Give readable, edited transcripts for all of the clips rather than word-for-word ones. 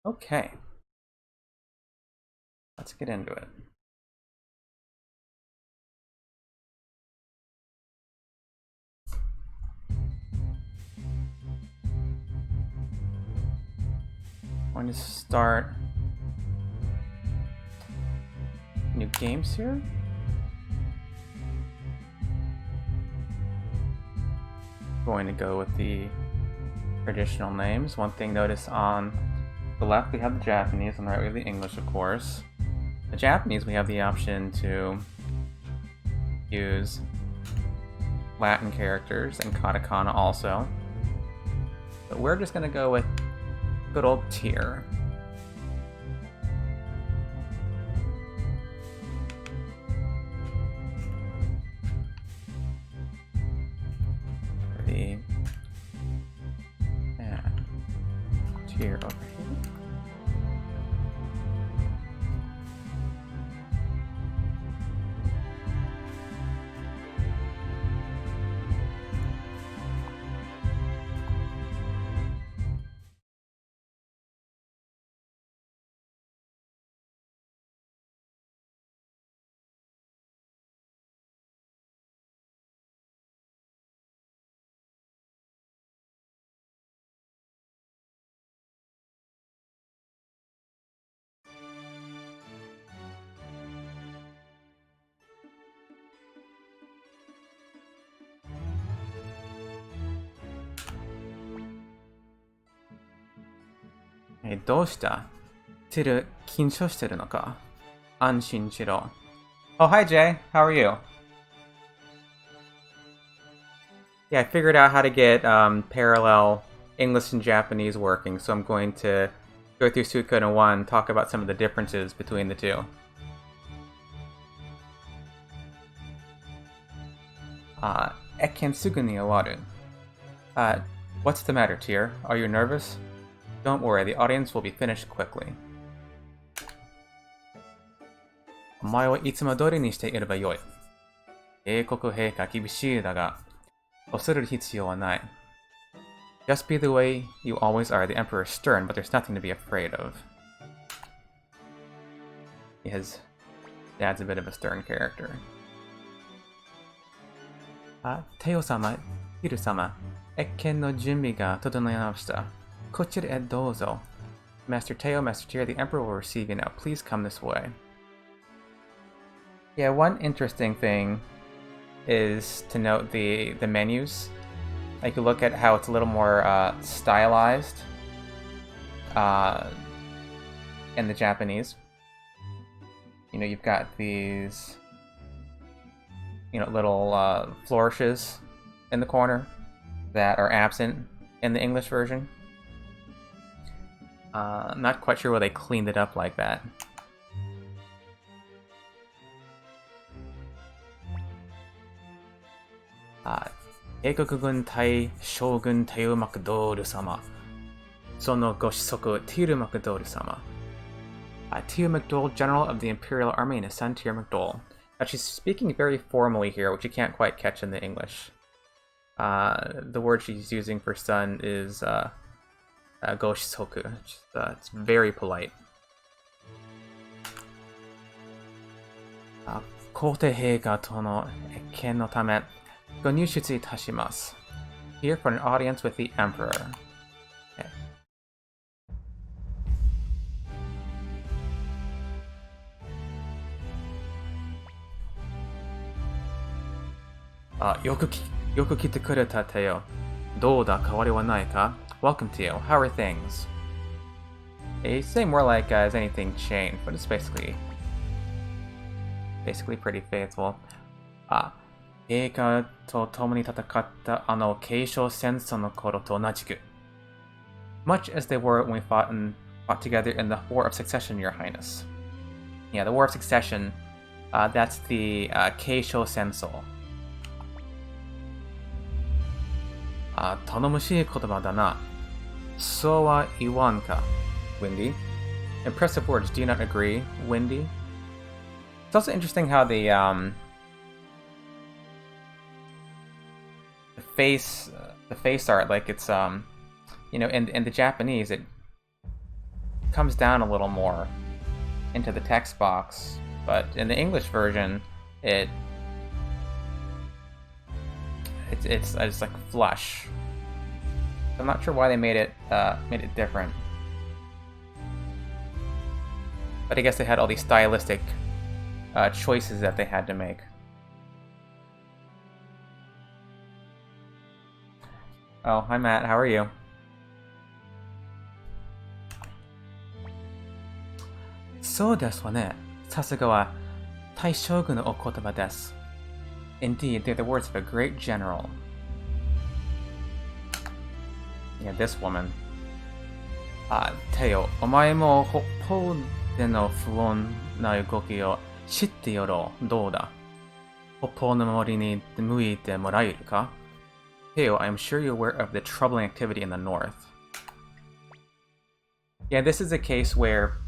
Okay, let's get into it. I'm going to start new games here. Going to go with the traditional names. One thing notice on the left we have the Japanese, on the right we have the English, of course. The Japanese we have the option to use Latin characters and katakana also. But we're just going to go with good old tier. The tier over here. Hey, どうしたテル、緊張してるのか安心しろ。Oh, hi Jay. How are you? Yeah, I figured out how to get parallel English and Japanese working, so I'm going to go through Suikoden 1 and talk about some of the differences between the two. Ekken sugu ni owaru. What's the matter, Tyr? Are you nervous? Don't worry, the audience will be finished quickly. お前はいつも通りにしていればよい。英国陛下厳しいだが、恐れる必要はない。Just be the way you always are. The Emperor is stern, but there's nothing to be afraid of. His dad's a bit of a stern character. テヨ様、ヒル様、謁見の準備が整いました。こちらへどうぞ。Master Teo, Master Tyr, the Emperor will receive you now. Please come this way. Yeah, one interesting thing is to note the menus. Like, you look at how it's a little more stylized in the Japanese. You know, you've got these, you know, little flourishes in the corner that are absent in the English version. I'm not quite sure why they cleaned it up like that. Eikokugun Tai Shogun Teo Makdolu-sama. Sono Goshisoku Tiru Makdolu-sama. Teo McDole, General of the Imperial Army, and his son Tyr McDole. Now, she's speaking very formally here, which you can't quite catch in the English. The word she's using for son is Goshisoku. It's very polite. Kote Heiga to no ekken no tame gonyushutsu itashimasu. Here for an audience with the Emperor. Okay. Yoku kite kureta, Teo. Douda kawari wa nai ka? Welcome, Teo. How are things? They say more like has anything changed, but it's basically pretty faithful. 陛下と共に戦った継承戦争の頃と同じく much as they were when we fought together in the War of Succession, Your Highness. Yeah, the War of Succession, that's the Keisho Senso. 頼もしい言葉だな。そうは言わんか、Windy. Impressive words, do you not agree, Windy? It's also interesting how the face art, like it's you know, in the Japanese, comes down a little more into the text box, but in the English version, it's like flush. I'm not sure why they made it different, but I guess they had all these stylistic choices that they had to make. Oh, hi Matt, how are you? So desu wa ne. Sasuga wa taishogun no okotoba desu. Indeed, they're the words of a great general. Yeah, this woman. Teo, omae mo hoppo de no fuon na ugoki o shitte yoro dou da? Hoppo no mori ni muite moraeru ka? Teo, I am sure you're aware of the troubling activity in the north. Yeah, this is a case where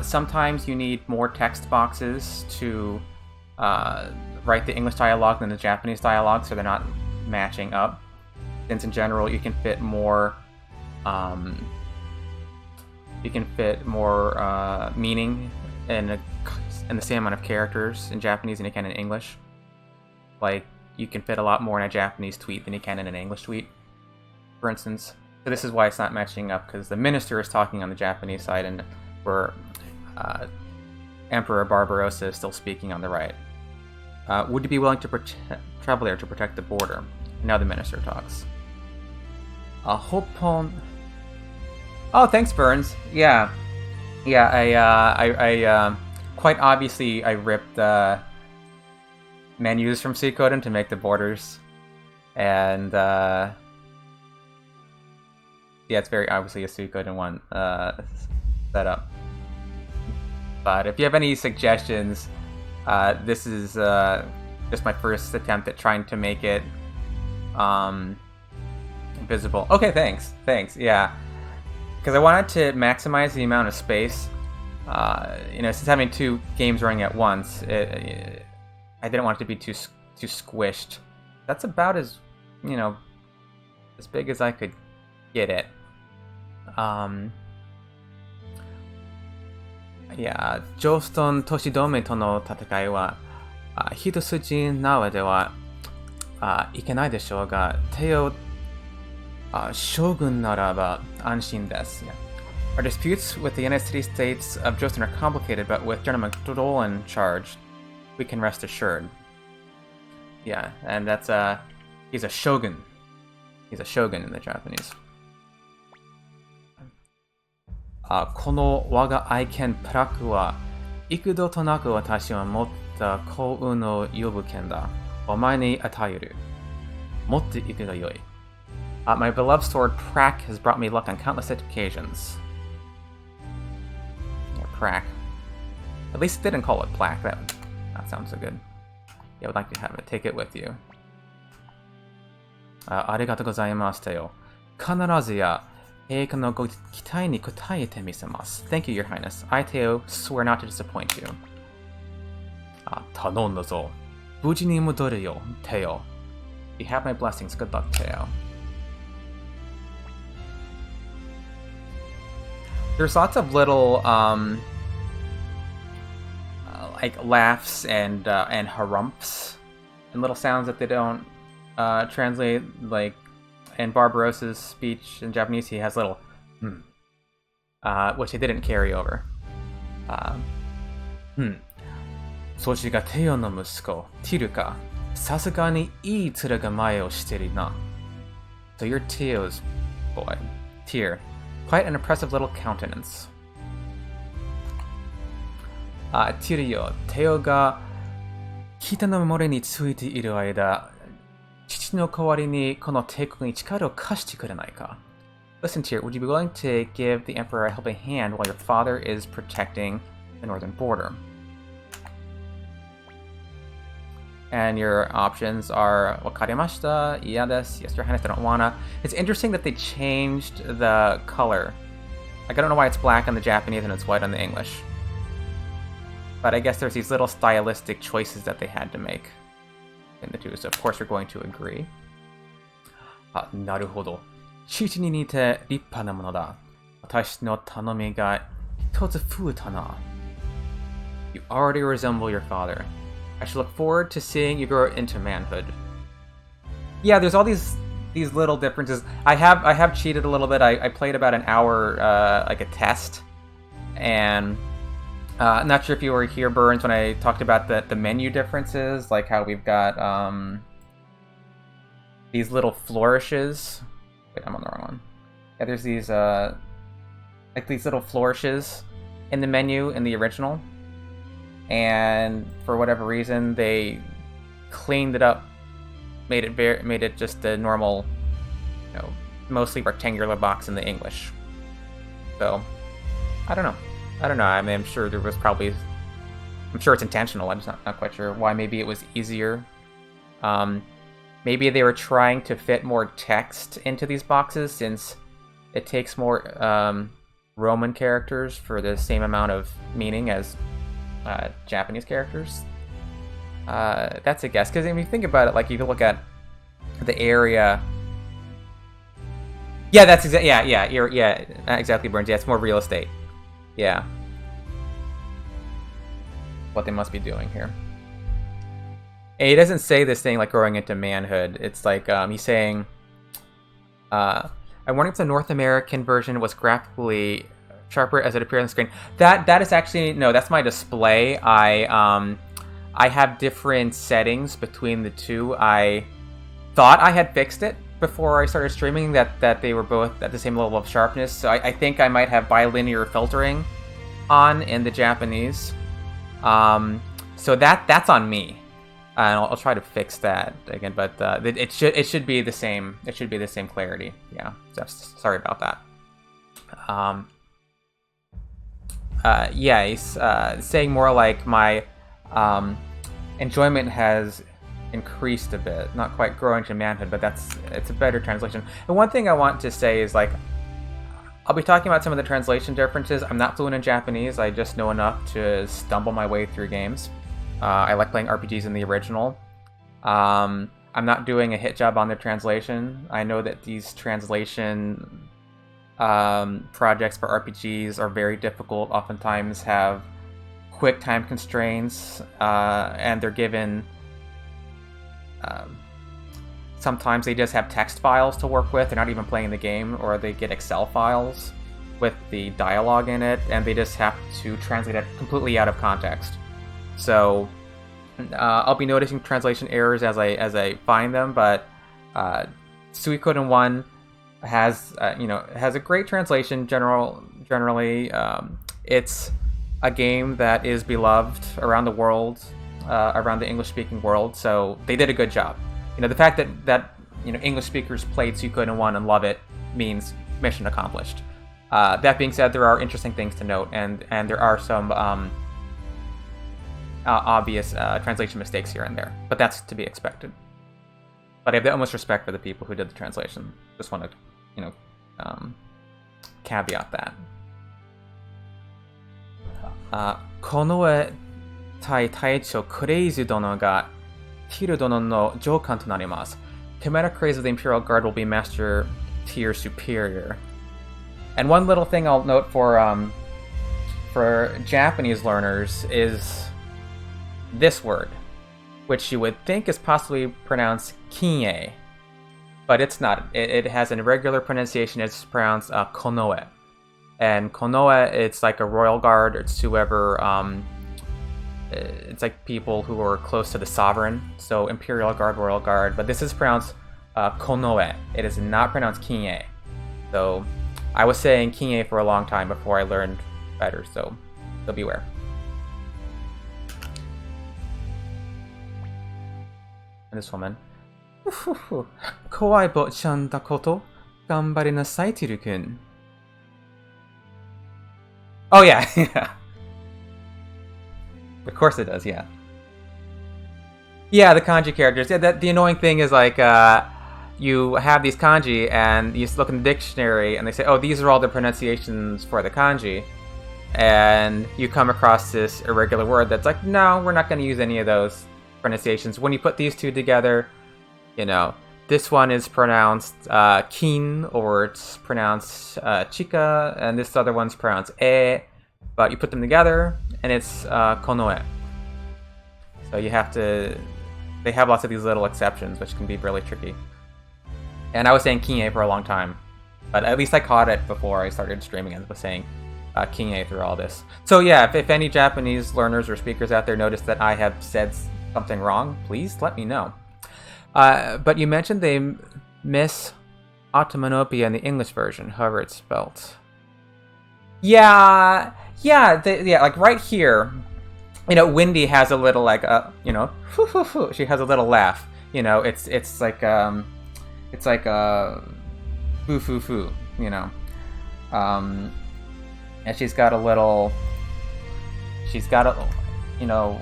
sometimes you need more text boxes to write the English dialogue than the Japanese dialogue, so they're not matching up. Since in general you can fit more meaning in the same amount of characters in Japanese than you can in English. Like, you can fit a lot more in a Japanese tweet than you can in an English tweet, for instance. So this is why it's not matching up, because the minister is talking on the Japanese side, and where Emperor Barbarossa is still speaking on the right. Would you be willing to travel there to protect the border? Now the minister talks. Hoppon. Oh, thanks, Burns. Yeah. I quite obviously I ripped menus from Suikoden to make the borders, and yeah, it's very obviously a Suikoden one setup. But if you have any suggestions, this is just my first attempt at trying to make it visible. Okay, thanks, yeah. Because I wanted to maximize the amount of space. Since having two games running at once, I didn't want it to be too squished. That's about as big as I could get it. Yeah, ジョーストン都市同盟との戦いは一筋縄ではいけないでしょうが、テオ将軍ならば安心です。Our disputes with the United States of Joestan are complicated, but with General McDowell in charge, we can rest assured. Yeah, and that's he's a shogun. He's a shogun in the Japanese. この我が愛犬プラクは幾度となく私は持った幸運を呼ぶ剣だ。お前に与える。持っていくがよい。My beloved sword Prak has brought me luck on countless occasions. Yeah, Prak. At least they didn't call it Plaque. That sounds so good. Yeah, I would like to have it. Take it with you. ありがとうございましたよ。必ずや陛下のご期待に応えてみせます。Thank you, Your Highness. I, Teo, swear not to disappoint you. 頼んだぞ。無事に戻るよ、Teo. You have my blessings. Good luck, Teo. There's lots of little like laughs and harumphs and little sounds that they don't translate. Like in Barbarossa's speech in Japanese, he has little which he didn't carry over. そちがテオの息子、ティルか。さすがにいい面構えをしてるな。So you're Teo's boy, Tyr. Quite an impressive little countenance. ティルよ、テオが北の森についている間、父の代わりにこの帝国に力を貸してくれないか。Listen, Tyr, would you be willing to give the Emperor a helping hand while your father is protecting the northern border? And your options are Wakarimashita, iya desu, yes, Your Highness, I don't wanna. It's interesting that they changed the color. Like, I don't know why it's black on the Japanese and it's white on the English. But I guess there's these little stylistic choices that they had to make in the two, so of course you're going to agree. なるほど。父に似て立派なものだ。私の頼みが一つ増えたな. You already resemble your father. I should look forward to seeing you grow into manhood. Yeah, there's all these little differences. I have cheated a little bit. I played about an hour, like a test, and I'm not sure if you were here, Burns, when I talked about the menu differences, like how we've got these little flourishes. Wait, I'm on the wrong one. Yeah, there's these like these little flourishes in the menu in the original, and for whatever reason they cleaned it up, made it just a normal, you know, mostly rectangular box in the English. So I don't know. I mean, I'm sure it's intentional. I'm just not quite sure why. Maybe it was easier. Maybe they were trying to fit more text into these boxes, since it takes more Roman characters for the same amount of meaning as Japanese characters. That's a guess, because if you think about it, like if you look at the area, yeah, that's exactly, Burns. Yeah, it's more real estate. Yeah, what they must be doing here. And he doesn't say this thing like growing into manhood. It's like he's saying, I wonder if the North American version was graphically sharper as it appeared on the screen. That is actually, no, that's my display. I have different settings between the two. I thought I had fixed it before I started streaming, that they were both at the same level of sharpness. So I think I might have bilinear filtering on in the Japanese. So that's on me. And I'll try to fix that again, but it should be the same. It should be the same clarity. Yeah, so, sorry about that. Yeah, he's saying more like my enjoyment has increased a bit, not quite growing to manhood, but it's a better translation. And one thing I want to say is, like, I'll be talking about some of the translation differences. I'm not fluent in Japanese. I just know enough to stumble my way through games. I like playing RPGs in the original. I'm not doing a hit job on the translation. I know that these translation projects for RPGs are very difficult, oftentimes have quick time constraints, and they're given... sometimes they just have text files to work with. They're not even playing the game, or they get Excel files with the dialogue in it, and they just have to translate it completely out of context. So I'll be noticing translation errors as I find them, but Suikoden 1 has has a great translation generally. It's a game that is beloved around the world, around the English-speaking world, so they did a good job. The fact that English speakers played Suikoden 1 and love it means mission accomplished. That being said, there are interesting things to note, and there are some obvious translation mistakes here and there, but that's to be expected. But I have the utmost respect for the people who did the translation. Just want to, caveat that. Konoe Tai Taicho Kureizu Dono ga Tiru Dono no Jokan to narimasu. Chimera Craze of the Imperial Guard will be Master Tier Superior. And one little thing I'll note for Japanese learners is this word, which you would think is possibly pronounced kinye, but it's not. It has an irregular pronunciation. It's pronounced konoe. And konoe, it's like a royal guard. It's whoever, it's like people who are close to the sovereign. So imperial guard, royal guard. But this is pronounced konoe. It is not pronounced kinye. So I was saying kinye for a long time before I learned better. So beware. And this woman. Kawaii bo-chan da koto ganbari nasai, Tiru-kun. Oh yeah, yeah. Of course it does, yeah. Yeah, the kanji characters. Yeah, the annoying thing is, like, you have these kanji and you look in the dictionary and they say, oh, these are all the pronunciations for the kanji. And you come across this irregular word that's like, no, we're not going to use any of those pronunciations. When you put these two together, this one is pronounced kin, or it's pronounced chika, and this other one's pronounced e, but you put them together, and it's konoe. So you have to... They have lots of these little exceptions, which can be really tricky. And I was saying kin-e for a long time, but at least I caught it before I started streaming and was saying kin-e through all this. So yeah, if any Japanese learners or speakers out there notice that I have said something wrong, please let me know. But you mentioned they miss automonopia in the English version, however it's spelled. Yeah, like right here, you know, Windy has a little like you know, she has a little laugh. You know, it's like foo foo foo, you know, and she's got a, you know,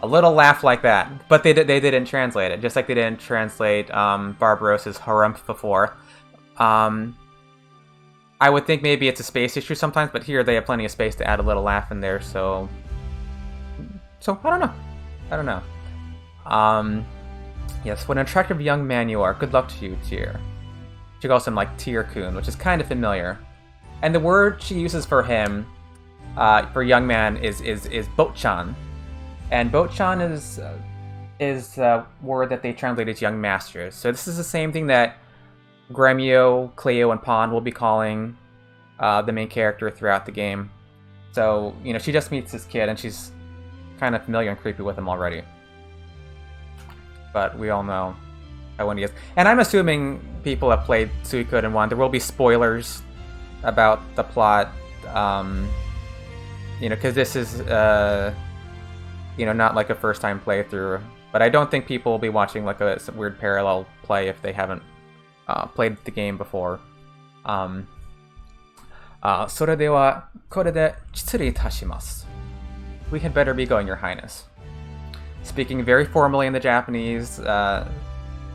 a little laugh like that. But they didn't translate it, just like they didn't translate Barbarossa's harumph before. I would think maybe it's a space issue sometimes, but here they have plenty of space to add a little laugh in there, so I don't know. Yes, what an attractive young man you are. Good luck to you, Tyr. She calls him like Tyr-kun, which is kind of familiar. And the word she uses for him, for young man, is Botchan. And Botchan is a word that they translate as young masters. So this is the same thing that Gremio, Cleo, and Pond will be calling the main character throughout the game. So, you know, she just meets this kid, and she's kind of familiar and creepy with him already. But we all know how Wendy is. And I'm assuming people have played Suikoden 1. There will be spoilers about the plot, you know, because this is, you know, not like a first-time playthrough. But I don't think people will be watching like a weird parallel play if they haven't played the game before. それではこれで失礼いたします. We had better be going, Your Highness. Speaking very formally in the Japanese,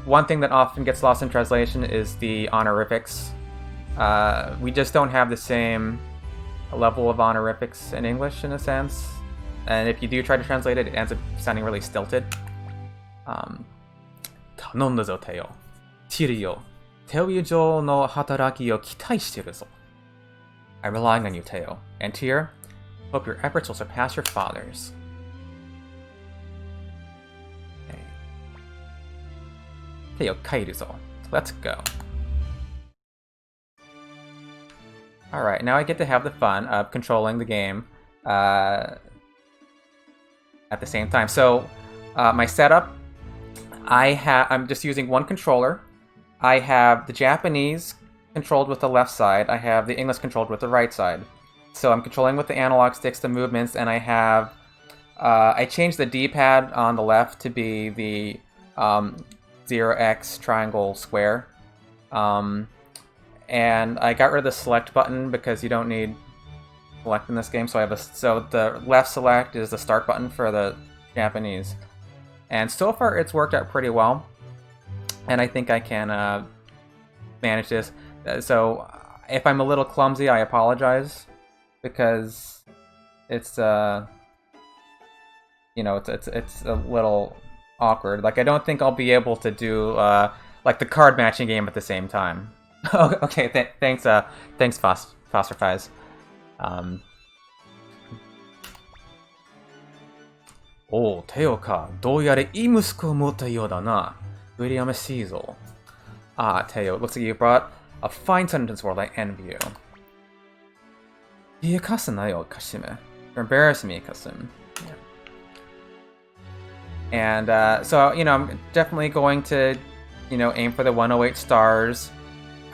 one thing that often gets lost in translation is the honorifics. We just don't have the same level of honorifics in English, in a sense. And if you do try to translate it, it ends up sounding really stilted. 頼んだぞ、テオ。ティリよ。テオ以上の働きを期待してるぞ。I'm relying on you, Teo. And Tyr, hope your efforts will surpass your father's. Okay. Teo kairuzo. Let's go. Alright, now I get to have the fun of controlling the game at the same time. So, my setup, I'm just using one controller. I have the Japanese controlled with the left side. I have the English controlled with the right side. So I'm controlling with the analog sticks the movements, and I have... I changed the D-pad on the left to be the 0x triangle square. And I got rid of the select button because you don't need select in this game. So so the left select is the start button for the Japanese. And so far it's worked out pretty well. And I think I can manage this. So if I'm a little clumsy, I apologize, because it's you know, it's a little awkward. Like, I don't think I'll be able to do like the card matching game at the same time. Okay, thanks Foster Fies. Oh, Teo ka, どうやらいい息子を持ったようだな。William Cecil. Ah, Teo, looks like you brought a fine sentence world. I envy you. You're embarrassing me, Kasum. Yeah. And so, you know, I'm definitely going to, you know, aim for the 108 stars.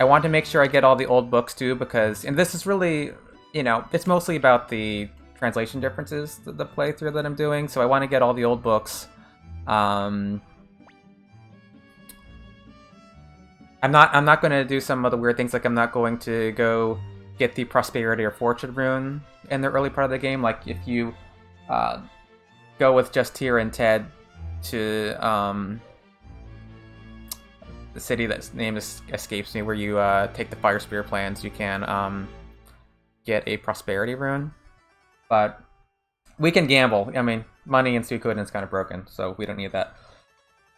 I want to make sure I get all the old books too, because, and this is really, you know, it's mostly about the translation differences, the playthrough that I'm doing. So I want to get all the old books. I'm not going to do some of the weird things, like I'm not going to go get the Prosperity or Fortune rune in the early part of the game. Like, if you go with just Tyr and Ted to the city that's name escapes me, where you take the Fire Spear plans, you can get a Prosperity rune. But we can gamble. I mean, money in Suikoden is kind of broken, so we don't need that.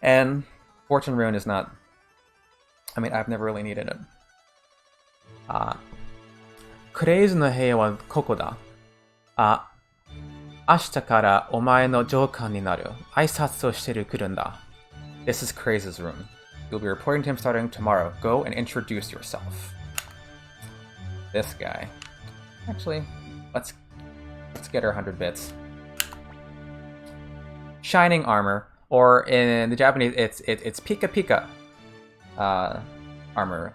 And Fortune Rune is not... I mean, I've never really needed it. Craze no heia wa koko da. 明日からお前の上官になる。挨拶をしてくるんだ。This is Craze's room. You'll be reporting to him starting tomorrow. Go and introduce yourself. This guy. Actually, let's get her 100 bits. Shining armor, or in the Japanese, it's pika pika armor.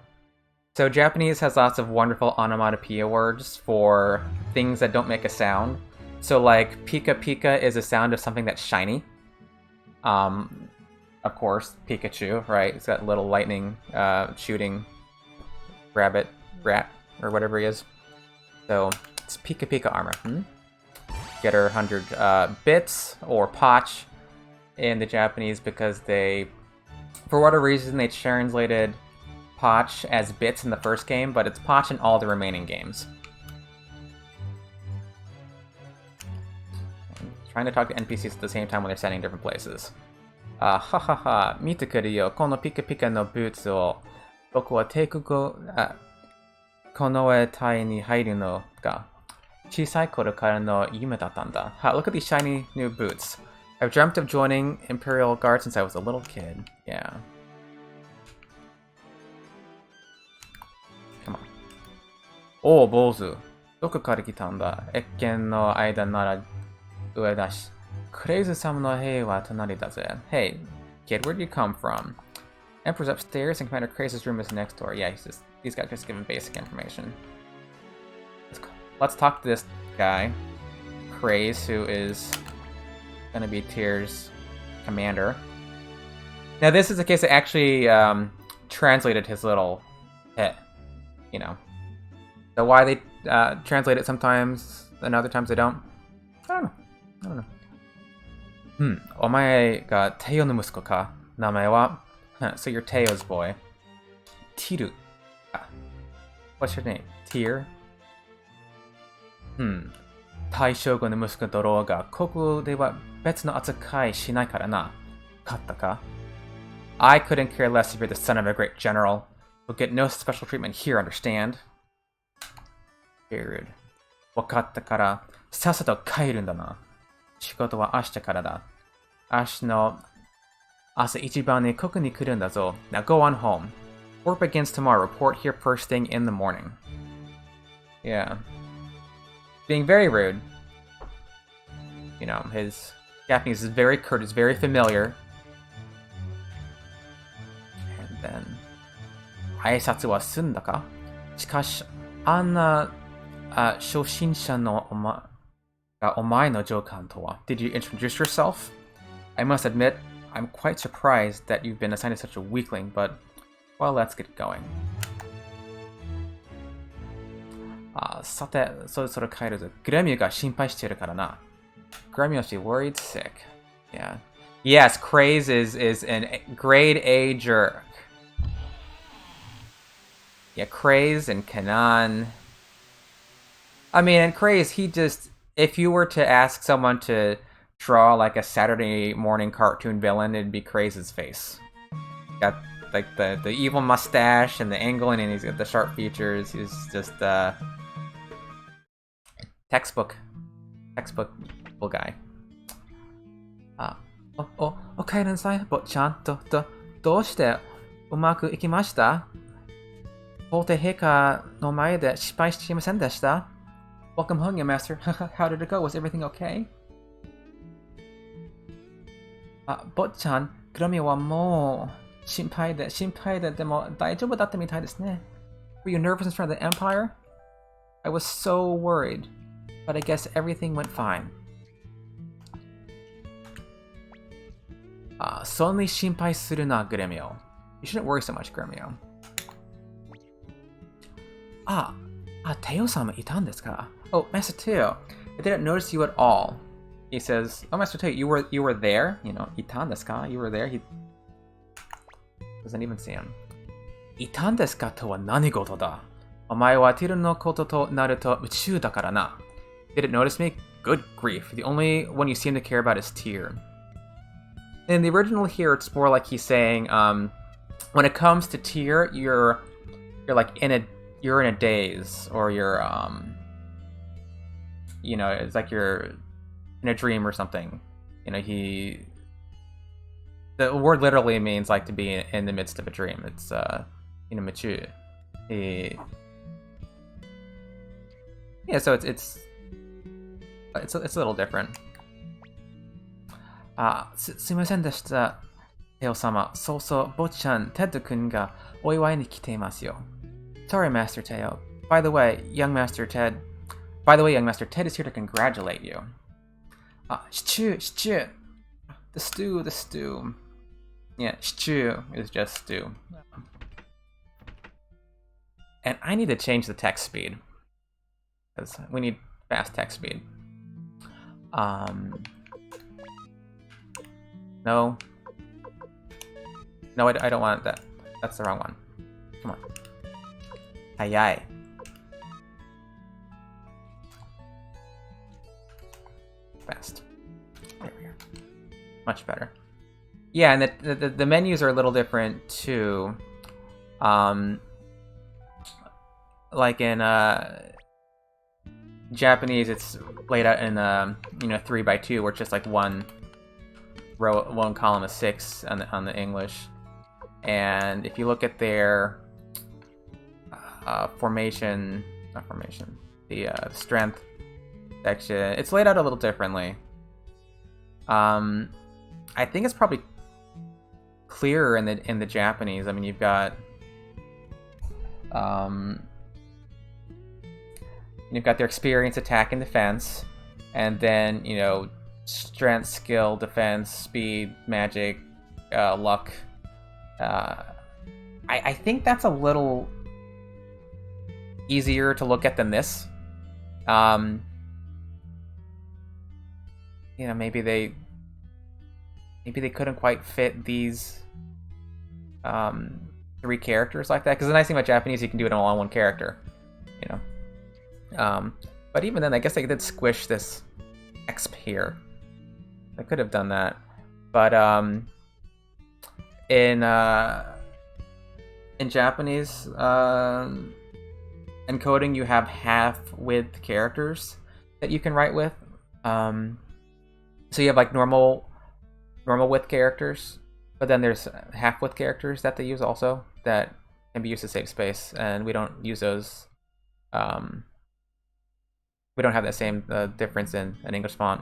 So Japanese has lots of wonderful onomatopoeia words for things that don't make a sound. So like pika pika is a sound of something that's shiny. Of course, Pikachu, right? It's got little lightning shooting rat, or whatever he is. So it's pika pika armor. Get her 100 bits, or poch in the Japanese, because they, for whatever reason, they translated poch as bits in the first game, but it's poch in all the remaining games. I'm trying to talk to NPCs at the same time when they're standing in different places. Ha ha ha, mite kuru yo, kono pika pika no boots o boku wa teikugo konoe-tai ni hairu no ga chisai koro kara no yume dattanda. Look at these shiny new boots. I've dreamt of joining Imperial Guard since I was a little kid. Yeah. Come on. Oh, Bozu. Doku kara kitanda? Ekken no aida nara ue dashi. Craze-sama no hei wa tonari da ze. Hey, kid, where'd you come from? Emperor's upstairs and Commander Craze's room is next door. Yeah, these guys just give him basic information. Let's talk to this guy, Craze, who is gonna be Tyr's commander. Now this is a case that actually translated his little hit, you know. So why they translate it sometimes and other times they don't, I don't know. お前がテイオの息子か。名前は So you're Teo's boy. Tiru. What's your name? Tyr? 大将軍の息子だろうが、ここでは別の扱いしないからな。勝ったか? I couldn't care less if you're the son of a great general. You'll get no special treatment here, understand? Period. 分かったから、さっさと帰るんだな。仕事は明日からだ。明日の朝一番にここに来るんだぞ。Now go on home. Work begins tomorrow. Report here first thing in the morning. Yeah. Being very rude. You know, his Japanese is very curt, is very familiar. And then... 挨拶は済んだか? しかし、あんな初心者のお前の上官とは? Did you introduce yourself? I must admit, I'm quite surprised that you've been assigned to such a weakling, but, well, let's get going. さて、そろそろ帰るぞ。グラミュが心配してるからな。Gremio must be worried sick. Yeah. Yes, Craze is an grade A jerk. Yeah, Craze and Kanan. I mean, and Craze, he just... If you were to ask someone to draw like a Saturday morning cartoon villain, it'd be Craze's face. Got like the evil mustache and the angling, and he's got the sharp features. He's just textbook guy. お帰りなさい、坊ちゃん。どうしてうまくいきました？皇帝陛下の前で失敗していませんでした？ Welcome home, young master. How did it go? Was everything okay? 坊ちゃん、グラミはもう心配ででも大丈夫だったみたいですね。Were you nervous in front of the Empire? I was so worried, but I guess everything went fine. そんなに心配するな、グレミオ。You shouldn't worry so much, Gremio. テオ様いたんですか? Oh, Master Teo, I didn't notice you at all. He says, oh, Master Teo, you were there? You know, いたんですか? You were there? He doesn't even see him. いたんですかとは何事だ? お前はティルのこととなると宇宙だからな. Did it notice me? Good grief. The only one you seem to care about is Tyr. in the original here, it's more like he's saying, when it comes to tear, you're like in a daze, or you're you know, it's like you're in a dream or something. You know, the word literally means like to be in the midst of a dream. It's you know, mature. Yeah, so it's a little different. すいませんでした、テオ様。そうそう、坊ちゃん、テッド君がお祝いに来ていますよ。Sorry, Master Teo. By the way, young Master Ted is here to congratulate you. Stew. The stew. Yeah, stew is just stew. And I need to change the text speed, because we need fast text speed. No. No, I don't want that. That's the wrong one. Come on. Aye. Fast. There we go. Much better. Yeah, and the menus are a little different too. Like in Japanese, it's laid out in you know, 3x2, where it's just like one column of 6 on the English. And if you look at their the strength section, it's laid out a little differently. I think it's probably clearer in the Japanese. I mean, you've got their experience, attack, and defense, and then, you know, strength, skill, defense, speed, magic, luck. I think that's a little easier to look at than this. You know, maybe they couldn't quite fit these 3 characters like that, because the nice thing about Japanese, you can do it all on one character, you know. But even then, I guess they did squish this exp here. I could have done that, but in Japanese encoding, you have half-width characters that you can write with. So you have like normal width characters, but then there's half-width characters that they use also that can be used to save space, and we don't use those. We don't have that same difference in an English font.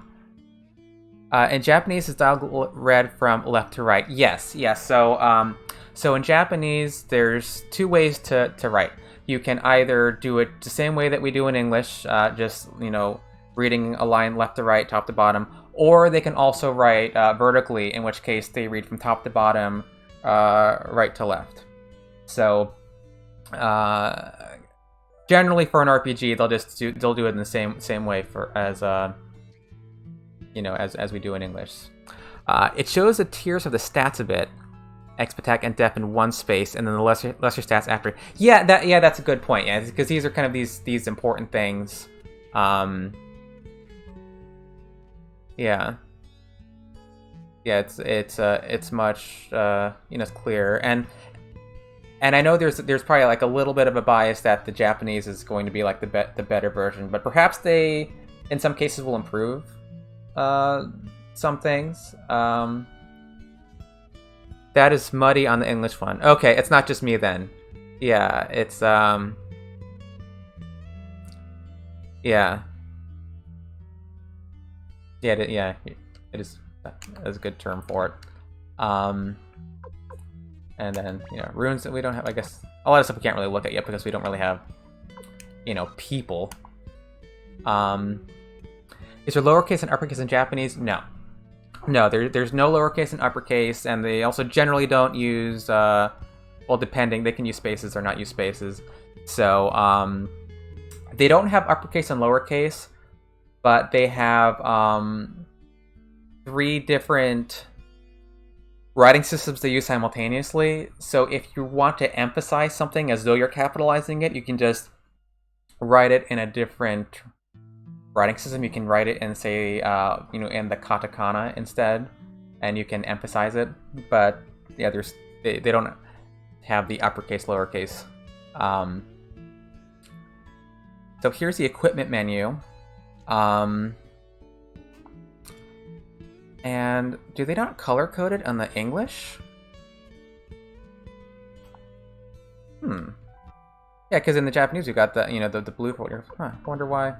In Japanese, it's dialed read from left to right. Yes. So in Japanese, there's 2 ways to write. You can either do it the same way that we do in English, just, you know, reading a line left to right, top to bottom, or they can also write vertically, in which case they read from top to bottom, right to left. So generally for an RPG, they'll do it in the same way as you know, as we do in English. It shows the tiers of the stats a bit. Exp, attack, and def in one space, and then the lesser stats after. Yeah, that's a good point. Yeah, because these are kind of these important things. Yeah, it's much you know, it's clearer, and I know there's probably like a little bit of a bias that the Japanese is going to be like the better version, but perhaps they in some cases will improve some things. That is muddy on the English one. Okay, it's not just me then. Yeah, it's yeah. Yeah, it is a good term for it. And then, you know, runes that we don't have, I guess a lot of stuff we can't really look at yet because we don't really have, you know, people. Is there lowercase and uppercase in Japanese? No, there's no lowercase and uppercase, and they also generally don't use, well, depending, they can use spaces or not use spaces. So, they don't have uppercase and lowercase, but they have 3 different writing systems they use simultaneously. So if you want to emphasize something as though you're capitalizing it, you can just write it in a different writing system. You can write it in, say, you know, in the katakana instead, and you can emphasize it, but yeah, they don't have the uppercase, lowercase. So here's the equipment menu. And do they not color code it on the English? Yeah, because in the Japanese we got the the blue folder. Huh, I wonder why.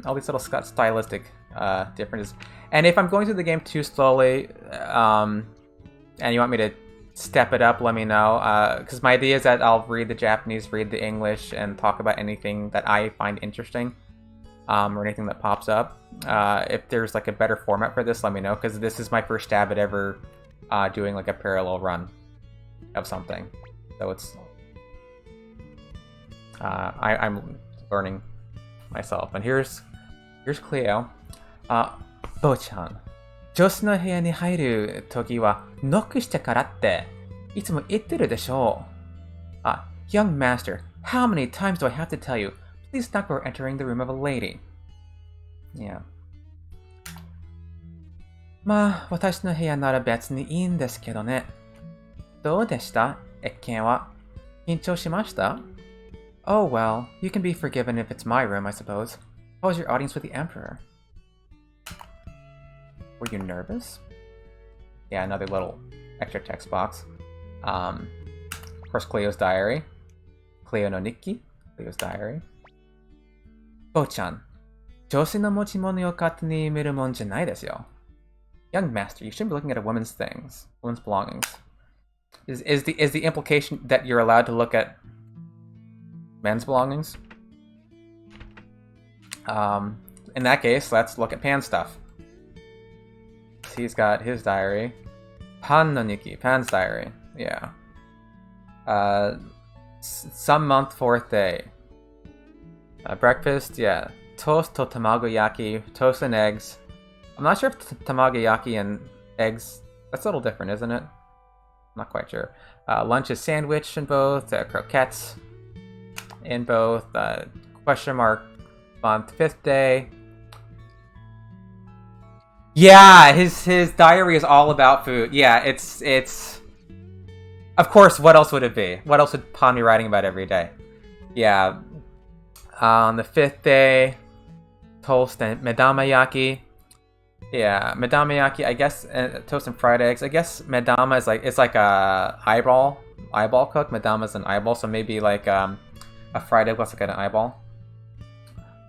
All these little stylistic differences. And if I'm going through the game too slowly, and you want me to step it up, let me know. Because my idea is that I'll read the Japanese, read the English, and talk about anything that I find interesting, or anything that pops up. If there's like a better format for this, let me know. Because this is my first stab at ever doing like a parallel run of something. So it's I'm learning myself. And here's Cleo. Bo-chan, 女子の部屋に入るときはノックしてからっていつも言ってるでしょう。Young master, how many times do I have to tell you? Please knock before entering the room of a lady. Yeah. まあ、私の部屋なら別にいいんですけどね。どうでした？謁見は。緊張しました？ Oh well, you can be forgiven if it's my room, I suppose. How was your audience with the Emperor? Were you nervous? Yeah, another little extra text box. Of course, Cleo's diary. Cleo no Nikki. Cleo's diary. Bo-chan, 女子の持ち物を勝手に見るもんじゃないですよ. Young master, you shouldn't be looking at a woman's things, woman's belongings. Is the implication that you're allowed to look at men's belongings? In that case, let's look at Pan's stuff. He's got his diary. Pan no Nikki, Pan's diary. Yeah. Some month, 4th day. Breakfast, yeah. Toast to tamagoyaki, toast and eggs. I'm not sure if tamagoyaki and eggs, that's a little different, isn't it? I'm not quite sure. Lunch is sandwich in both, croquettes in both, question mark, month, 5th day. Yeah, his diary is all about food. Yeah, it's... Of course, what else would it be? What else would Pan be writing about every day? Yeah. On the 5th day, toast and medamayaki. Yeah, medamayaki, I guess, toast and fried eggs. I guess medama is like, it's like a eyeball cook. Medama is an eyeball, so maybe like a fried egg looks like an eyeball.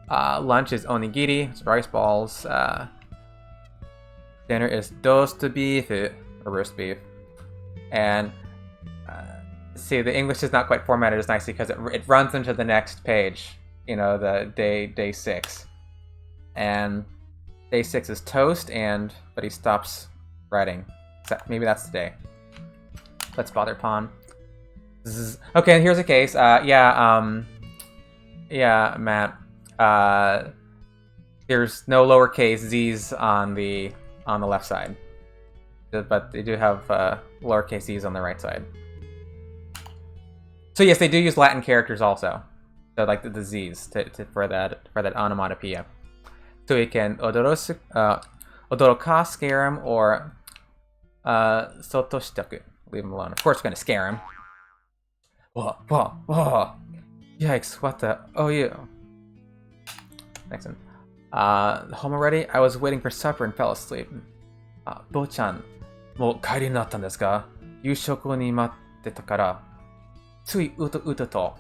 Lunch is onigiri, it's rice balls. Dinner is roast beef, or roast beef. And see, the English is not quite formatted as nicely because it runs into the next page. You know, the day 6. And day 6 is toast, but he stops writing. Maybe that's the day. Let's bother Pan. Okay, here's a case. Yeah, Matt. There's no lowercase z's on the left side, but they do have lowercase z's on the right side. So yes, they do use Latin characters also. So like the z's for that onomatopoeia. So we can odoroka, scare him, or sotoshitaku, leave him alone. Of course, we're gonna scare him. Whoa! Yikes! What the? Oh, you. Next one. Home already? I was waiting for supper and fell asleep. Bo-chan, もう帰りになったんですか? 夕食に待ってたから、ついうとうとと.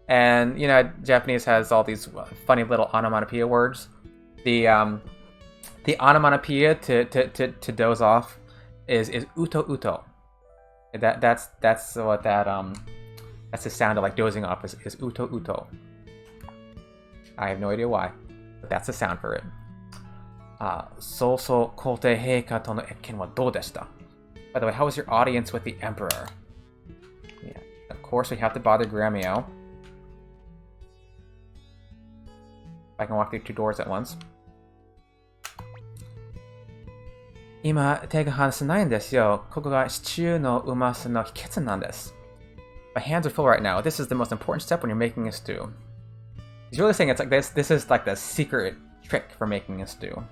And, you know, Japanese has all these funny little onomatopoeia words. The onomatopoeia to doze off is uto uto. That's what that's the sound of like dozing off is uto uto. I have no idea why, but that's the sound for it. So kote heika to no ekken wa dou deshita? By the way, how was your audience with the Emperor? Yeah, of course we have to bother Gremio. I can walk through 2 doors at once. 今手が離せないんですよ。ここがシチューのうまさの秘訣なんです. My hands are full right now. This is the most important step when you're making a stew. He's really saying it's like this. This is like the secret trick for making us do.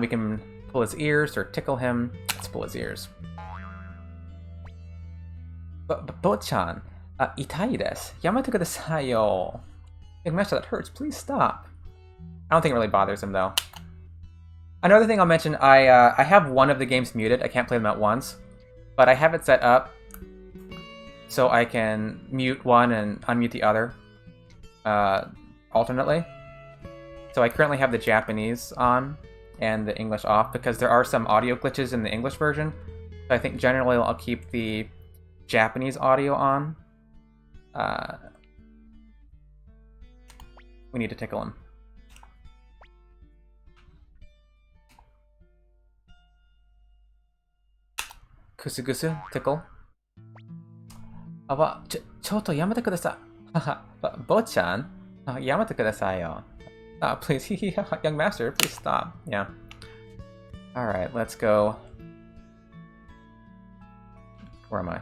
We can pull his ears or tickle him. Let's pull his ears. Bo-chan, itai desu. Yamete kudasai yo. Young master, that hurts. Please stop. I don't think it really bothers him though. Another thing I'll mention, I have one of the games muted. I can't play them at once, but I have it set up so I can mute one and unmute the other alternately. So I currently have the Japanese on and the English off because there are some audio glitches in the English version. So I think generally I'll keep the Japanese audio on. We need to tickle him. Kusu-gusu, tickle. Chotto yamete kudasai. Bo-chan, yamete kudasai yo. Please, young master, please stop. Yeah. Alright, let's go. Where am I?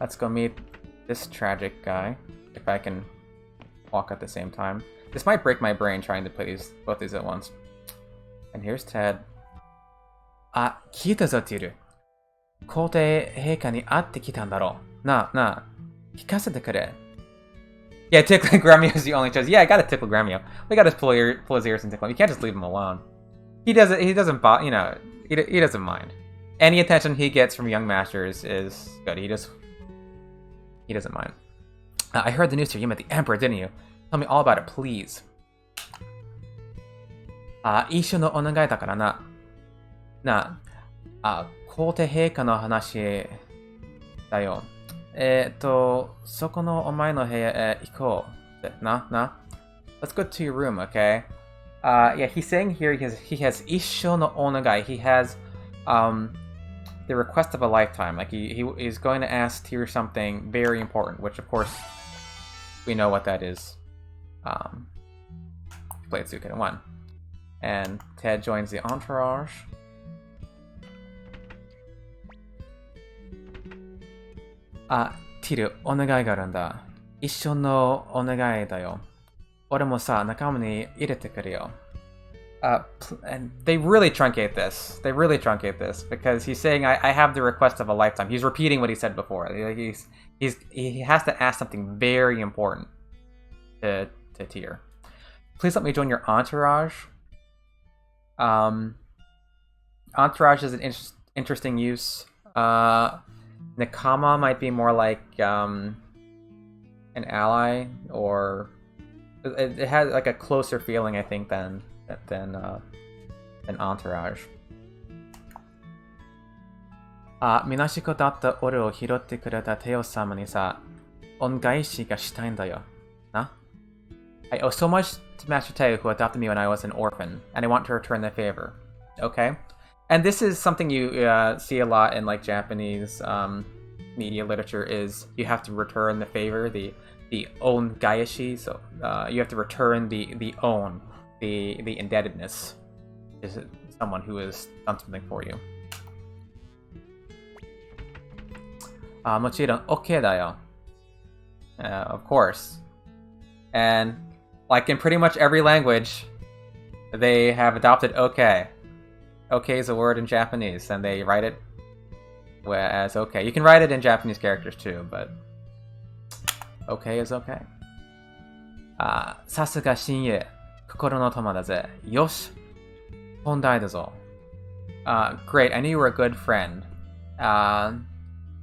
Let's go meet this tragic guy. If I can walk at the same time. This might break my brain trying to play both these at once. And here's Ted. Kita zo, Tiru. Kote heika ni atte kitan daro. Na, hikasete kure. Yeah, tickling Gremio is the only choice. Yeah, I gotta tickle Gremio. We gotta pull his ears and tickle him. You can't just leave him alone. He doesn't, he doesn't mind. Any attention he gets from young masters is good. He doesn't mind. I heard the news here. You met the Emperor, didn't you? Tell me all about it, please. Isho no onegai dakara na. Kote heika no hanashi da yo. Soko no omae no heya e ikou. Na. Let's go to your room, okay? Yeah, he's saying here he has Isho no onegai. He has the request of a lifetime. Like he's going to ask Tyr something very important, which of course we know what that is. Played Suikoden 1. And Ted joins the entourage. Tyr, onegai ga aru nda. Issho no onegai da yo. Ore mo sa, nakama ni irete kure yo. And they really truncate this. Because he's saying, I have the request of a lifetime. He's repeating what he said before. He has to ask something very important to Tyr. Please let me join your entourage. Entourage is an interesting use. Nakama might be more like an ally, or it has like a closer feeling, I think, than entourage. みなし子だった俺を拾ってくれたテオ様にさ、恩返しがしたいんだよ。な? I owe so much to Master Teo who adopted me when I was an orphan, and I want to return the favor. Okay? And this is something you see a lot in like Japanese media literature, is you have to return the favor, the own gaeshi, so you have to return the own, the indebtedness to someone who has done something for you. もちろん OK だよ. Of course. And like in pretty much every language, they have adopted OK. OK is a word in Japanese, and they write it as OK. You can write it in Japanese characters too, but OK is OK. さすが親友、心の友だぜ。よし、本題だぞ. Great, I knew you were a good friend.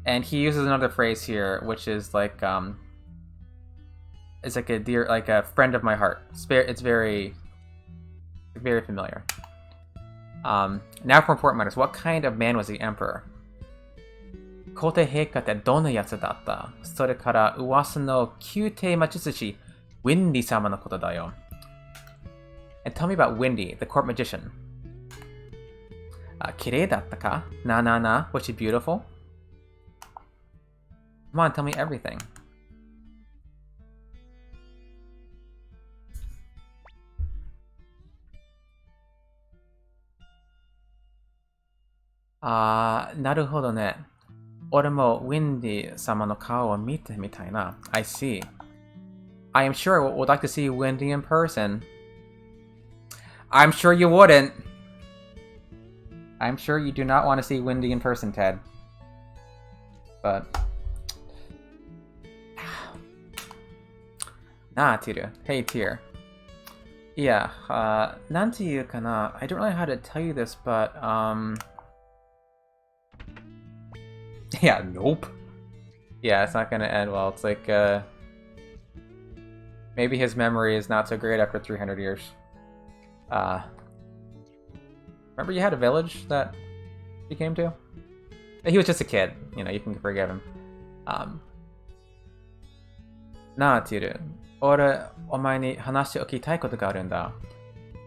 And he uses another phrase here, which is like, it's like a dear, like a friend of my heart. It's very, very familiar. Now for important matters. What kind of man was the emperor? Kote heika te donna yatsu datta? Sore kara uwasa no kyūtei machitsushi, Windy sama no koto da yo. And tell me about Windy, the court magician. Kirei datta ka? Na. Was she beautiful? Come on, tell me everything. Naruhodo ne. Ore mo Windy sama no kao wo mite mitai na. I see. I am sure I would like to see Wendy in person. I'm sure you wouldn't. I'm sure you do not want to see Wendy in person, Ted. But... Nah, Tiru. Hey, Tier. Yeah, nanti kana. I don't really know how to tell you this, but, yeah, nope. Yeah, it's not gonna end well. It's like, maybe his memory is not so great after 300 years. Remember you had a village that he came to? He was just a kid. You know, you can forgive him. Nah, Tiru. Ora, omae ni hanashi o kitai koto ga aru n da.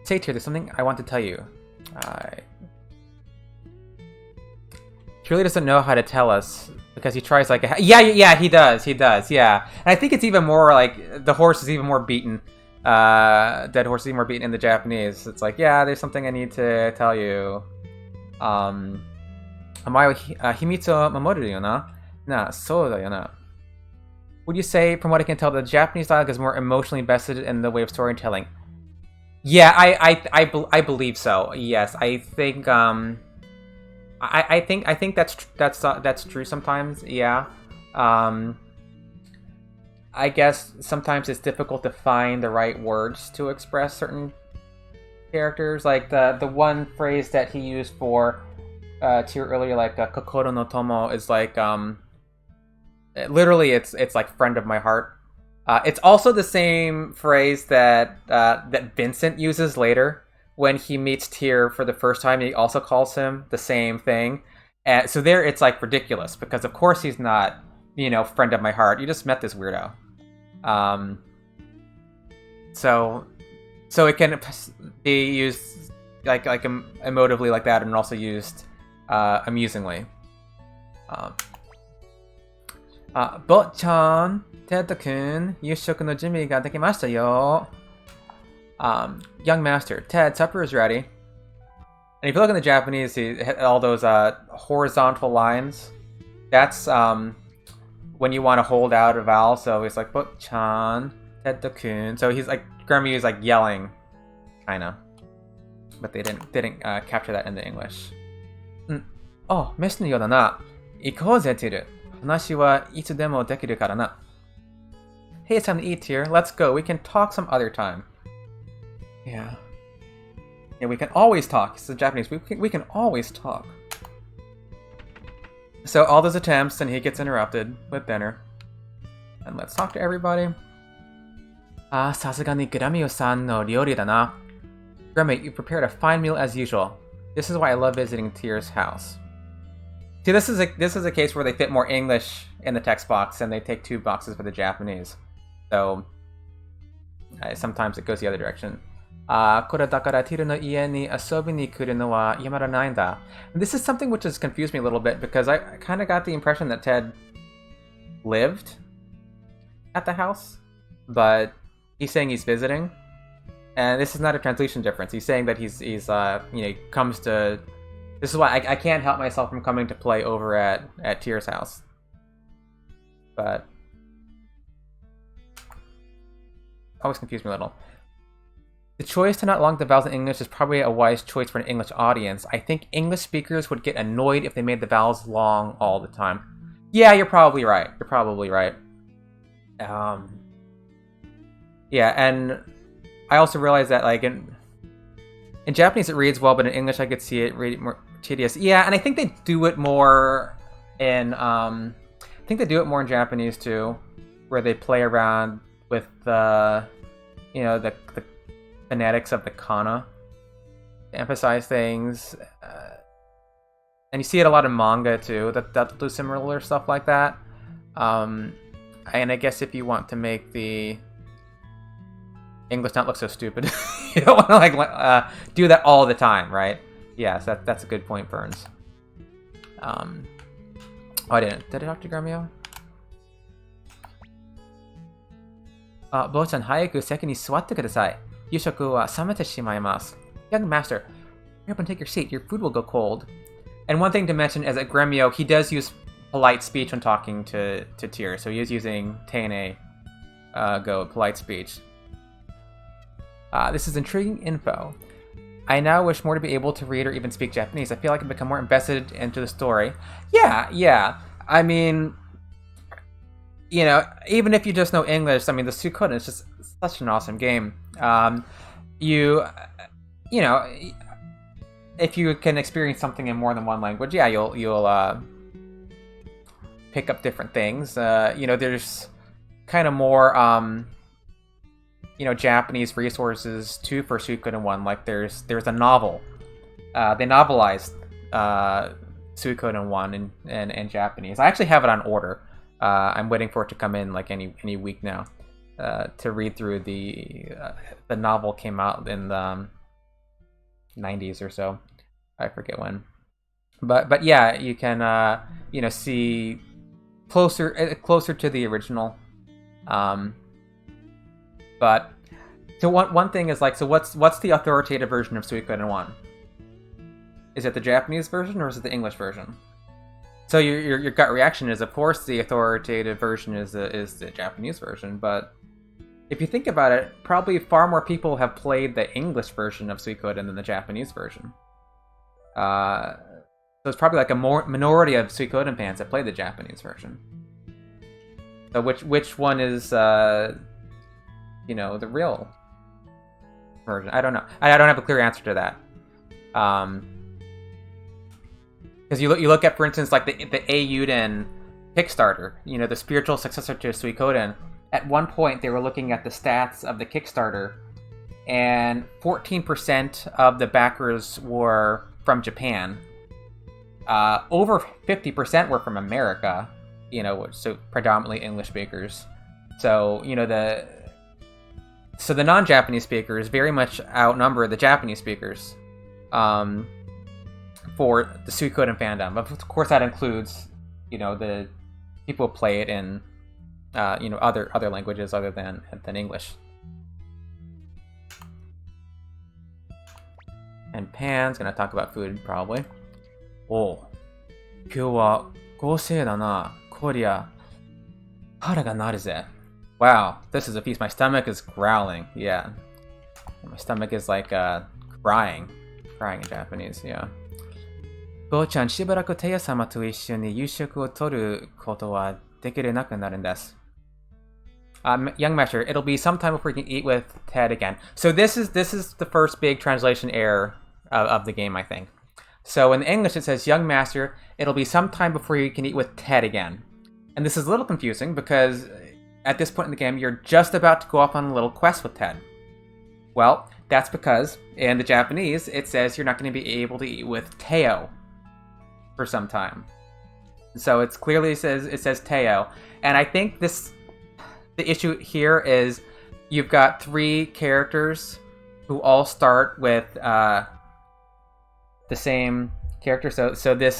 Say, Tiru, there's something I want to tell you. He really doesn't know how to tell us because he tries like yeah, he does, yeah. And I think it's even more like the horse is even more beaten. Dead horse is even more beaten in the Japanese. It's like, yeah, there's something I need to tell you. Omae wa himitsu o mamoru yo na? Na, sou da yo na. Would you say, from what I can tell, the Japanese dialogue is more emotionally invested in the way of storytelling? Yeah, I believe so. Yes, I think I think that's true sometimes. Yeah. I guess sometimes it's difficult to find the right words to express certain characters. Like the one phrase that he used for Tier earlier, like kokoro no tomo, is like literally it's like friend of my heart. It's also the same phrase that that Vincent uses later when he meets Tyr for the first time. He also calls him the same thing, and so there it's like ridiculous because of course he's not, you know, friend of my heart. You just met this weirdo. So it can be used like emotively like that, and also used amusingly. Bot-chan, Ted-kun, yushoku no junbi ga dekimashita yo. Young master, Ted, supper is ready. And if you look in the Japanese, all those horizontal lines, that's when you want to hold out a vowel. So he's like, Bot-chan, Ted-kun. So he's like, Grammy is like yelling, kinda. But they didn't capture that in the English. Oh, meshi no you da na. Ikouze, Tiru. Hanashi wa itsu demo dekiru kara na. Hey, it's time to eat here. Let's go. We can talk some other time. Yeah. Yeah, we can always talk. It's the Japanese. We can always talk. So all those attempts, and he gets interrupted with dinner. And let's talk to everybody. Sasuga ni Gramio-san no ryori da na. Grammy, you prepared a fine meal as usual. This is why I love visiting Tyr's house. See, this is a case where they fit more English in the text box, and they take 2 boxes for the Japanese. So sometimes it goes the other direction. Kore dakara Tiru no ie ni asobi ni kuru no wa yamaranai da. This is something which has confused me a little bit because I kind of got the impression that Ted lived at the house, but he's saying he's visiting, and this is not a translation difference. He's saying that he's you know, comes to. This is why I can't help myself from coming to play over at Tyr's house. But always confused me a little. The choice to not long the vowels in English is probably a wise choice for an English audience. I think English speakers would get annoyed if they made the vowels long all the time. Yeah, you're probably right. You're probably right. Yeah, and I also realized that like in Japanese it reads well, but in English I could see it read more tedious. Yeah, and I think they do it more in in Japanese too, where they play around with the, you know, the phonetics of the kana to emphasize things. And you see it a lot in manga too, that do similar stuff like that. And I guess if you want to make the English not look so stupid, you don't want to like do that all the time, right? Yes, that's a good point, Burns. Oh, I didn't. Did I talk to Gremio? Bo-chan, hayaku seki ni suwatte kudasai. Yushoku wa samete shimaimasu. Young master, hurry up and take your seat. Your food will go cold. And one thing to mention is that Gremio, he does use polite speech when talking to Tyr, so he is using teine go with polite speech. This is intriguing info. I now wish more to be able to read or even speak Japanese. I feel like I've become more invested into the story. Yeah. I mean, you know, even if you just know English, I mean, the Suikoden is just such an awesome game. You know, if you can experience something in more than one language, yeah, you'll pick up different things. You know, there's kind of more you know, Japanese resources too for Suikoden 1. Like there's a novel. They novelized Suikoden 1 in Japanese. I actually have it on order. I'm waiting for it to come in like any week now to read through. The novel came out in the 90s or so. I forget when. But yeah, you can you know, see closer to the original. But so one thing is like, so what's the authoritative version of Suikoden 1? Is it the Japanese version or is it the English version? So your gut reaction is, of course, the authoritative version is the Japanese version. But if you think about it, probably far more people have played the English version of Suikoden than the Japanese version. So it's probably like a minority of Suikoden fans that play the Japanese version. So which one is you know, the real version? I don't know. I don't have a clear answer to that. Because you look at, for instance, like the Eiyuden Kickstarter, you know, the spiritual successor to Suikoden. At one point, they were looking at the stats of the Kickstarter, and 14% of the backers were from Japan. Over 50% were from America, you know, so predominantly English speakers. So, you know, the non-Japanese speakers very much outnumber the Japanese speakers for the Suikoden fandom. Of course, that includes, you know, the people who play it in, you know, other languages other than English. And Pan's gonna talk about food probably. Oh, 今日は豪勢だな。こりゃ腹が鳴るぜ。Wow, this is a feast. My stomach is growling. Yeah. My stomach is like crying. Crying in Japanese, yeah. ゴーちゃん、しばらくテヤ様と一緒に夕食をとることはできなくなるんです。Young Master, it'll be sometime before you can eat with Ted again. So this is the first big translation error of the game, I think. So in English it says, Young Master, it'll be sometime before you can eat with Ted again. And this is a little confusing because at this point in the game, you're just about to go off on a little quest with Ted. Well, that's because in the Japanese, it says you're not going to be able to eat with Teo for some time. So it clearly says Teo. And I think the issue here is you've got 3 characters who all start with the same character. So this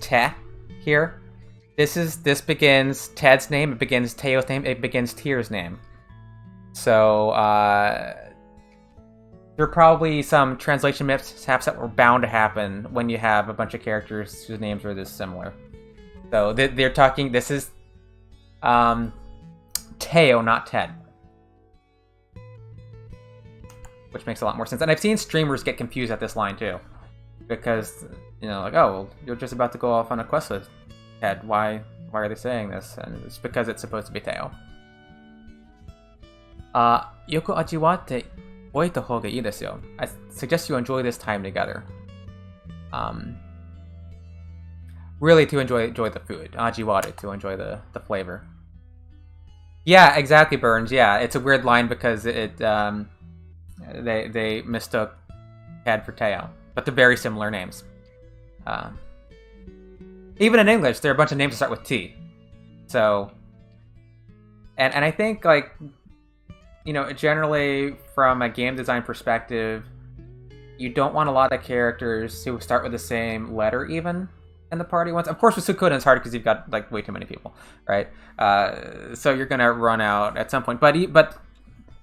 Te here, this begins Ted's name, it begins Teo's name, it begins Tyr's name. So there are probably some translation mishaps that were bound to happen when you have a bunch of characters whose names are this similar. So they're talking, this is Teo, not Ted. Which makes a lot more sense. And I've seen streamers get confused at this line too. Because, you know, like, oh, well, you're just about to go off on a quest with Ted. Why are they saying this? And it's because it's supposed to be Teo. よく味わっておいた方がいいですよ. I suggest you enjoy this time together. Really to enjoy the food. 味わる to enjoy the flavor. Yeah, exactly, Burns. Yeah, it's a weird line because they mistook Ted for Teo. But they're very similar names. Even in English, there are a bunch of names that start with T. So, and I think, like, you know, generally from a game design perspective, you don't want a lot of characters who start with the same letter even in the party once. Of course, with Suikoden, it's hard because you've got like way too many people, right? So you're gonna run out at some point. But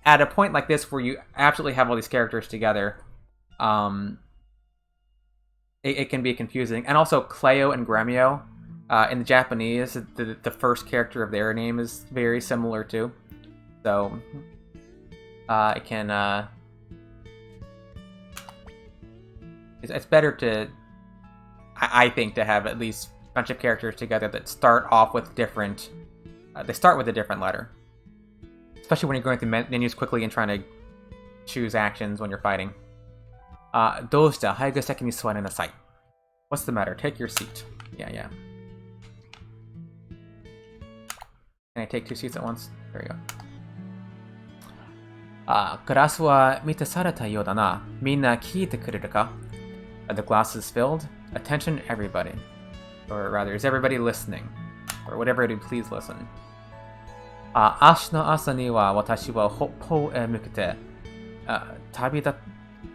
at a point like this where you absolutely have all these characters together, it can be confusing. And also, Cleo and Gremio, in the Japanese, the first character of their name is very similar too. So, it can, it's better to, I think, to have at least a bunch of characters together that start off with different, they start with a different letter. Especially when you're going through menus quickly and trying to choose actions when you're fighting. Doshita, haigu seki ni suwari nasai. What's the matter? Take your seat. Yeah. Can I take 2 seats at once? There you go. グラスは満たされたようだな。みんな聞いてくれるか? The glass is filled. Attention, everybody. Or rather, is everybody listening? Or would everybody please listen? 明日の朝には私は北方へ向けて旅立た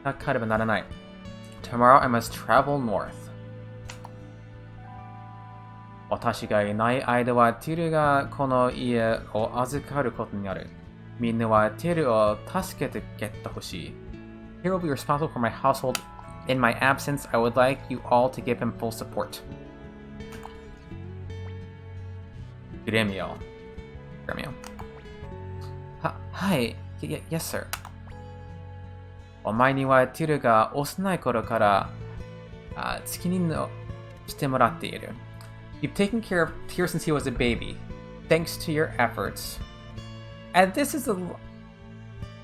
なければならない。Tomorrow I must travel north. 私がいない間はティルがこの家を預かることになる。みんなはティルを助けてあげてほしい。He will be responsible for my household. In my absence, I would like you all to give him full support. Gremio. Hi. Yes, sir. お前にはティルが幼い頃から付き人をしてもらっている。You've taken care of Tyr since he was a baby, thanks to your efforts. And this is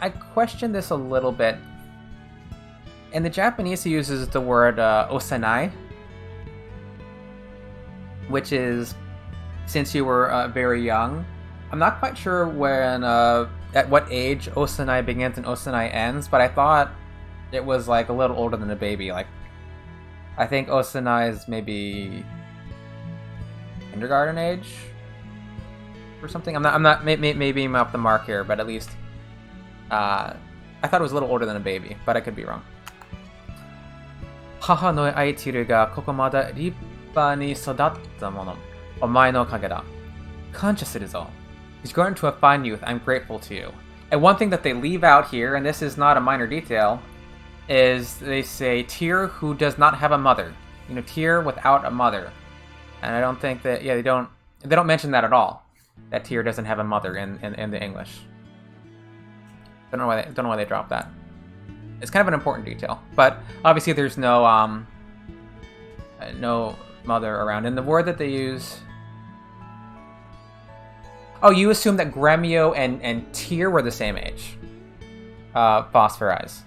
I question this a little bit. In the Japanese, he uses the word osanai, which is since you were very young. I'm not quite sure when, at what age osanai begins and osanai ends, but I thought it was like a little older than a baby. Like, I think osanai is maybe kindergarten age or something. Maybe I'm off the mark here, but at least I thought it was a little older than a baby, but I could be wrong. 母の愛ティルがここまで立派に育ったもの。お前のおかげだ。感謝するぞ。He's grown into a fine youth. I'm grateful to you. And one thing that they leave out here, and this is not a minor detail, is they say Tyr who does not have a mother. You know, Tyr without a mother. And I don't think that, they don't mention that at all. That Tyr doesn't have a mother in the English. Don't know why they dropped that. It's kind of an important detail, but obviously there's no mother around. And the word that they use, you assume that Gremio and Tyr were the same age. Phosphorize.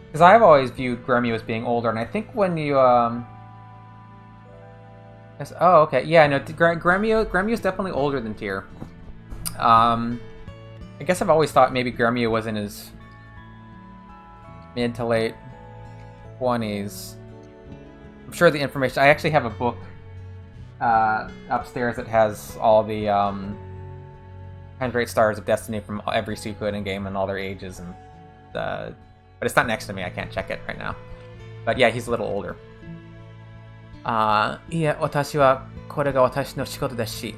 Because I've always viewed Gremio as being older, and I think when you okay, yeah, no, Gremio's definitely older than Tyr. I guess I've always thought maybe Gremio was in his mid to late 20s. I'm sure the information... I actually have a book upstairs that has all the 108 Stars of Destiny from every Suikoden game and all their ages, and but it's not next to me. I can't check it right now. But yeah, he's a little older. いえ、私はこれが私の仕事ですし。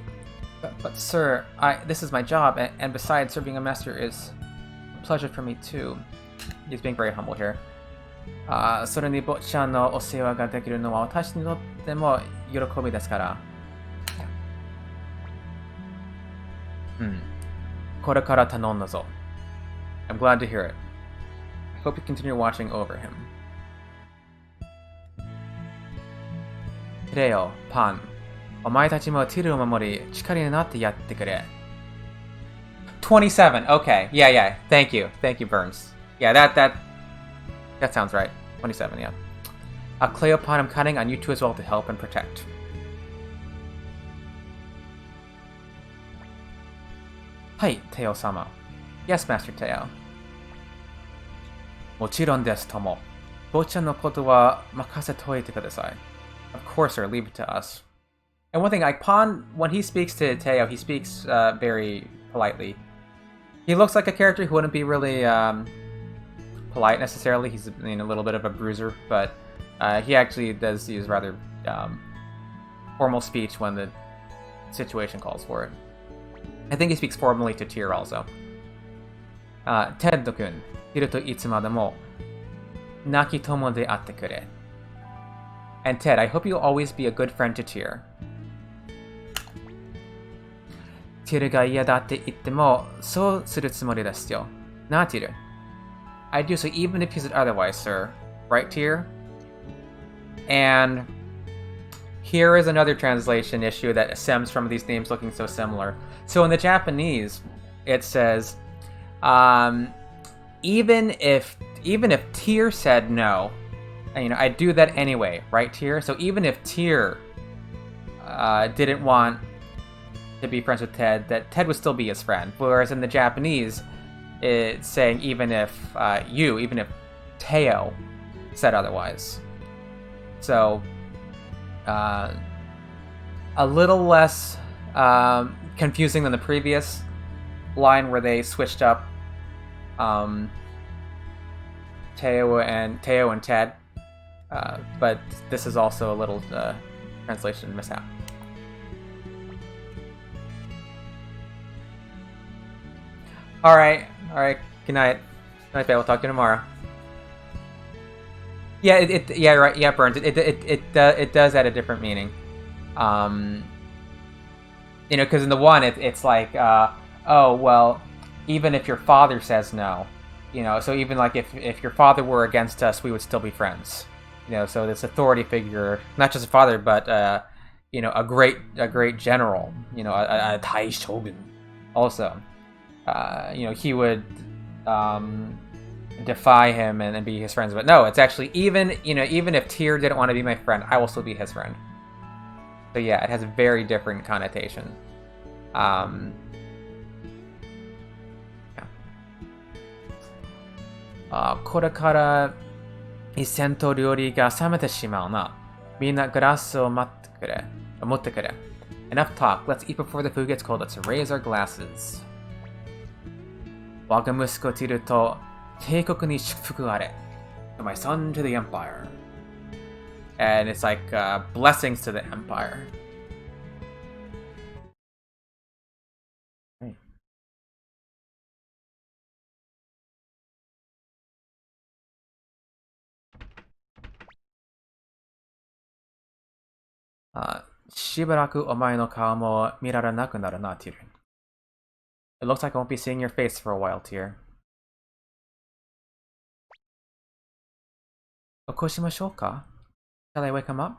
But sir, this is my job, and besides, serving a master is a pleasure for me too. He's being very humble here. それに坊ちゃんのお世話ができるのは私にとっても喜びですから。これから頼んだぞ。I'm glad to hear it. I hope you continue watching over him. レオ、パン。お前たちもティルを守り、力になってやってくれ。27. Okay. Yeah. Thank you, Burns. Yeah, that sounds right. 27. Yeah. Cleopatra, I'm counting on you two as well to help and protect. Hi, Teo-sama. Yes, Master Teo. もちろんです、友。坊ちゃんのことは任せといてください。Of course, sir. Leave it to us. And one thing, like, Pon, when he speaks to Teo, he speaks very politely. He looks like a character who wouldn't be really polite necessarily. He's a little bit of a bruiser, but he actually does use rather formal speech when the situation calls for it. I think he speaks formally to Tyr also. Ted-kun, Tyr to itsumade mo naki tomo de atte kure. And Ted, I hope you'll always be a good friend to Tyr. ティルが嫌だって言っても、そうするつもりですよ。な、ティル。I do so even if he said otherwise, sir. Right, Tyr? And here is another translation issue that stems from these names looking so similar. So in the Japanese, it says, even if Tyr said no, I do that anyway, right, Tyr? So even if Tyr didn't want to be friends with Ted, that Ted would still be his friend. Whereas in the Japanese, it's saying even if Teo said otherwise. So, a little less confusing than the previous line where they switched up Teo and Ted. But this is also a little translation mishap. All right. Good night. Good night, Faye. We'll talk to you tomorrow. Yeah, yeah, right. Yeah, Burns. It does add a different meaning. Because in the one, it's like, oh well, even if your father says no, so even like if your father were against us, we would still be friends. So this authority figure, not just a father, but a great general, a Tai Shogun, also. He would defy him and be his friends. But no, it's actually even if Tyr didn't want to be my friend, I will still be his friend. So yeah, it has a very different connotation. Yeah. これから一戦と料理が冷めてしまうな。みんなグラスを持ってくれ。Enough talk. Let's eat before the food gets cold. Let's raise our glasses. 我が息子ティルと帝国に祝福あれ. My son to the empire. And it's like blessings to the empire. Right. しばらくお前の顔も見られなくなるな、ティル. It looks like I won't be seeing your face for a while, Tyr. 起こしましょうか? Shall I wake him up?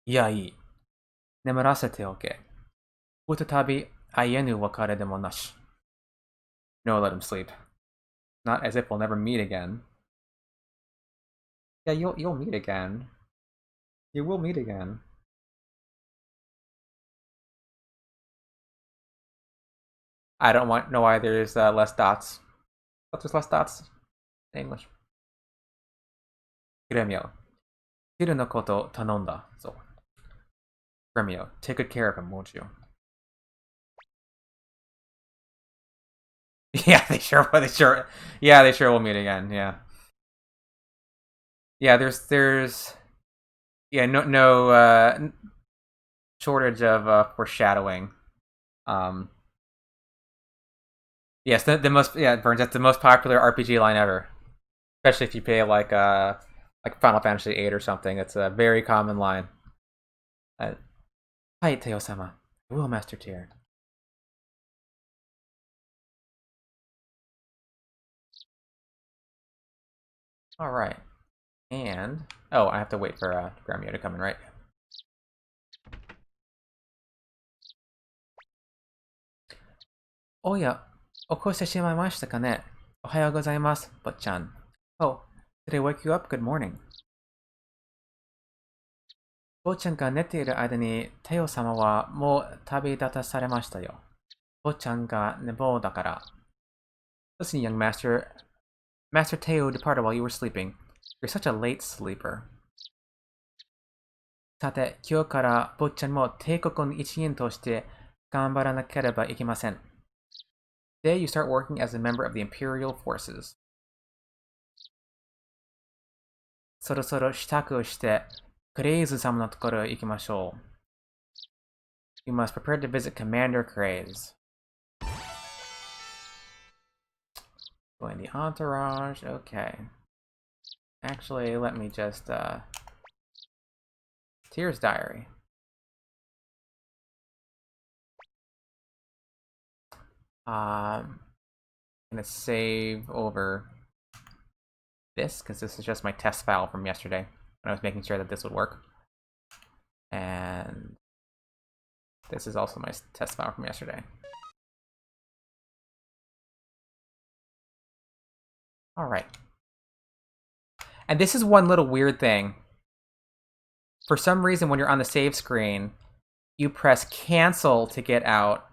いや、いい。眠らせておけ。再び会えぬ別れでもなし. No, let him sleep. Not as if we'll never meet again. Yeah, you'll meet again. You will meet again. I don't know why there's less dots. But there's less dots in English. グレミオ、ティルのこと頼んだぞ。Gremio, take good care of him, won't you? Yeah, they sure will meet again, yeah. Yeah, there's no shortage of foreshadowing. Yes, the most Burns, that's the most popular RPG line ever. Especially if you pay like Final Fantasy VIII or something. It's a very common line. Hi, Teo-sama. Will Master Tyr. Alright. And oh, I have to wait for Gremio to come in, right? Oh yeah. 起こしてしまいましたかね。おはようございます、坊ちゃん。Oh, did I wake you up? Good morning. 坊ちゃんが寝ている間に、テオ様はもう旅立たされましたよ。坊ちゃんが寝坊だから。Listen, young master. Master Teo departed while you were sleeping. You're such a late sleeper. さて、今日から坊ちゃんも帝国の一員として頑張らなければいけません。Today you start working as a member of the Imperial Forces. そろそろ支度をして、クレイズ様のところへ行きましょう。You must prepare to visit Commander Craze. Going the entourage, okay. Actually, let me just, Tyr's diary. I'm gonna save over this because this is just my test file from yesterday when I was making sure that this would work. And this is also my test file from yesterday. All right. And this is one little weird thing. For some reason, when you're on the save screen, you press cancel to get out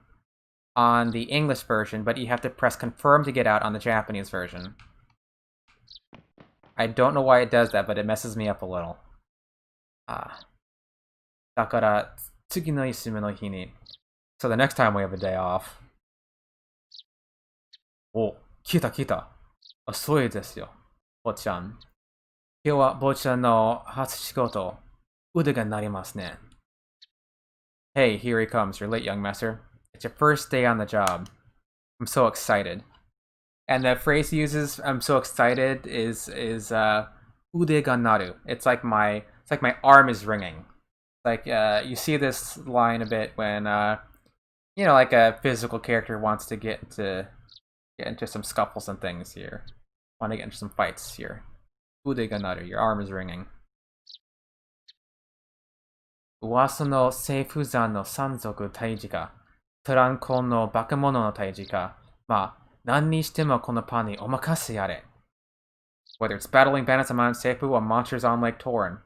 on the English version, but you have to press confirm to get out on the Japanese version. I don't know why it does that, but it messes me up a little. だから、次の休みの日に So the next time we have a day off. お、来た来た。遅いですよ、坊ちゃん。今日は坊ちゃんの初仕事、腕が鳴りますね。Hey, here he comes, you're late, young master. It's your first day on the job. I'm so excited. And the phrase he uses, I'm so excited, is ude ga naru. It's like my arm is ringing. Like you see this line a bit when like a physical character wants to get into some scuffles and things here. Want to get into some fights here. Ude ga naru, your arm is ringing. 噂の政府山の山賊退治か、トランコンの化け物の退治か、まあ、何にしてもこのパンにお任せあれ。Whether it's battling bandits on Mount Seifu or monsters on Lake Torin,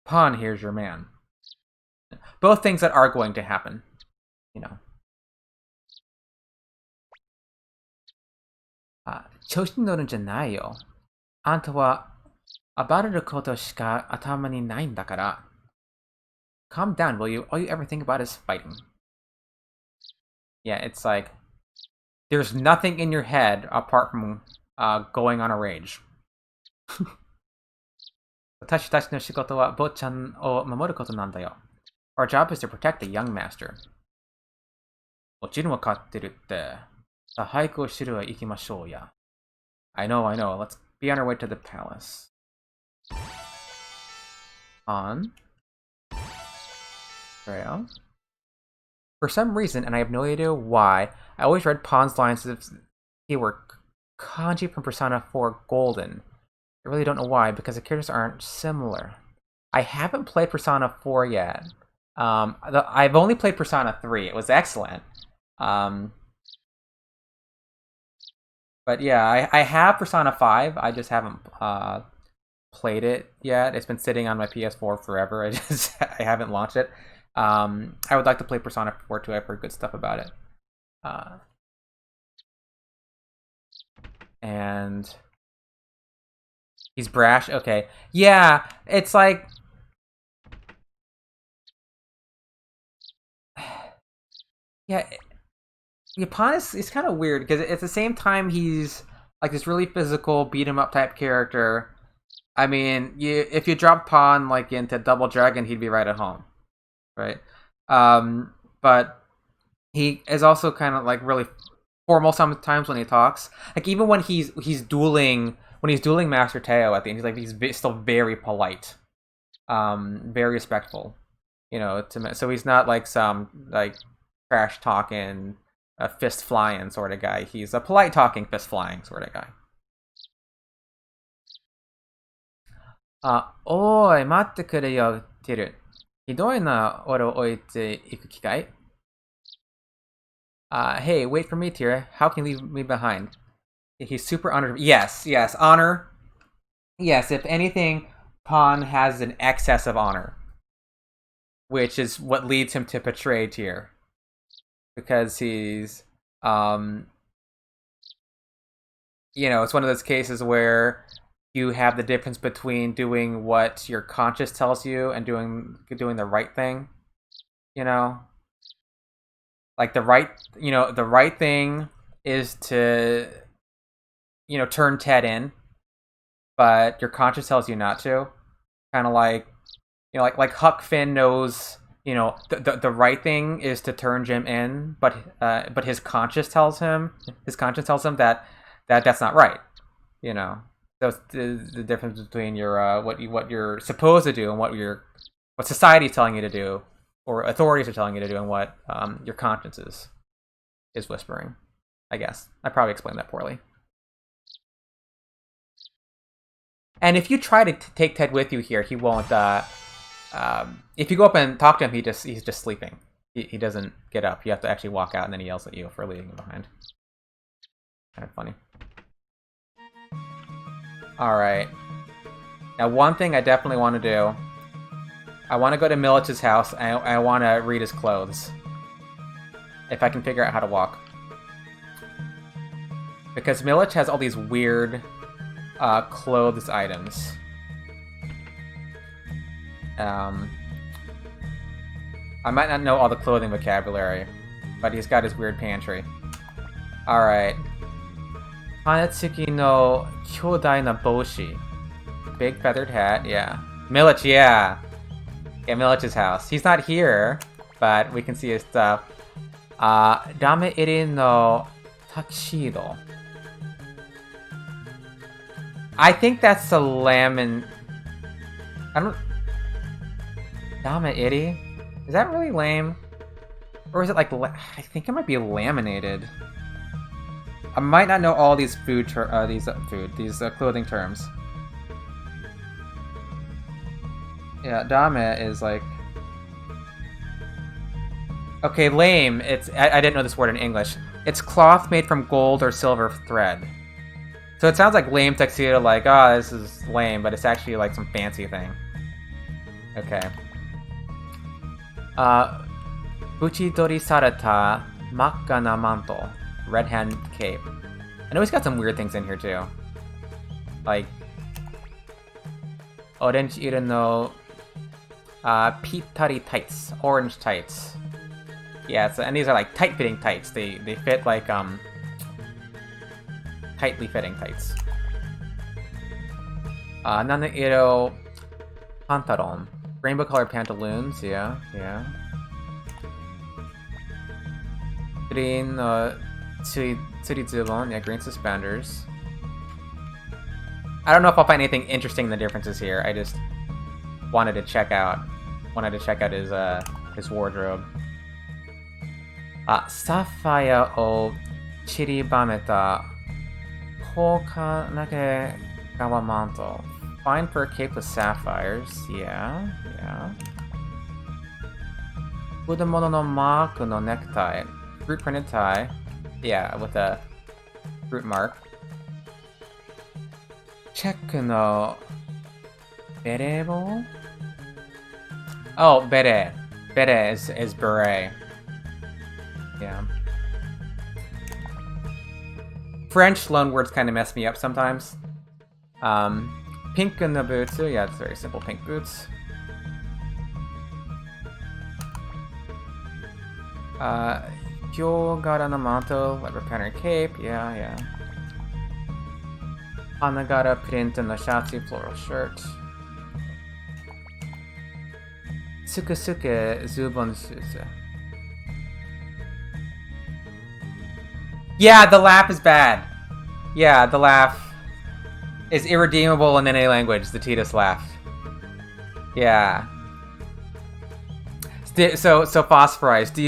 Pan here's your man. Both things that are going to happen, you know. 調子に乗るんじゃないよ。あんたは暴れることしか頭にないんだから。Calm down, will you? All you ever think about is fighting. Yeah, it's like there's nothing in your head apart from going on a rage. 私たちの仕事は坊ちゃんを守ることなんだよ。Our job is to protect the young master. もちろんわかってるって。さあ、早くお城へ行きましょうや。I know, I know. Let's be on our way to the palace. On. Freya. For some reason, and I have no idea why, I always read Pon's lines as if he were kanji from Persona 4 Golden. I really don't know why, because the characters aren't similar. I haven't played Persona 4 yet. I've only played Persona 3. It was excellent. But yeah, I have Persona 5. I just haven't played it yet. It's been sitting on my PS4 forever. I haven't launched it. I would like to play Persona 4 too. I've heard good stuff about it. And he's brash. Okay, yeah, it's like yeah. Yapon is kind of weird because at the same time he's like this really physical beat 'em up type character. I mean, if you drop Pawn like into Double Dragon, he'd be right at home, right? But he is also kind of like really formal sometimes when he talks. Like even when he's dueling Master Teo at the end, he's still very polite, very respectful. You know, so he's not like some like trash talking, fist flying sort of guy. He's a polite talking, fist flying sort of guy. おい、待ってくれよ、ティル。ひどいな、俺を置いていく機会。Hey, wait for me, Tira. How can you leave me behind? He's super honored. Yes, yes, honor. Yes, if anything, Pawn has an excess of honor, which is what leads him to betray Tyr, because he's, it's one of those cases where you have the difference between doing what your conscience tells you and doing the right thing, like the right thing is to turn Ted in, but your conscience tells you not to. Kind of like like Huck Finn knows the right thing is to turn Jim in, but his conscience tells him that that's not right. That's the difference between your what you're supposed to do and what society is telling you to do, or authorities are telling you to do, and what your conscience is whispering. I guess. I probably explained that poorly. And if you try to take Ted with you here, he won't, if you go up and talk to him, he's just sleeping. He doesn't get up. You have to actually walk out, and then he yells at you for leaving him behind. Kind of funny. Alright. Now, one thing I definitely want to do. I want to go to Milich's house, and I want to read his clothes. If I can figure out how to walk. Because Milich has all these weird clothes items. I might not know all the clothing vocabulary, but he's got his weird pantry. Alright. Hanetsuki no kyodai na boshi. Big feathered hat, yeah. Milich, yeah! Yeah, Milich's house. He's not here, but we can see his stuff. Dame iri no tuxedo. I think that's the lemon. I don't. Dame iri? Is that really lame? Or is it like. I think it might be laminated. I might not know all these these clothing terms. Yeah, dame is like. Okay, lame. I didn't know this word in English. It's cloth made from gold or silver thread. So it sounds like lame tuxedo, like, oh, this is lame, but it's actually like some fancy thing. Okay. Buchidori sarata makkana manto. Red hand cape. I know he's got some weird things in here too. Like orange iro no pitari tights. Orange tights. Yeah, so, and these are like tight-fitting tights. They fit like tightly fitting tights. Nana iro pantalon. Rainbow colored pantaloons, yeah. Green tsurizubon, yeah, green suspenders. I don't know if I'll find anything interesting in the differences here. I just wanted to check out his wardrobe. Sapphire o chiribameta Hoka nage gawa manto. Fine fur cape with sapphires. Yeah. Fudamono no maku no necktie. Fruit printed tie. Yeah, with a fruit mark. Check no berebo? Oh, bere. Bere is beret. Yeah. French loanwords kind of mess me up sometimes. Pink in the boots. Yeah, it's very simple. Pink boots. Kyogara no manto, leopard pattern cape. Yeah. Hanagara print no shati, floral shirt. Sukusuke zubon susu. Yeah, the laugh is bad. Yeah, the laugh is irredeemable in any language, the Titus laugh. Yeah. So Phosphorize, do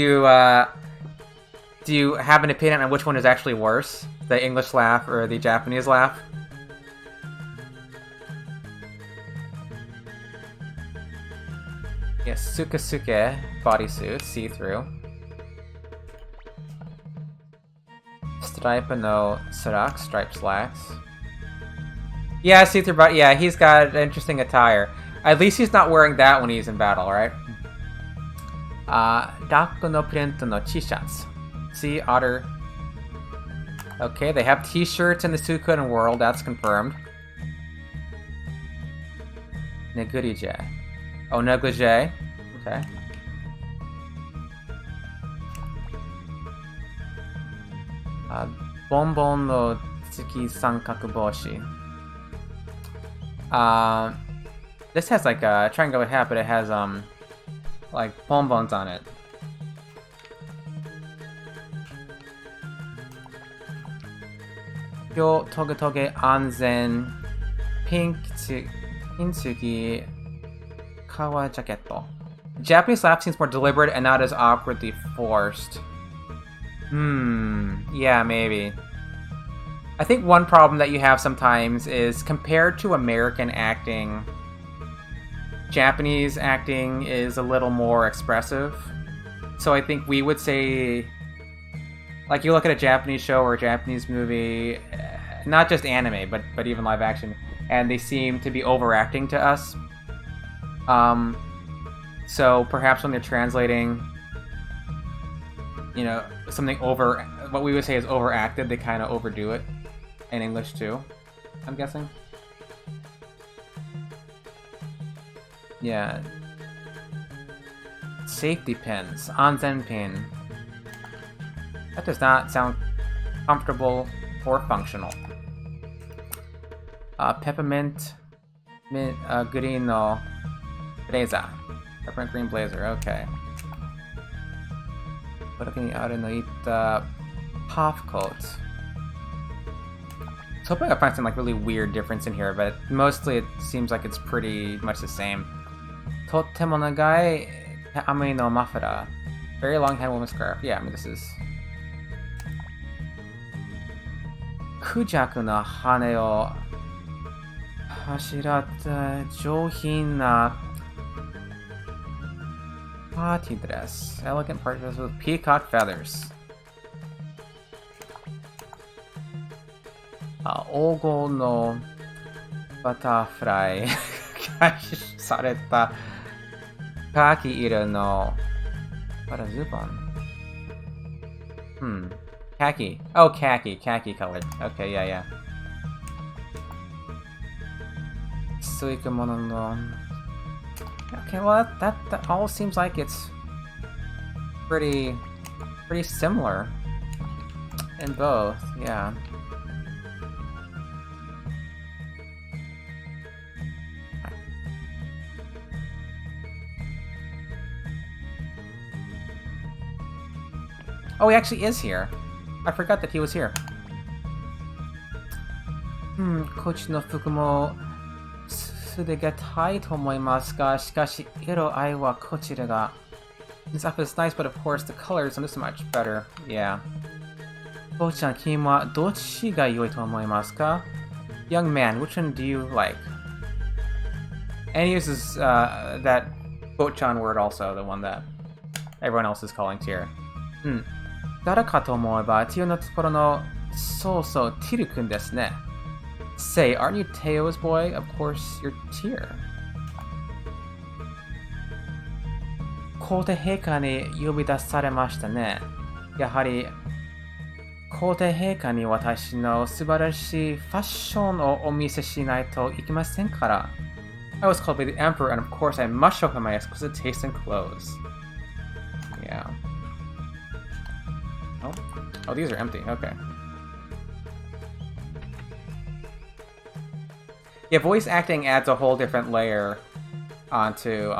you have an opinion on which one is actually worse? The English laugh or the Japanese laugh? Yes, Sukusuke bodysuit, see-through. Stripe no sarak, striped slacks. Yeah, see-through body. Yeah, he's got an interesting attire. At least he's not wearing that when he's in battle, right? Daku no print no t-shirts. See, otter. Okay, they have t-shirts in the Suikoden world, that's confirmed. Negligee. Oh, negligee. Okay. Bonbon no tsuki sankaku boshi. This has like a triangular hat, but it has like bonbons on it. Yo toge anzen pink tsuki kawa jacketto. Japanese laugh seems more deliberate and not as awkwardly forced. Yeah, maybe. I think one problem that you have sometimes is compared to American acting, Japanese acting is a little more expressive. So I think we would say, like, you look at a Japanese show or a Japanese movie, not just anime, but even live action, and they seem to be overacting to us. So perhaps when they're translating, you know, something what we would say is overacted, they kind of overdo it in English too, I'm guessing. Yeah. Safety pins. Anzen pin. That does not sound comfortable or functional. Peppermint green no blazer. Peppermint green blazer, okay. Looking out in the half coat. So hoping I find some like really weird difference in here, but mostly it seems like it's pretty much the same. Totemo nagai ame no muffler. Very long hand woman scarf. Yeah, I mean this is Kujaku no hane o hashiratta jouhin na party dress. Elegant party dress with peacock feathers. Ogo no butterfly. Sareta kaki iro no zubon. Khaki. Oh, khaki colored. Okay, yeah. Suikoden no. Okay, well that all seems like it's pretty similar in both. Yeah. Oh, he actually is here. I forgot that he was here. Kochi no fuku mo sude ga tai to omoimasu ga, shikashi iro ai wa kochira ga. This outfit is nice, but of course the colors are just much better. Yeah. Bo-chan, kimi wa dochi ga yoi to omoimasu ka? Young man, which one do you like? And he uses that Bo-chan word also, the one that everyone else is calling Tyr. 誰かと思えば、ティオのところの、そうそう、ティル君ですね。Say, aren't you Teo's boy? Of course, you're Tyr. 皇帝陛下に呼び出されましたね。やはり、皇帝陛下に私の素晴らしいファッションをお見せしないといけませんから。I was called by the Emperor, and of course I must show him my exquisite taste in clothes. Yeah. Oh, these are empty. Okay. Yeah, voice acting adds a whole different layer onto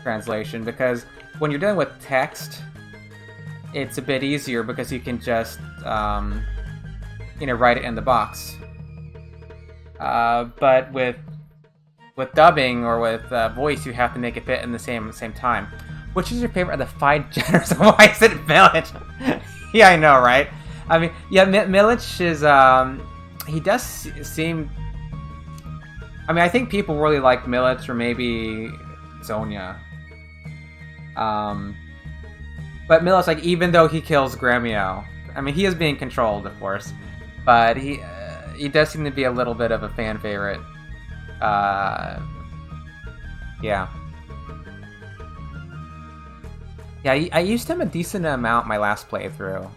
translation, because when you're dealing with text, it's a bit easier because you can just write it in the box. But with dubbing or with voice, you have to make it fit in the same time. Which is your favorite of the 5 genders? Why is it Milich? Yeah, I know, right? I mean, yeah, Milich is, he does seem... I mean, I think people really like Milich or maybe Zonya. But Milich, like, even though he kills Gremio, I mean, he is being controlled, of course, but he does seem to be a little bit of a fan favorite. Yeah. Yeah, I used him a decent amount my last playthrough.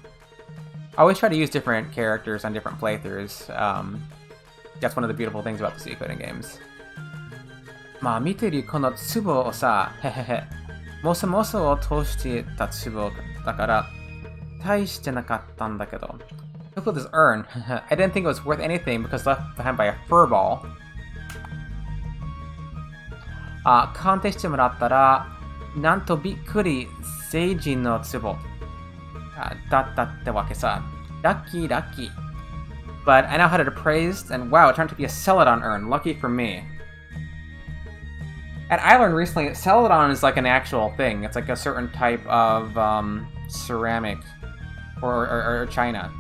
I always try to use different characters on different playthroughs. That's one of the beautiful things about the Suikoden games. まあ見てるこの壺をさ、へへへ。もそもそを通してた壺だから大してなかったんだけど。Look at this urn. I didn't think it was worth anything because left behind by a furball. 鑑定してもらったらなんとびっくり聖人の壺だったってわけさ。Lucky. But I now had it appraised, and wow, it turned out to be a Celadon urn. Lucky for me. And I learned recently that Celadon is like an actual thing. It's like a certain type of ceramic or china.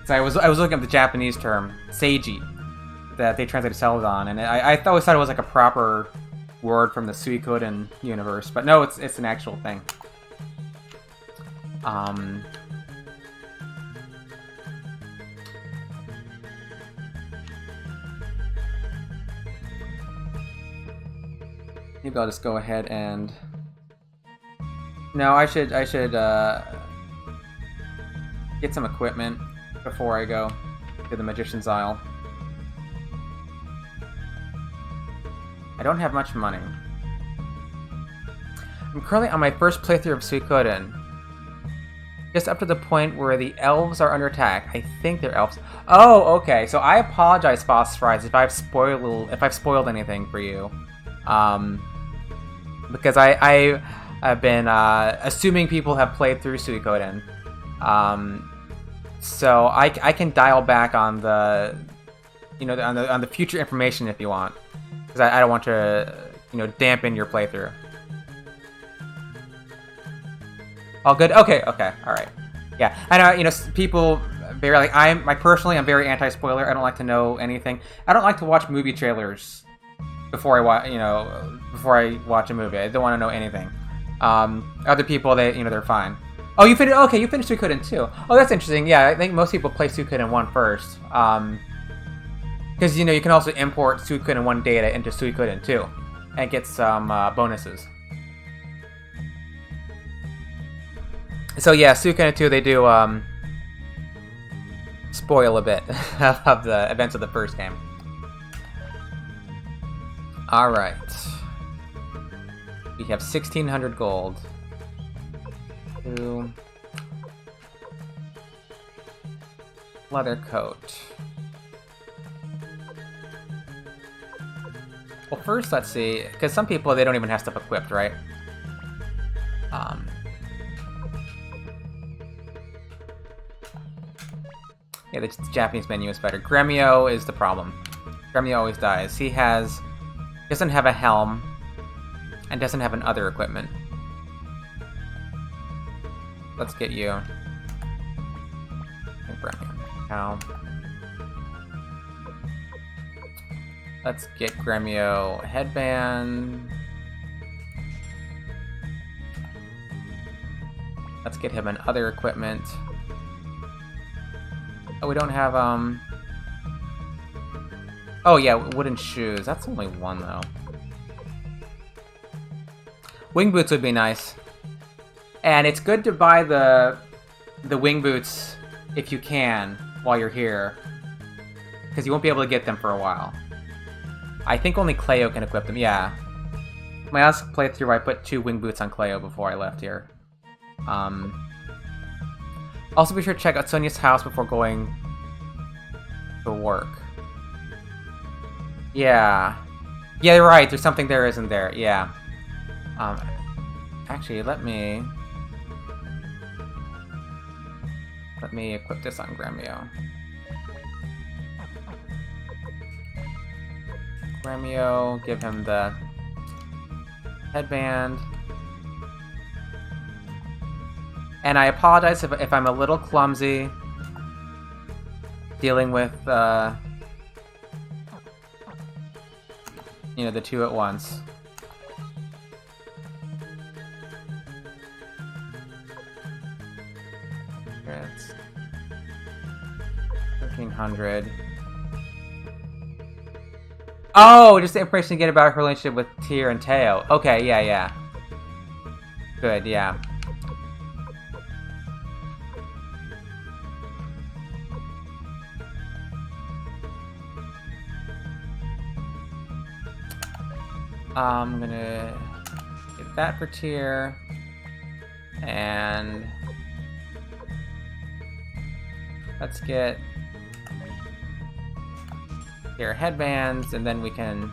So I was looking up the Japanese term seiji that they translated Celadon, and I always thought it was like a proper word from the Suikoden universe, but no, it's an actual thing. Maybe I'll just go ahead and... No, I should get some equipment before I go to the Magician's Isle. I don't have much money. I'm currently on my first playthrough of Suikoden. Just up to the point where the elves are under attack. I think they're elves. Oh, okay. So I apologize, Phosphorize, if I've spoiled anything for you. Because I have been assuming people have played through Suikoden. So I can dial back on the, on the future information if you want, because I don't want to, dampen your playthrough. All good. Okay. All right. Yeah. I know. People very like I'm personally I'm very anti-spoiler. I don't like to know anything. I don't like to watch movie trailers before I watch a movie. I don't want to know anything. Other people, they're fine. Oh, you finished? Okay, you finished Suikoden 2. Oh, that's interesting. Yeah, I think most people play Suikoden 1 first. Because, you can also import Suikoden 1 data into Suikoden 2 and get some bonuses. So yeah, Suikoden 2, they do spoil a bit of the events of the first game. Alright. We have 1,600 gold. Leather coat. Well, first, let's see, because some people, they don't even have stuff equipped, right? Yeah, the Japanese menu is better. Gremio is the problem. Gremio always dies. He doesn't have a helm, and doesn't have an other equipment. Let's get you. How? Let's get Gremio headband. Let's get him an other equipment. Oh, we don't have Oh yeah, wooden shoes. That's only one though. Wing boots would be nice. And it's good to buy the wing boots if you can while you're here, because you won't be able to get them for a while. I think only Cleo can equip them. Yeah. My last playthrough, I put 2 wing boots on Cleo before I left here. Also, be sure to check out Sonia's house before going to work. Yeah. Yeah, you're right. There's something there, isn't there? Yeah. Actually, let me equip this on Gremio. Gremio, give him the headband. And I apologize if I'm a little clumsy dealing with, the 2 at once. It's 1,300. Oh, just the information to get about her relationship with Tyr and Teo. Okay, yeah. Good, yeah. I'm gonna get that for Tyr, and let's get Tyr headbands, and then we can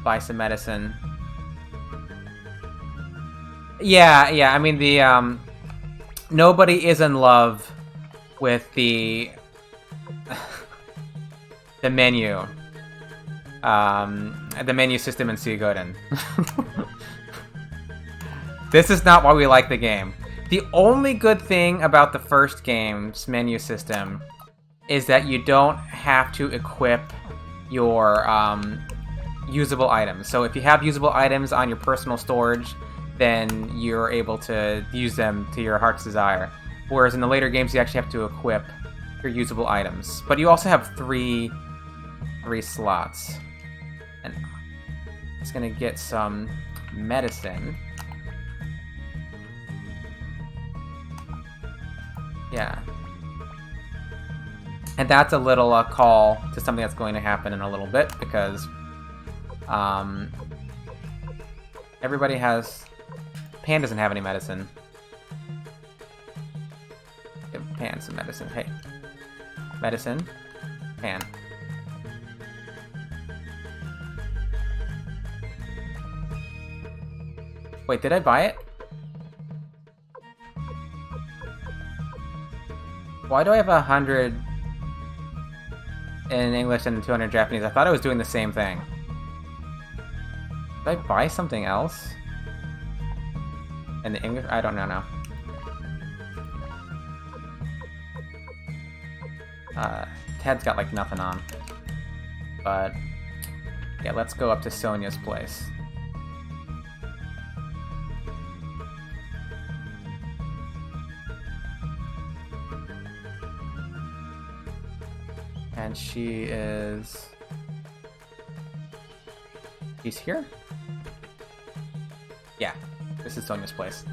buy some medicine. Yeah, I mean, the nobody is in love with the menu. the menu system in Suikoden. This is not why we like the game. The only good thing about the first game's menu system is that you don't have to equip your usable items. So if you have usable items on your personal storage, then you're able to use them to your heart's desire. Whereas in the later games, you actually have to equip your usable items. But you also have three slots. And I'm just gonna get some medicine. Yeah. And that's a little call to something that's going to happen in a little bit, because everybody has... Pan doesn't have any medicine. Give Pan some medicine. Hey. Medicine. Pan. Wait, did I buy it? Why do I have 100 in English and 200 Japanese? I thought I was doing the same thing. Did I buy something else? In the English? I don't know now. Ted's got like nothing on. But yeah, let's go up to Sonia's place. And she is... She's here? Yeah, this is Sonia's place.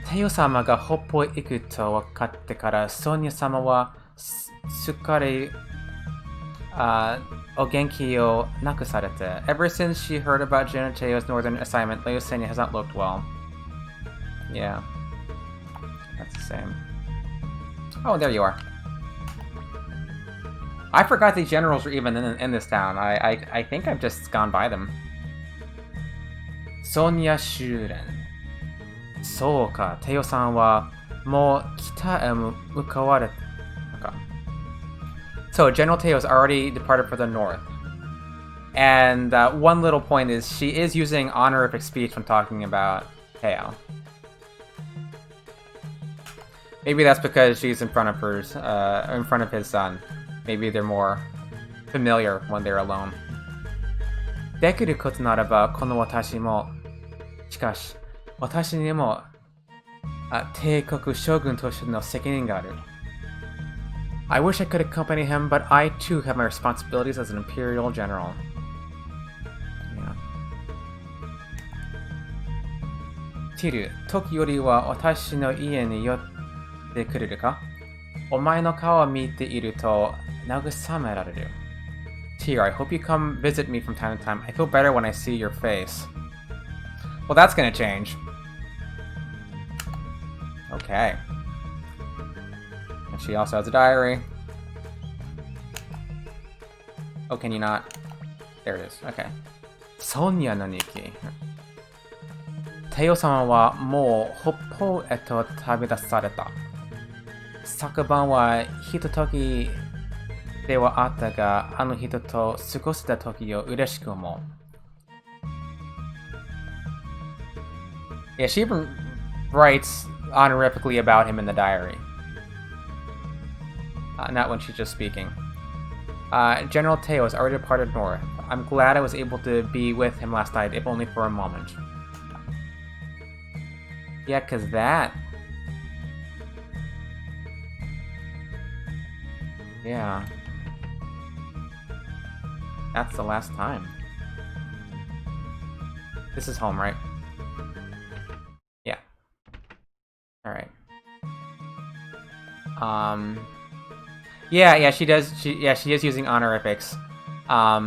Teo-samaが北方へ行くと分かってから、ソニア様はすっかりお元気をなくされて。Ever since she heard about General Teo's northern assignment, Leo Senya has not looked well. Yeah, that's the same. Oh, there you are. I forgot the generals were even in this town. I think I've just gone by them. Sonia Shuren. そうか、テオさんはもう北へ向かわれたか。So General Teo has already departed for the north. And one little point is she is using honorific speech when talking about Teo. Maybe that's because she's in front of his son. Maybe they're more familiar when they're alone. できることならばこの私も。しかし、私にも帝国将軍としての責任がある。I wish I could accompany him, but I too have my responsibilities as an imperial general. Yeah. ティル、時よりは私の家に寄ってくれるか？お前の顔を見ていると慰められる。Tyr, I hope you come visit me from time to time. I feel better when I see your face. Well, that's gonna change. Okay. And she also has a diary. Oh, can you not? There it is. Okay. Sonia no Niki. Teo-sama wa mou hoppo eto tabidassareta. 昨晩はひとときではあったが、あの人と過ごせた時を嬉しく思う。Yeah, she even writes honorifically about him in the diary. Not when she's just speaking. General Teo has already departed north. I'm glad I was able to be with him last night, if only for a moment. Yeah, 'cause that... Yeah. That's the last time. This is home, right? Yeah. Alright. Yeah, she does. She is using honorifics. I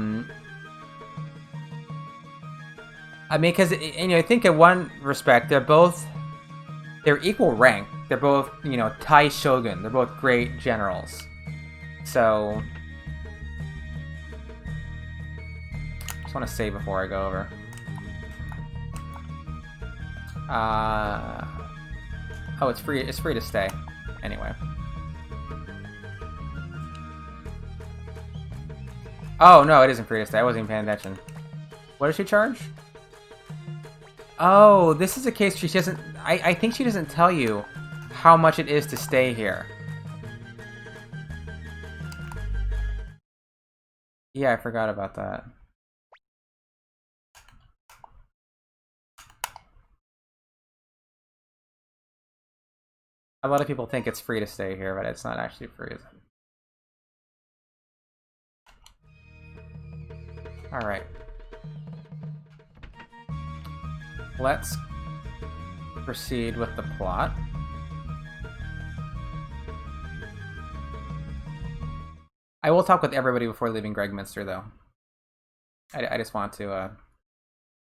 mean, because I think in one respect they're equal rank. They're both, Tai Shogun. They're both great generals. So, just want to save before I go over. Oh, it's free. It's free to stay. Anyway. Oh, no, it isn't free to stay. I wasn't even paying attention. What does she charge? Oh, this is a case she doesn't... I think she doesn't tell you how much it is to stay here. Yeah, I forgot about that. A lot of people think it's free to stay here, but it's not actually free, is it? Alright. Let's proceed with the plot. I will talk with everybody before leaving Gregminster, though. I just want to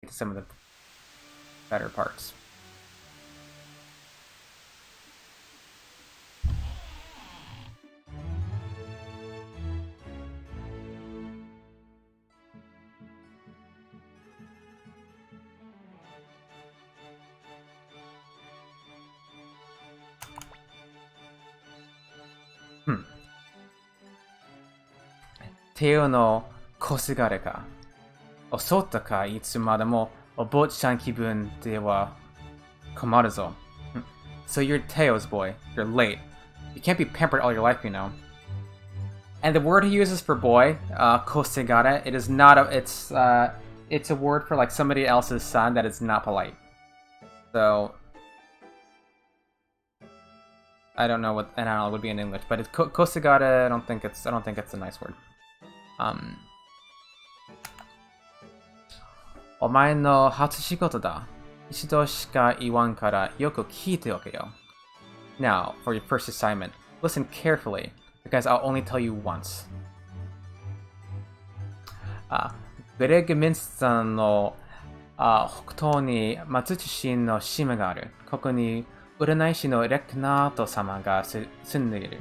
get to some of the better parts. Teo no kosugare ka. Osotta ka itsu made mo obot-chan kibun de wa komaru zo. So you're Teo's boy. You're late. You can't be pampered all your life, you know. And the word he uses for boy, kosugare, it is not a... It's a word for like somebody else's son that is not polite. So... I don't know what it would be in English, but it's kosugare. I don't think it's a nice word. お前の初仕事だ。一度しか言わんからよく聞いておけよ。Now, for your first assignment, listen carefully, because I'll only tell you once. グレッグミンスターの北東に松寿の島がある。ここに占い師のレクナート様が住んでいる。